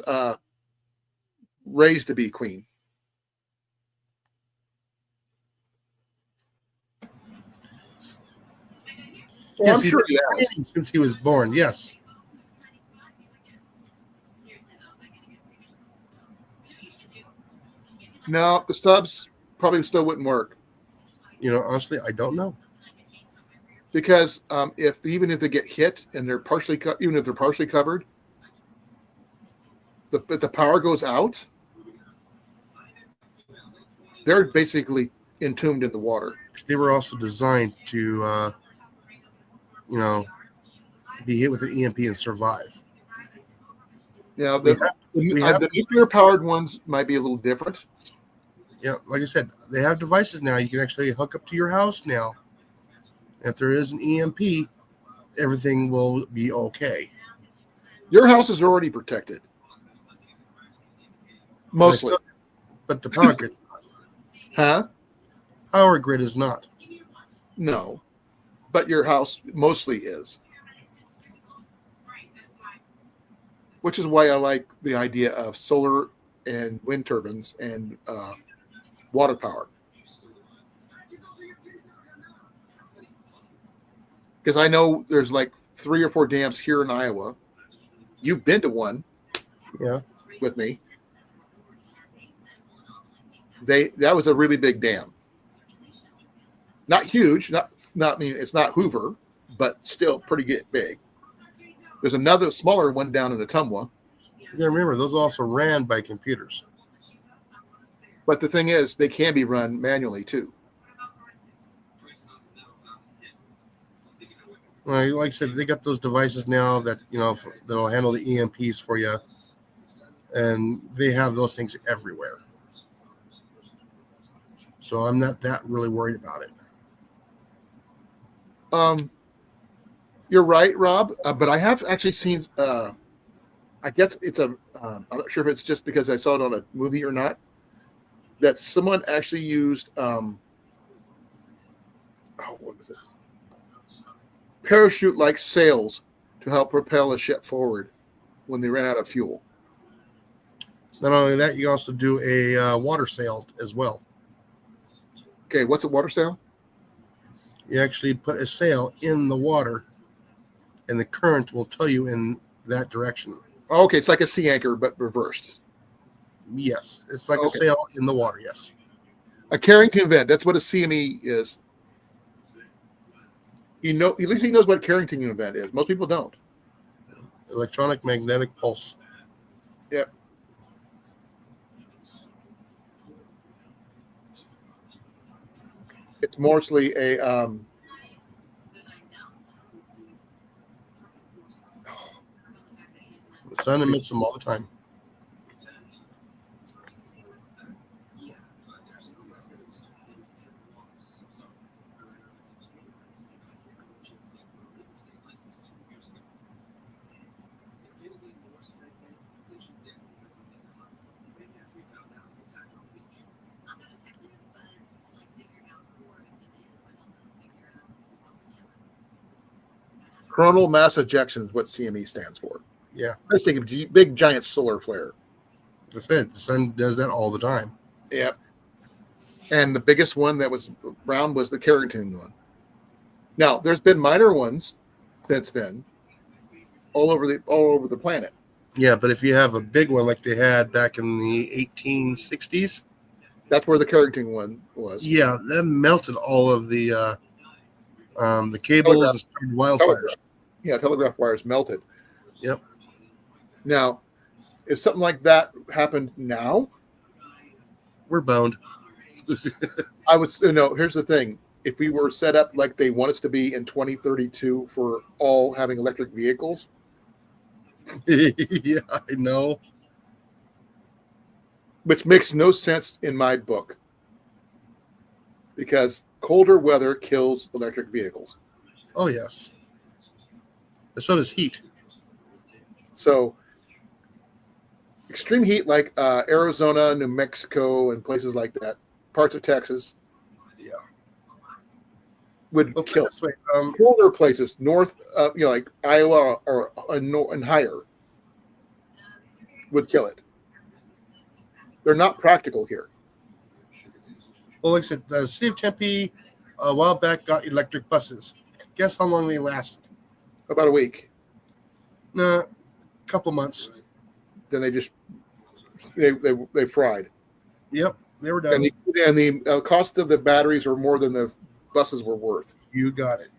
raised to be queen. Well, Yes, I'm sure he has. Since he was born, yes. No, the stubs probably still wouldn't work. You know, honestly, I don't know. Because even if they get hit and they're even if they're partially covered, the power goes out, they're basically entombed in the water. They were also designed to, be hit with an EMP and survive. Yeah, the nuclear-powered ones might be a little different. Yeah, like I said, they have devices now. You can actually hook up to your house now. If there is an EMP, everything will be okay. Your house is already protected. Mostly. But the power grid. Huh? Power grid is not. No. But your house mostly is. Which is why I like the idea of solar and wind turbines and water power. Because I know there's like 3 or 4 dams here in Iowa. You've been to one. Yeah. With me. That was a really big dam. Not huge, it's not Hoover, but still pretty big. There's another smaller one down in Ottumwa. Yeah, remember those also ran by computers. But the thing is, they can be run manually too. Well, like I said, they got those devices now that that'll handle the EMPs for you, and they have those things everywhere. So I'm not that really worried about it. You're right, Rob. But I have actually seen. I guess it's I'm not sure if it's just because I saw it on a movie or not. That someone actually used. What was it? Parachute-like sails to help propel a ship forward when they ran out of fuel. Not only that, you also do a water sail as well. Okay, what's a water sail? You actually put a sail in the water, and the current will tell you in that direction. Okay, it's like a sea anchor, but reversed. Yes, it's like a sail in the water, yes. A Carrington event, that's what a CME is. At least he knows what a Carrington event is. Most people don't. Electronic magnetic pulse. Yep. It's mostly a Sun emits them all the time. Coronal mass ejection is what CME stands for. Yeah. I just think of big giant solar flare. That's it. The sun does that all the time. Yep. And the biggest one that was around was the Carrington one. Now, there's been minor ones since then, all over the planet. Yeah, but if you have a big one like they had back in the 1860s, that's where the Carrington one was. Yeah, that melted all of the cables and started wildfires. Telegraph wires melted. Yep. Now, if something like that happened now, we're boned. I would here's the thing. If we were set up like they want us to be in 2032 for all having electric vehicles. Yeah, I know. Which makes no sense in my book. Because colder weather kills electric vehicles. Oh, yes. So does heat. So extreme heat like Arizona, New Mexico, and places like that, parts of Texas, would kill. Colder places, north, like Iowa or and higher, would kill it. They're not practical here. Well, like I said, the city of Tempe a while back got electric buses. Guess how long they lasted? About a week. Nah, a couple months. Then they just they fried. Yep, they were done. And the cost of the batteries were more than the buses were worth. You got it.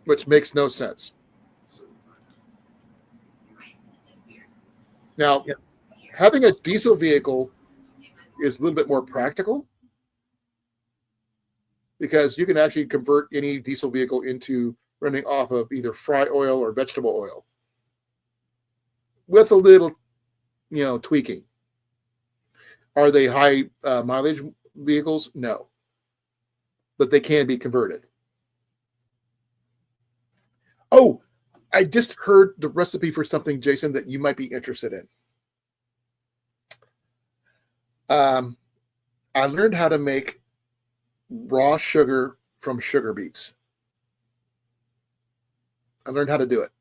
Which makes no sense. Now, having a diesel vehicle is a little bit more practical because you can actually convert any diesel vehicle into running off of either fry oil or vegetable oil with a little, tweaking. Are they high mileage vehicles? No. But they can be converted. Oh, I just heard the recipe for something, Jason, that you might be interested in. I learned how to make raw sugar from sugar beets. I learned how to do it.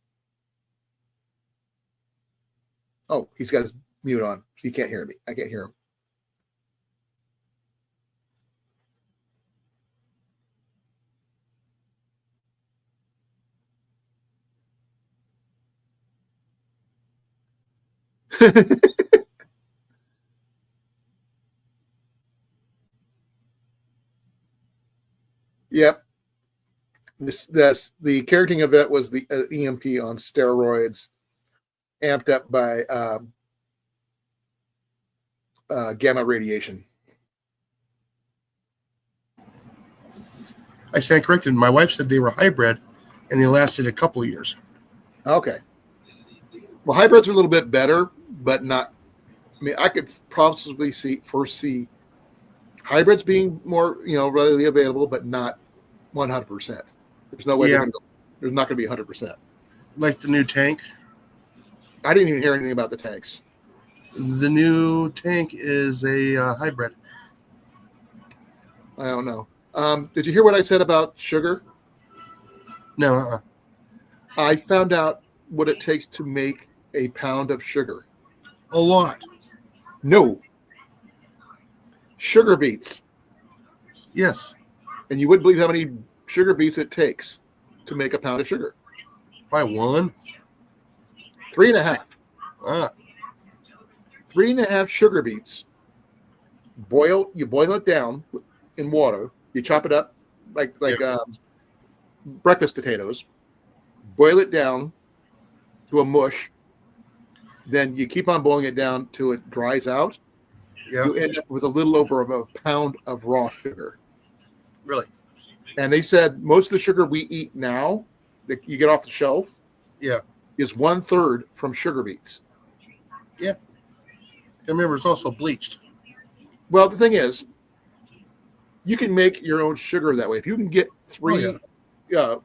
Oh, he's got his mute on. He can't hear me. I can't hear him. Yep. The Carrington event was the EMP on steroids, amped up by gamma radiation. I stand corrected. My wife said they were hybrid, and they lasted a couple of years. Okay. Well, hybrids are a little bit better, but not. I mean, I could possibly foresee hybrids being more, readily available, but not 100%. There's no way. There's not going to be 100%. Like the new tank. I didn't even hear anything about the tanks. The new tank is a hybrid. I don't know. Did you hear what I said about sugar? No. I found out what it takes to make a pound of sugar. A lot. No. Sugar beets. Yes. And you wouldn't believe how many sugar beets it takes to make a pound of sugar. Probably 1. 3.5. 3.5 sugar beets. You boil it down in water. You chop it up like breakfast potatoes. Boil it down to a mush. Then you keep on boiling it down till it dries out. Yeah. You end up with a little over a pound of raw sugar. Really? And they said most of the sugar we eat now that you get off the shelf, is 1/3 from sugar beets. And remember, it's also bleached. Well, the thing is, you can make your own sugar that way. If you can get three, or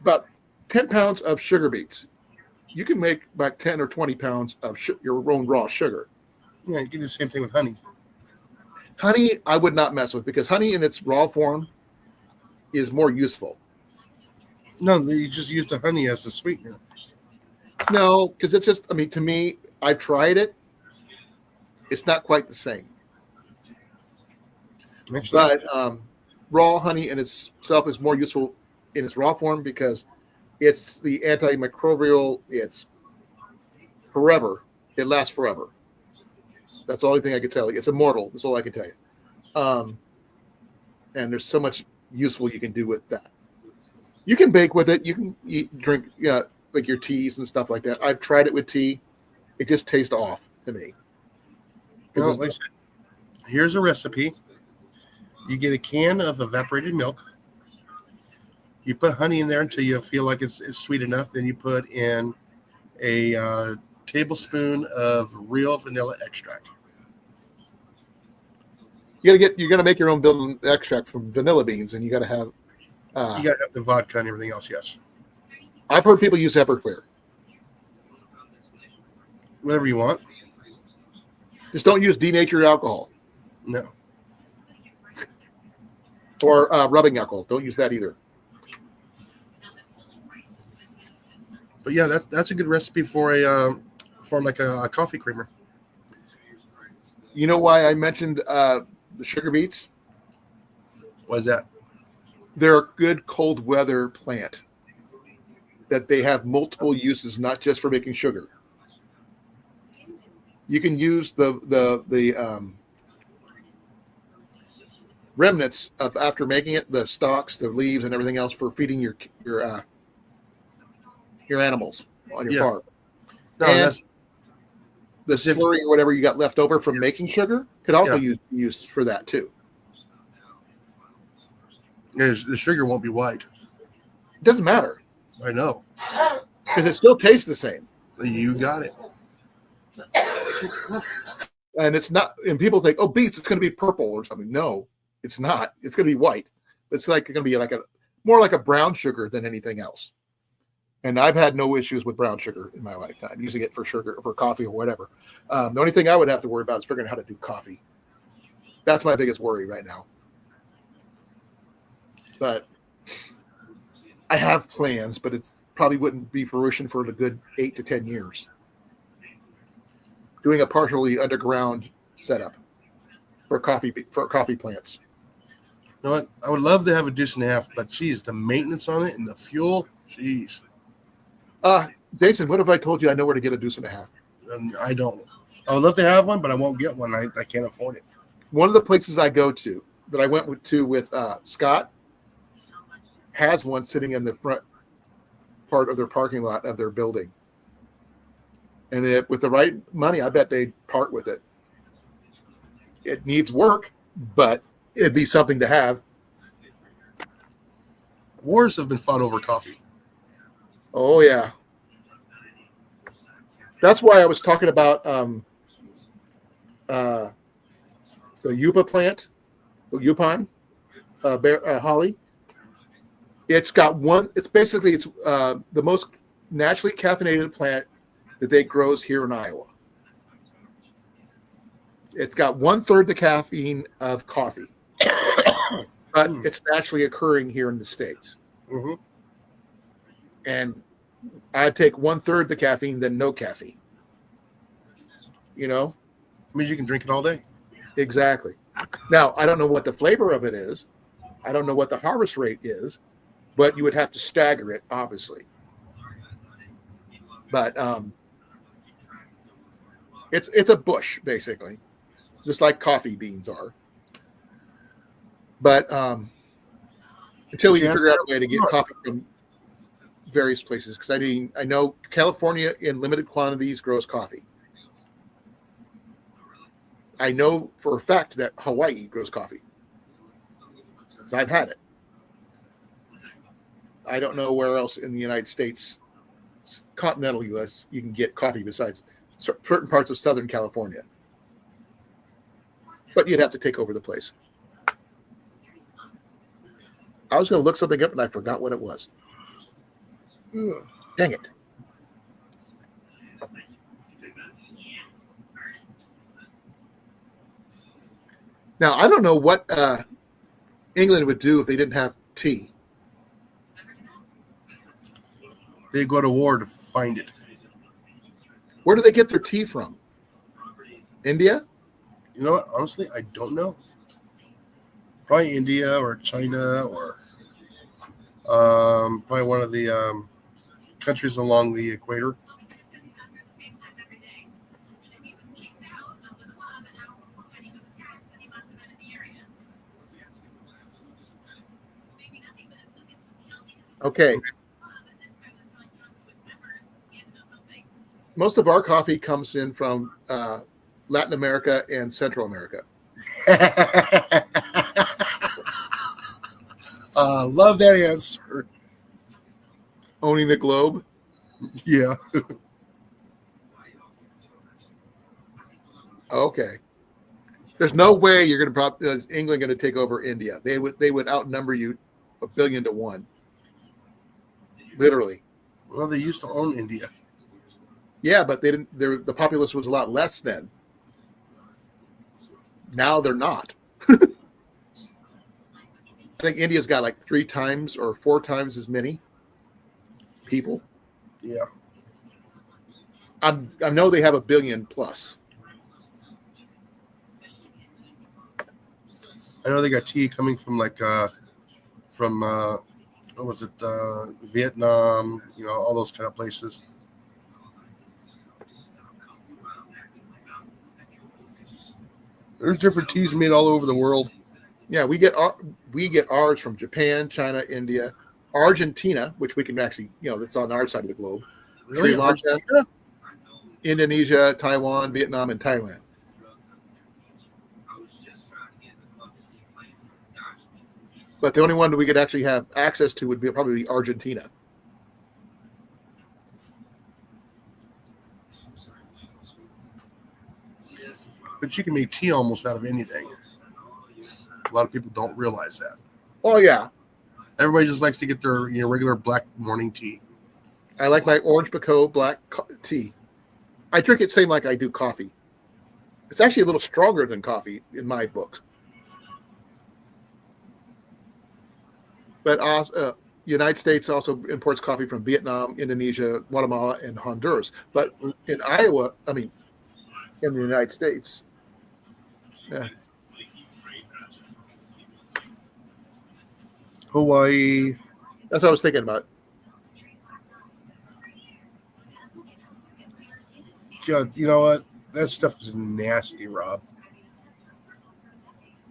about 10 pounds of sugar beets, you can make about 10 or 20 pounds of your own raw sugar. Yeah, you can do the same thing with honey. Honey, I would not mess with because honey in its raw form is more useful. No, you just use the honey as a sweetener. No, because it's just, I mean, to me, I've tried it. It's not quite the same. Actually, But raw honey in itself is more useful in its raw form because it's the antimicrobial. It's forever. It lasts forever. That's the only thing I can tell you. It's immortal. That's all I can tell you. And there's so much useful you can do with that. You can bake with it. You can drink, like your teas and stuff like that. I've tried it with tea. It just tastes off to me. well, like I said, here's a recipe. You get a can of evaporated milk. You put honey in there until you feel like it's sweet enough. Then you put in a tablespoon of real vanilla extract. You're gonna make your own built extract from vanilla beans, and you got to have. You got to have the vodka and everything else. Yes, I've heard people use Everclear. whatever you want. Just don't use denatured alcohol No, or rubbing alcohol. Don't use that either. but yeah, that's a good recipe for a coffee creamer. You know why I mentioned the sugar beets? What is that? They're a good cold weather plant. That they have multiple uses, not just for making sugar. You can use the remnants of after making it, the stalks, the leaves, and everything else for feeding your animals on your farm. No, And that's the slurry or whatever you got left over from making sugar could also be used for that too. the sugar won't be white. It doesn't matter I know. because it still tastes the same. You got it. And it's not. And people think, oh, beets, it's going to be purple or something. No, it's not. It's going to be white. It's going to be like more like a brown sugar than anything else. And I've had no issues with brown sugar in my lifetime, using it for sugar, for coffee or whatever. The only thing I would have to worry about is figuring out how to do coffee. That's my biggest worry right now. But I have plans, but it probably wouldn't be fruition for a good 8 to 10 years. Doing a partially underground setup for coffee plants. You know what? I would love to have a deuce and a half, but geez, the maintenance on it and the fuel, geez. Jason, what if I told you I know where to get a deuce and a half? I don't. I would love to have one, but I won't get one. I can't afford it. One of the places I go to that I went to with Scott has one sitting in the front part of their parking lot of their building. And with the right money, I bet they'd part with it. It needs work, but it'd be something to have. Wars have been fought over coffee. Oh, yeah. That's why I was talking about the Yupa plant, the Yupon, holly. It's got it's the most naturally caffeinated plant that they grows here in Iowa. It's got 1/3 the caffeine of coffee, but it's naturally occurring here in the States. Mm-hmm. And I take 1/3 the caffeine than no caffeine. You know? It means you can drink it all day. Exactly. Now, I don't know what the flavor of it is. I don't know what the harvest rate is, but you would have to stagger it, obviously. But it's a bush, basically, just like coffee beans are. But until we figure out a way to get coffee from various places, because I know California in limited quantities grows coffee. I know for a fact that Hawaii grows coffee. I've had it. I don't know where else in the United States continental U.S., you can get coffee besides certain parts of Southern California. But you'd have to take over the place. I was going to look something up and I forgot what it was. Ugh. Dang it. Now, I don't know what England would do if they didn't have tea. They go to war to find it. Where do they get their tea from? India? You know what? Honestly, I don't know. Probably India or China or probably one of the countries along the equator. Okay. Most of our coffee comes in from Latin America and Central America. Love that answer. Owning the globe. Yeah. Okay. There's no way you're going to England going to take over India. They would outnumber you 1 billion to 1. Literally. Well, they used to own India. Yeah, but they didn't. The populace was a lot less then. Now they're not. I think India's got like 3 times or 4 times as many people. Yeah. I know they have 1 billion plus. I know they got tea coming from what was it, Vietnam, all those kind of places. There's different teas made all over the world. Yeah, we get ours from Japan, China, India, Argentina, which we can actually, that's on our side of the globe. Really? Sri Lanka, Argentina? Indonesia, Taiwan, Vietnam, and Thailand. But the only one that we could actually have access to would probably be Argentina. But you can make tea almost out of anything. A lot of people don't realize that. Oh, yeah. Everybody just likes to get their regular black morning tea. I like my orange pekoe black tea. I drink it same like I do coffee. It's actually a little stronger than coffee in my books. But United States also imports coffee from Vietnam, Indonesia, Guatemala, and Honduras. But in in the United States, yeah. Hawaii. That's what I was thinking about. God, you know what? That stuff is nasty, Rob.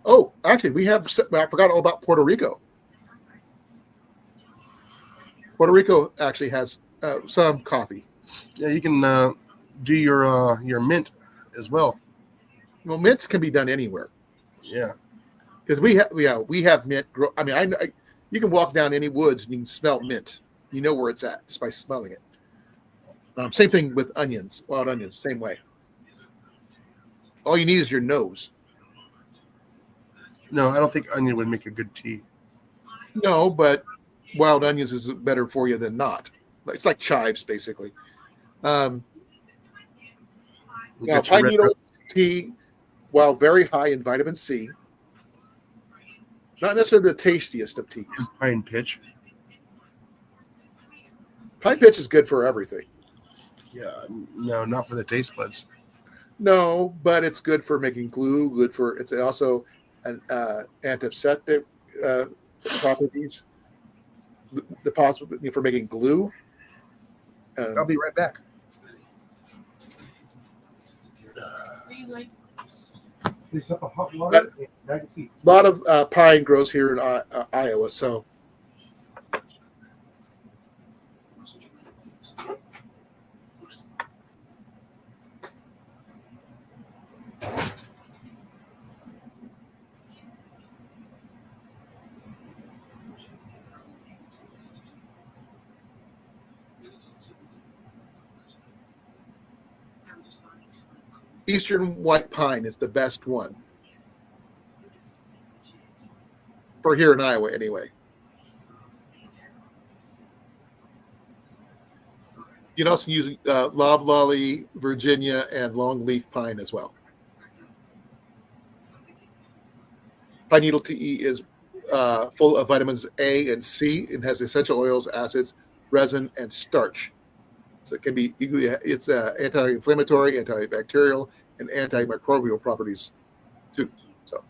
Oh, actually, I forgot all about Puerto Rico. Puerto Rico actually has some coffee. Yeah, you can do your mint as well. Well, mints can be done anywhere. Yeah. Because we have mint. You can walk down any woods and you can smell mint. You know where it's at just by smelling it. Same thing with onions, wild onions, same way. All you need is your nose. No, I don't think onion would make a good tea. No, but wild onions is better for you than not. It's like chives, basically. Pine needle tea, while very high in vitamin C, not necessarily the tastiest of teas. Pine pitch. Pine pitch is good for everything. Yeah, no, not for the taste buds. No, but it's good for making glue. It's also an antiseptic properties. The possibility for making glue. I'll be right back. A cup of hot water and a bag of tea. A lot of pine grows here in Iowa, so. Eastern white pine is the best one. For here in Iowa, anyway. You can also use loblolly, Virginia, and longleaf pine as well. Pine needle tea is full of vitamins A and C and has essential oils, acids, resin, and starch. So it can be it's anti-inflammatory, antibacterial, and antimicrobial properties too. So,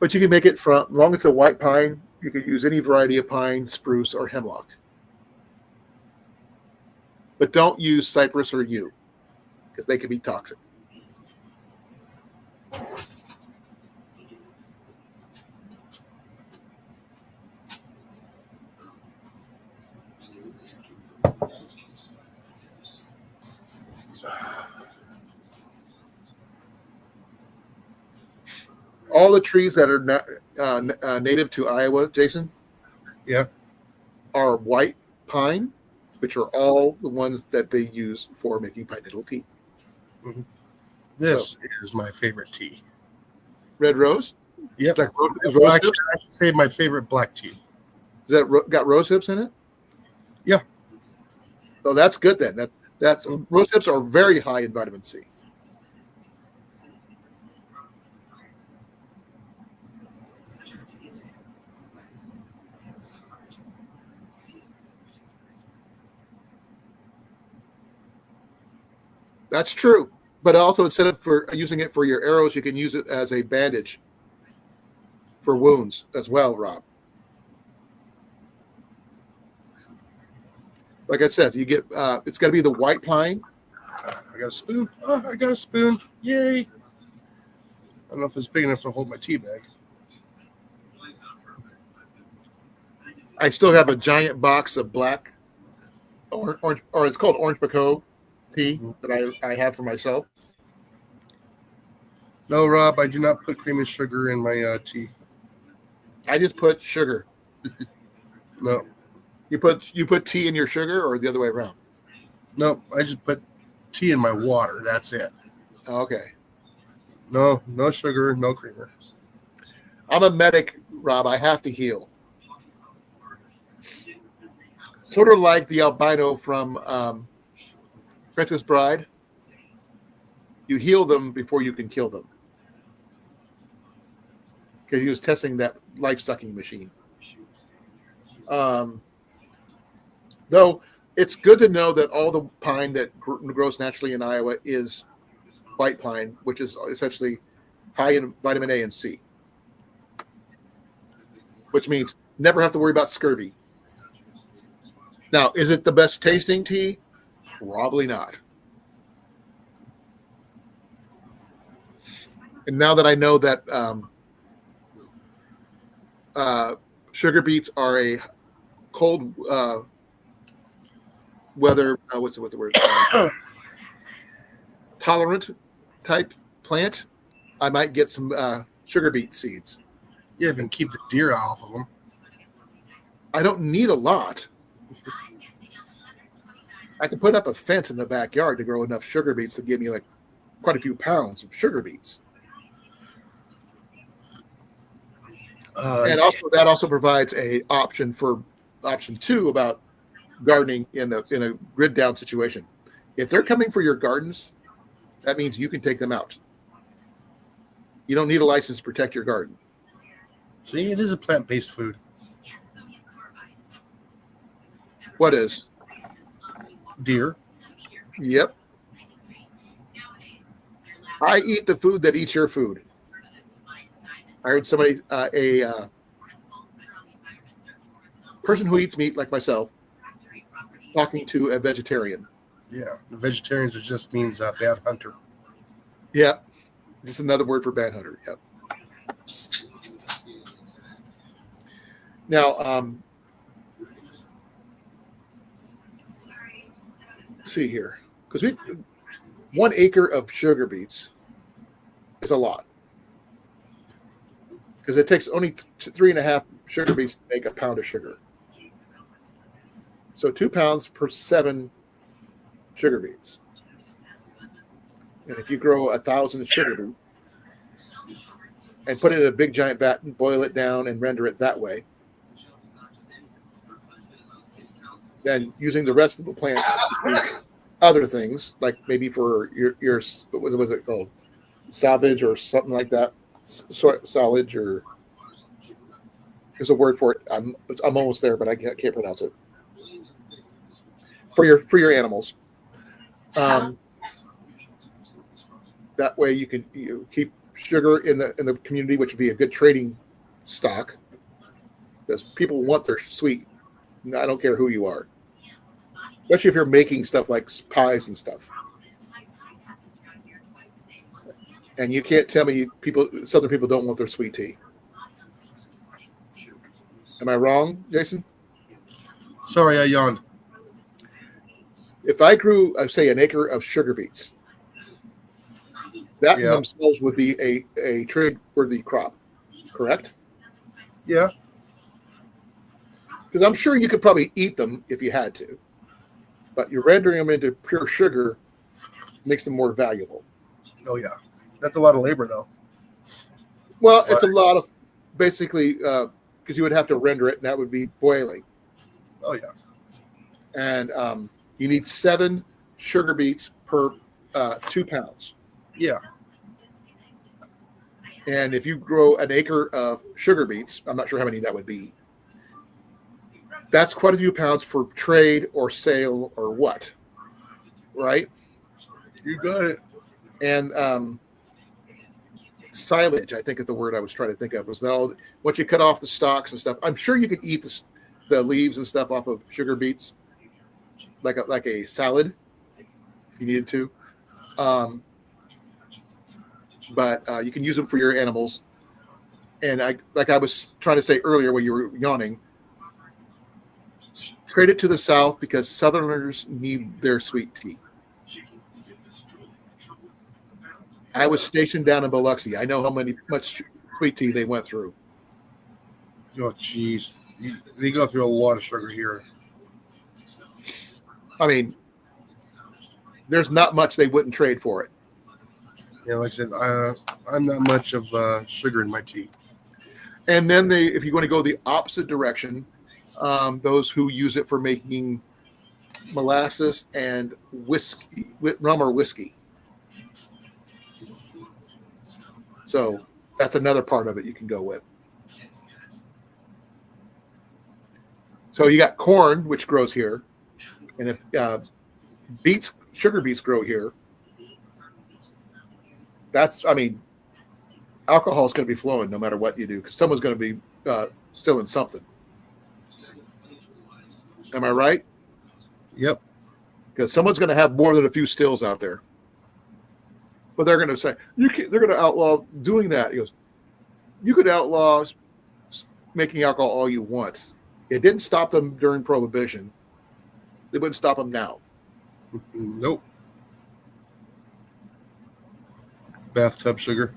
but you can make it from, as long as it's a white pine, you can use any variety of pine, spruce, or hemlock. But don't use cypress or yew because they can be toxic. All the trees that are native to Iowa, Jason, Yeah. are white pine, which are all the ones that they use for making pine needle tea. This is my favorite tea. Red rose? Yep. Like rose Well, hips? actually, I should say my favorite black tea. Is that got rose hips in it? Yeah. So that's good then. That's rose hips are very high in vitamin C. That's true. But also, instead of for using it for your arrows, you can use it as a bandage for wounds as well, Rob. Like I said, you get it's got to be the white pine. I got a spoon. Oh, I got a spoon. Yay. I don't know if it's big enough to hold my tea bag. I still have a giant box of black orange, or it's called orange pekoe tea that I have for myself. No, Rob, I do not put cream and sugar in my tea. I just put sugar. No, You put tea in your sugar, or the other way around? no, I just put tea in my water. That's it. Okay. No sugar, no creamer. I'm a medic, Rob. I have to heal. Sort of like the albino from Princess Bride. You heal them before you can kill them. Because he was testing that life-sucking machine. Though it's good to know that all the pine that grows naturally in Iowa is white pine, which is essentially high in vitamin A and C. Which means never have to worry about scurvy. Now, is it the best tasting tea? Probably not. And now that I know that sugar beets are a cold weather, what's the word? Tolerant type plant, I might get some sugar beet seeds. You even keep the deer off of them. I don't need a lot. I can put up a fence in the backyard to grow enough sugar beets to give me like quite a few pounds of sugar beets. And also that also provides a option for option 2 about gardening in a grid down situation. If they're coming for your gardens, that means you can take them out. You don't need a license to protect your garden. See, it is a plant-based food. What is? Deer. Yep. I eat the food that eats your food. I heard somebody, a person who eats meat like myself, talking to a vegetarian. Yeah, the vegetarians it just means bad hunter. Yeah, just another word for bad hunter. Yep. Now, let's see here, because 1 acre of sugar beets is a lot, because it takes only 3.5 sugar beets to make a pound of sugar. So 2 pounds per 7 sugar beets. And if you grow 1,000 sugar beets and put it in a big giant vat and boil it down and render it that way, then using the rest of the plants to do other things, like maybe for your what was it called? Salvage or something like that. Salvage, or there's a word for it. I'm almost there, but I can't pronounce it. For your animals. That way you can keep sugar in the community, which would be a good trading stock, because people want their sweet. I don't care who you are, especially if you're making stuff like pies and stuff. And you can't tell me Southern people don't want their sweet tea. Am I wrong, Jason? Sorry, I yawned. If I grew, say, an acre of sugar beets, that in themselves would be a trade-worthy crop, correct? Yeah. Because I'm sure you could probably eat them if you had to, but you're rendering them into pure sugar makes them more valuable. Oh yeah, that's a lot of labor though. Well, it's a lot of basically because you would have to render it, and that would be boiling. Oh yeah. And you need 7 sugar beets per 2 pounds. Yeah. And if you grow an acre of sugar beets, I'm not sure how many that would be. That's quite a few pounds for trade or sale or what, right? You got it. And silage, I think is the word I was trying to think of. Was that all? Once you cut off the stalks and stuff, I'm sure you could eat the leaves and stuff off of sugar beets, like a salad, if you needed to. But you can use them for your animals. And I was trying to say earlier when you were yawning, trade it to the South because Southerners need their sweet tea. I was stationed down in Biloxi. I know how much sweet tea they went through. Oh, jeez. They go through a lot of sugar here. I mean, there's not much they wouldn't trade for it. Yeah, like I said, I'm not much of sugar in my tea. And then if you want to go the opposite direction, those who use it for making molasses and whiskey, rum or whiskey. So that's another part of it you can go with. So you got corn, which grows here, and if sugar beets grow here, alcohol is going to be flowing no matter what you do because someone's going to be still in something. Am I right? Yep. Because someone's going to have more than a few stills out there. But they're going to say, they're going to outlaw doing that. He goes, you could outlaw making alcohol all you want. It didn't stop them during Prohibition. They wouldn't stop them now. Nope. Bathtub sugar.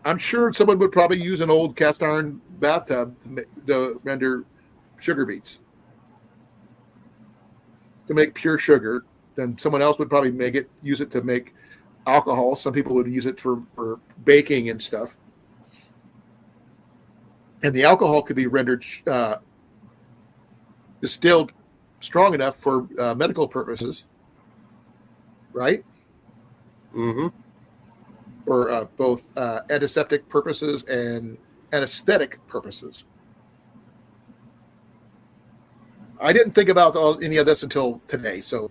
I'm sure someone would probably use an old cast iron bathtub to render sugar beets. To make pure sugar. Then someone else would probably use it to make alcohol. Some people would use it for baking and stuff. And the alcohol could be rendered distilled strong enough for medical purposes, right? Mm-hmm. For both antiseptic purposes and anesthetic purposes. I didn't think about any of this until today, so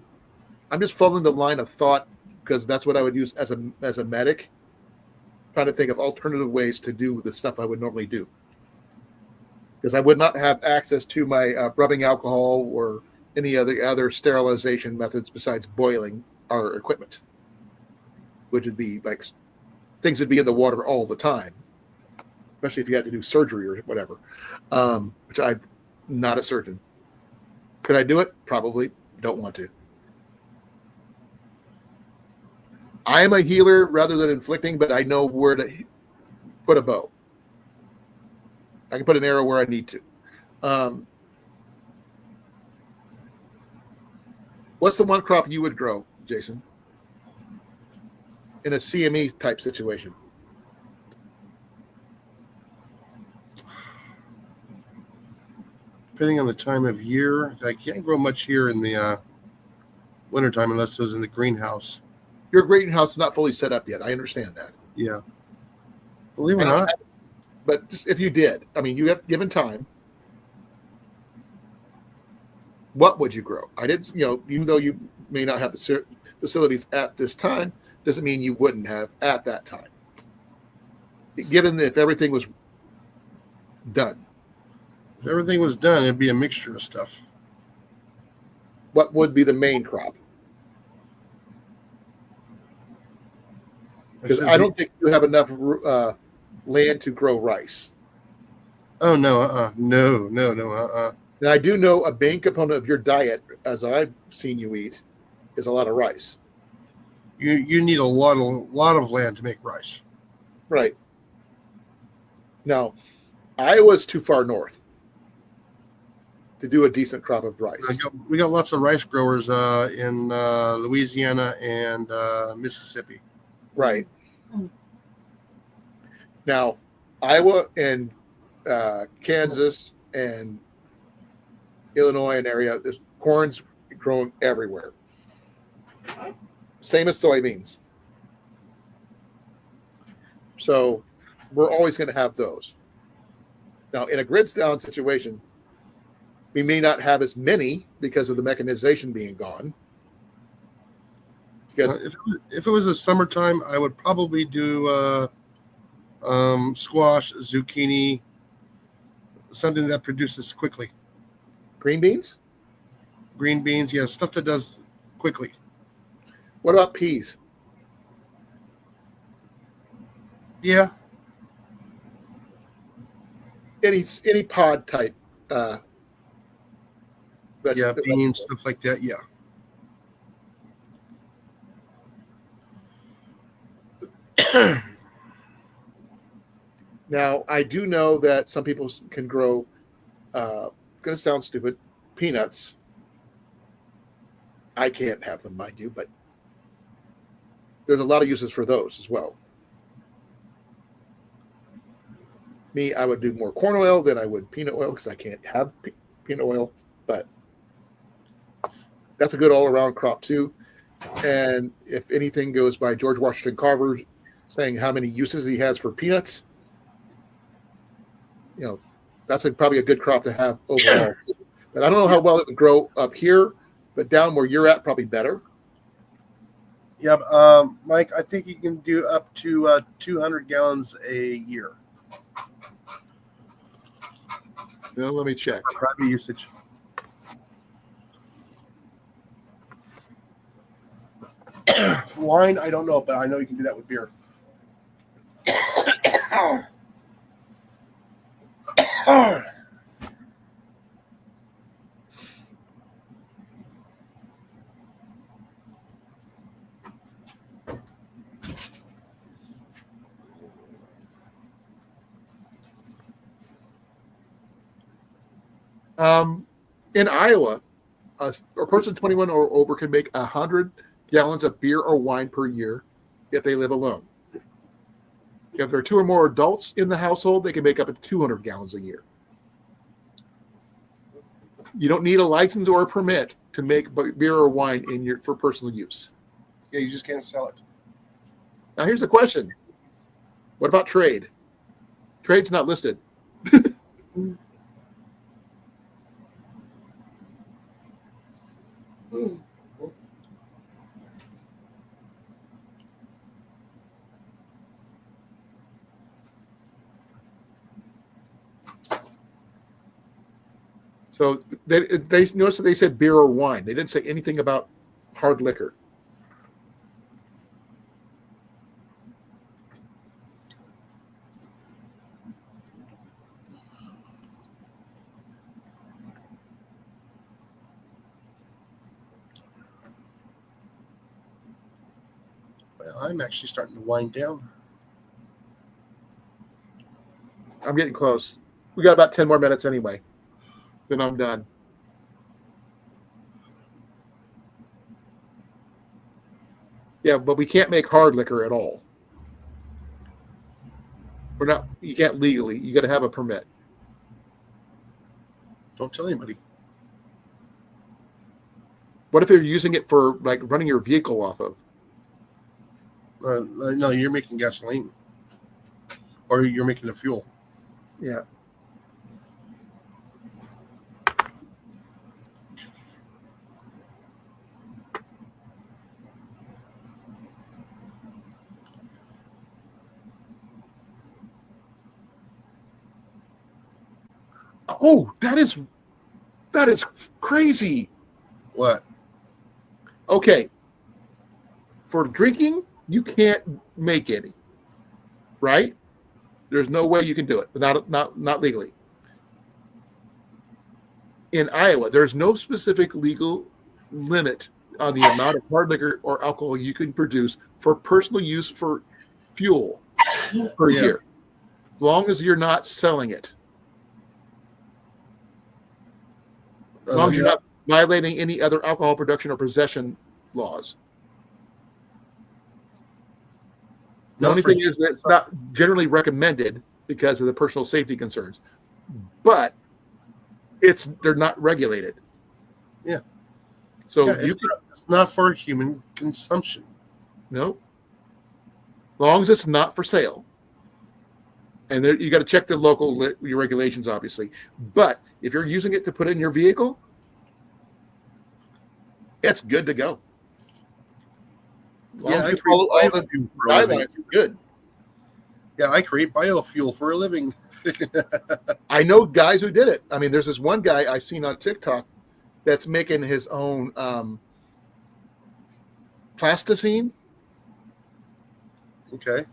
I'm just following the line of thought because that's what I would use as a medic, trying to think of alternative ways to do the stuff I would normally do. Because I would not have access to my rubbing alcohol or any other sterilization methods besides boiling our equipment, which would be like things would be in the water all the time, especially if you had to do surgery or whatever, which I'm not a surgeon. Could I do it? Probably. Don't want to. I am a healer rather than inflicting, but I know where to put a bow. I can put an arrow where I need to. What's the one crop you would grow, Jason, in a CME type situation? Depending on the time of year, I can't grow much here in the wintertime unless it was in the greenhouse. Your greenhouse is not fully set up yet. I understand that. Yeah. Believe it or And I- not, But just if you did, I mean, you have given time. What would you grow? I didn't, even though you may not have the facilities at this time, doesn't mean you wouldn't have at that time. Given if everything was done, if everything was done, it'd be a mixture of stuff. what would be the main crop? Because I don't think you have enough land to grow rice. Oh no, no. And I do know a main component of your diet, as I've seen you eat, is a lot of rice. You need a lot of land to make rice. Right. Now, Iowa's too far north to do a decent crop of rice. We got lots of rice growers in Louisiana and Mississippi. Right. Now, Iowa and Kansas and Illinois and area, there's corn's growing everywhere. Same as soybeans. So we're always going to have those. Now, in a grids down situation, we may not have as many because of the mechanization being gone. Because if it was the summertime, I would probably do squash, zucchini, something that produces quickly. green beans? Green beans, yeah, stuff that does quickly. What about peas? Yeah, Any pod type yeah, vegetable? beans, stuff like that. Yeah. Now, I do know that some people can grow, going to sound stupid, peanuts. I can't have them, mind you, but there's a lot of uses for those as well. Me, I would do more corn oil than I would peanut oil because I can't have peanut oil, but that's a good all-around crop too. And if anything goes by George Washington Carver saying how many uses he has for peanuts, that's probably a good crop to have overall. But I don't know how well it would grow up here, but down where you're at, probably better. Yeah, Mike, I think you can do up to 200 gallons a year Well, let me check. for private usage. Wine, I don't know, but I know you can do that with beer. In Iowa, a person 21 or over can make 100 gallons of beer or wine per year if they live alone. If there are two or more adults in the household, they can make up to 200 gallons a year. You don't need a license or a permit to make beer or wine for personal use. Yeah, you just can't sell it. Now, here's the question. What about trade? Trade's not listed. So they noticed that they said beer or wine. They didn't say anything about hard liquor. Well, I'm actually starting to wind down. I'm getting close. We got about 10 more minutes anyway. Then I'm done. Yeah, but we can't make hard liquor at all. We're not. You can't legally. You got to have a permit. Don't tell anybody. What if you're using it for like running your vehicle off of? No, you're making gasoline, or you're making the fuel. Yeah. Oh, that is crazy. What? Okay. For drinking, you can't make any. Right? There's no way you can do it without not legally. In Iowa, there's no specific legal limit on the amount of hard liquor or alcohol you can produce for personal use for fuel per year, as long as you're not selling it. As long as you're not violating any other alcohol production or possession laws. The only thing is that it's not generally recommended because of the personal safety concerns, but they're not regulated. Yeah. So it's not for human consumption. No. As long as it's not for sale. And there, you got to check the local your regulations, obviously. But if you're using it to put in your vehicle, it's good to go. As long as you follow all the guidelines, you're good. Yeah, I create biofuel for a living. I know guys who did it. I mean, there's this one guy I seen on TikTok that's making his own plasticine. Okay.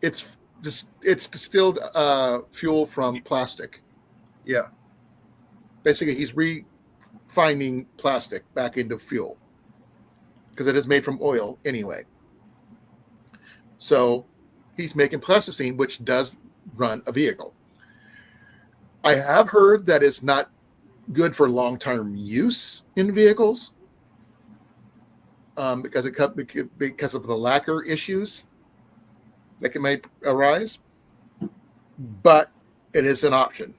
It's distilled fuel from plastic. Yeah. Basically, he's refining plastic back into fuel because it is made from oil anyway. So he's making plasticine, which does run a vehicle. I have heard that it's not good for long-term use in vehicles because of the lacquer issues that may arise, but it is an option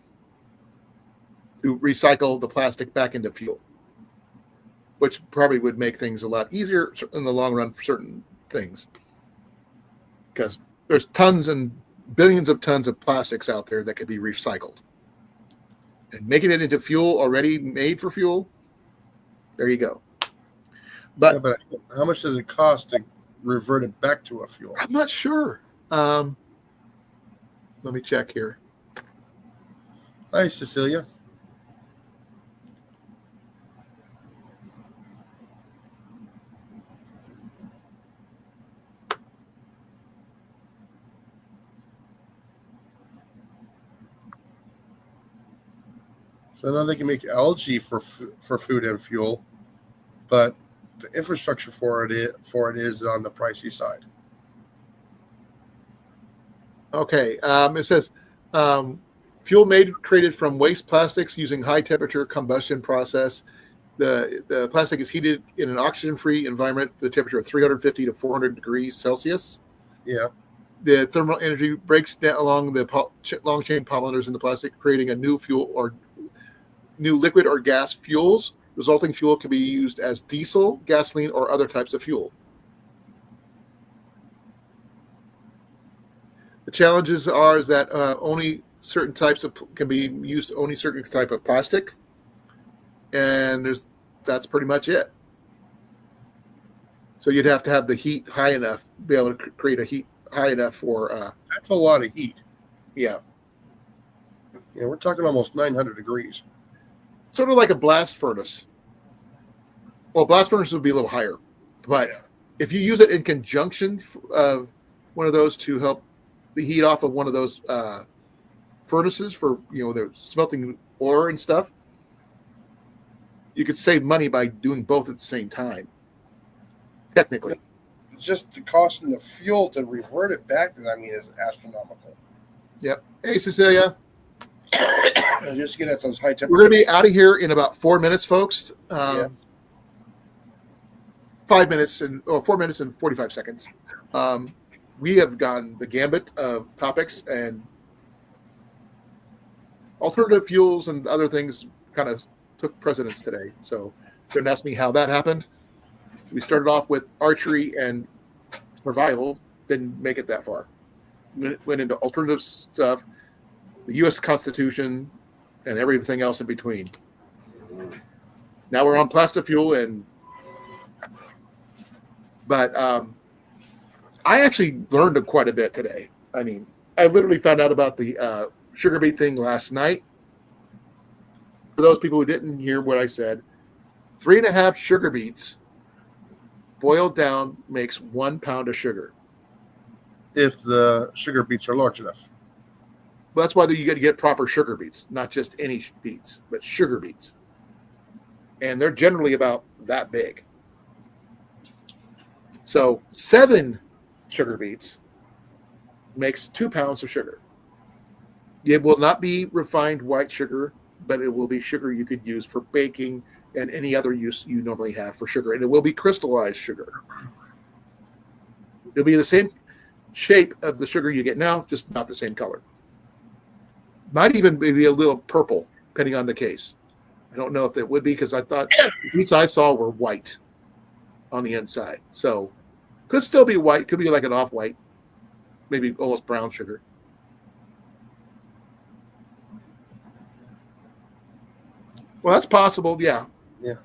to recycle the plastic back into fuel, which probably would make things a lot easier in the long run for certain things, because there's tons and billions of tons of plastics out there that could be recycled. And making it into fuel already made for fuel, there you go. But how much does it cost to revert it back to a fuel? I'm not sure. Let me check here. Hi, Cecilia. So now they can make algae for food and fuel, but the infrastructure for it is on the pricey side. Okay, it says fuel created from waste plastics using high temperature combustion process. The plastic is heated in an oxygen-free environment, the temperature of 350 to 400 degrees Celsius. Yeah. The thermal energy breaks down along the long chain polymers in the plastic, creating a new fuel or new liquid or gas fuels. Resulting fuel can be used as diesel, gasoline, or other types of fuel. The challenges are that only certain types can be used, only certain type of plastic, and that's pretty much it. So you'd have to have the heat high enough, be able to create a heat high enough for. That's a lot of heat. Yeah. Yeah, we're talking almost 900 degrees. Sort of like a blast furnace. Well, blast furnace would be a little higher, but if you use it in conjunction one of those to help the heat off of one of those furnaces for they're smelting ore and stuff, you could save money by doing both at the same time. Technically, it's just the cost and the fuel to revert it back. I mean, is astronomical. Yep. Hey, Cecilia. Just get at those high temperatures. We're going to be out of here in about 4 minutes, folks. 5 minutes or 4 minutes and 45 seconds. We have gone the gambit of topics, and alternative fuels and other things kind of took precedence today. So don't ask me how that happened. We started off with archery and survival, didn't make it that far. Went into alternative stuff, the U.S. Constitution, and everything else in between. Now we're on plastic fuel, but I actually learned quite a bit today. I mean, I literally found out about the sugar beet thing last night. For those people who didn't hear what I said, 3.5 sugar beets boiled down makes 1 pound of sugar. If the sugar beets are large enough. Well, that's why you got to get proper sugar beets, not just any beets, but sugar beets. And they're generally about that big. So 7 sugar beets makes 2 pounds of sugar. It will not be refined white sugar, but it will be sugar you could use for baking and any other use you normally have for sugar. And it will be crystallized sugar. It'll be the same shape of the sugar you get now, just not the same color. Might even be a little purple, depending on the case. I don't know if it would be, because I thought the beets I saw were white on the inside. So could still be white, could be like an off-white, maybe almost brown sugar. Well, that's possible, yeah. Yeah.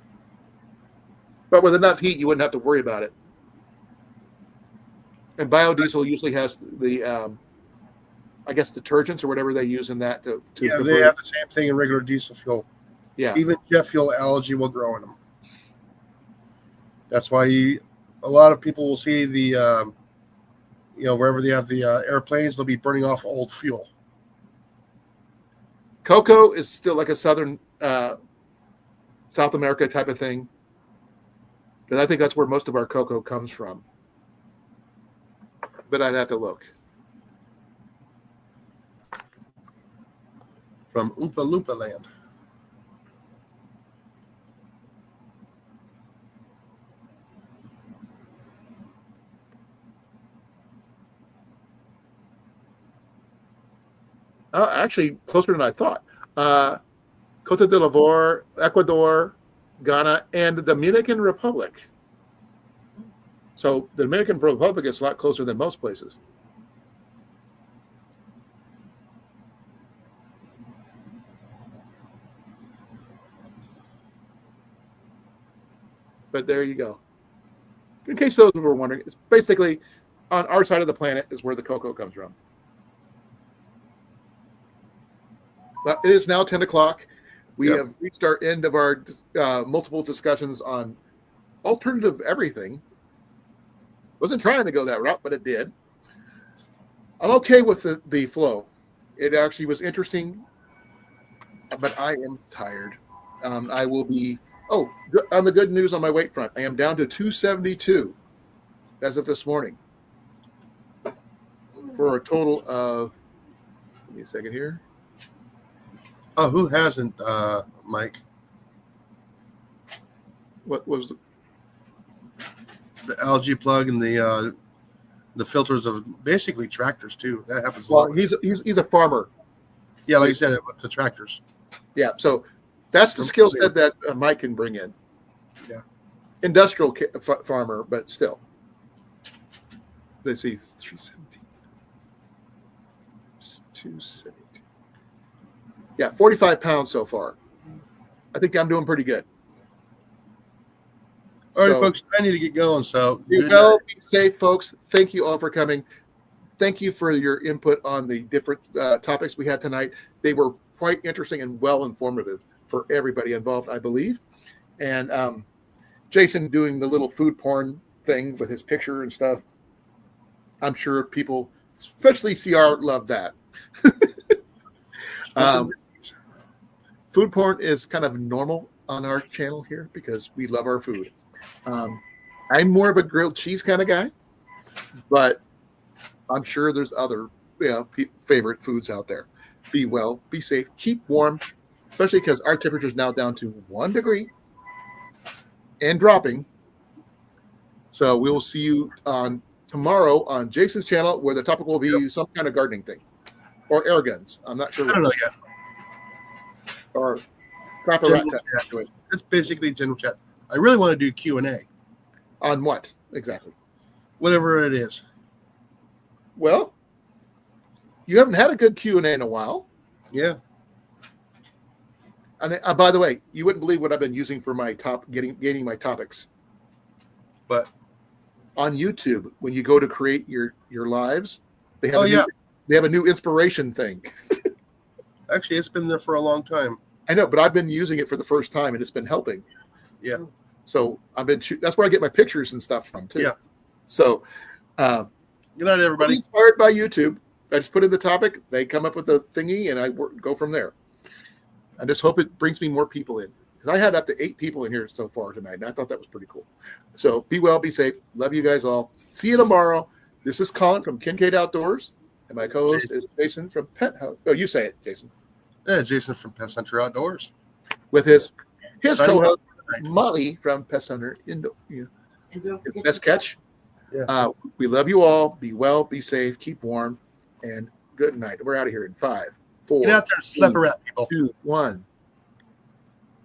But with enough heat, you wouldn't have to worry about it. And biodiesel usually has the, I guess, detergents or whatever they use in that to Yeah, convert. they have the same thing in regular diesel fuel. Yeah. Even jet fuel, algae will grow in them. That's why a lot of people will see the, wherever they have the airplanes, they'll be burning off old fuel. Cocoa is still like a southern South America type of thing, because I think that's where most of our cocoa comes from. But I'd have to look. From Oompa Loompa land. Actually, closer than I thought. Cote d'Ivoire, Ecuador, Ghana, and the Dominican Republic. So the Dominican Republic is a lot closer than most places. But there you go. In case those were wondering, it's basically on our side of the planet is where the cocoa comes from. But it is now 10 o'clock. We have reached our end of our multiple discussions on alternative everything. Wasn't trying to go that route, but it did. I'm okay with the flow. It actually was interesting, but I am tired. I will be, on the good news on my weight front, I am down to 272 as of this morning for a total of, give me a second here. Oh, who hasn't, Mike? What was the algae plug and the filters of basically tractors too? That happens a well, lot. he's a farmer. Yeah, like you said, with the tractors. Yeah, so that's the skill set that Mike can bring in. Yeah, industrial farmer, but still. Let's see, 317. 272. Yeah, 45 pounds so far. I think I'm doing pretty good. All right, So, folks, I need to get going. So be well, be safe, folks. Thank you all for coming. Thank you for your input on the different topics we had tonight. They were quite interesting and well informative for everybody involved, I believe. And Jason doing the little food porn thing with his picture and stuff. I'm sure people, especially CR, love that. Food porn is kind of normal on our channel here because we love our food. I'm more of a grilled cheese kind of guy, but I'm sure there's other favorite foods out there. Be well, be safe, keep warm, especially because our temperature is now down to 1 degree and dropping. So we will see you on tomorrow on Jason's channel, where the topic will be some kind of gardening thing or air guns. I'm not sure. I don't know yet. Or crap General rat chat. It's basically general chat. I really want to do Q&A, on what exactly? whatever it is. Well, you haven't had a good Q&A in a while. Yeah. And by the way, you wouldn't believe what I've been using for my gaining my topics. But on YouTube, when you go to create your lives, they have they have a new inspiration thing. actually, it's been there for a long time. I know, but I've been using it for the first time, and it's been helping. Yeah. So that's where I get my pictures and stuff from too. Yeah. So, good night, everybody. Inspired by YouTube. I just put in the topic, they come up with a thingy, and I go from there. I just hope it brings me more people in, because I had up to 8 people in here so far tonight, and I thought that was pretty cool. So be well, be safe. Love you guys all. See you tomorrow. This is Colin from Kincaid Outdoors, and my co-host is Jason from Pet House. Oh, you say it, Jason. Yeah, Jason from Pest Hunter Outdoors. With his Signing co-host, off. Molly from Pest Hunter Indoor. And don't forget Best to- catch. Yeah. We love you all. Be well, be safe, keep warm, and good night. We're out of here in 5, 4, Get out there and slap a rat, people. 2, 1.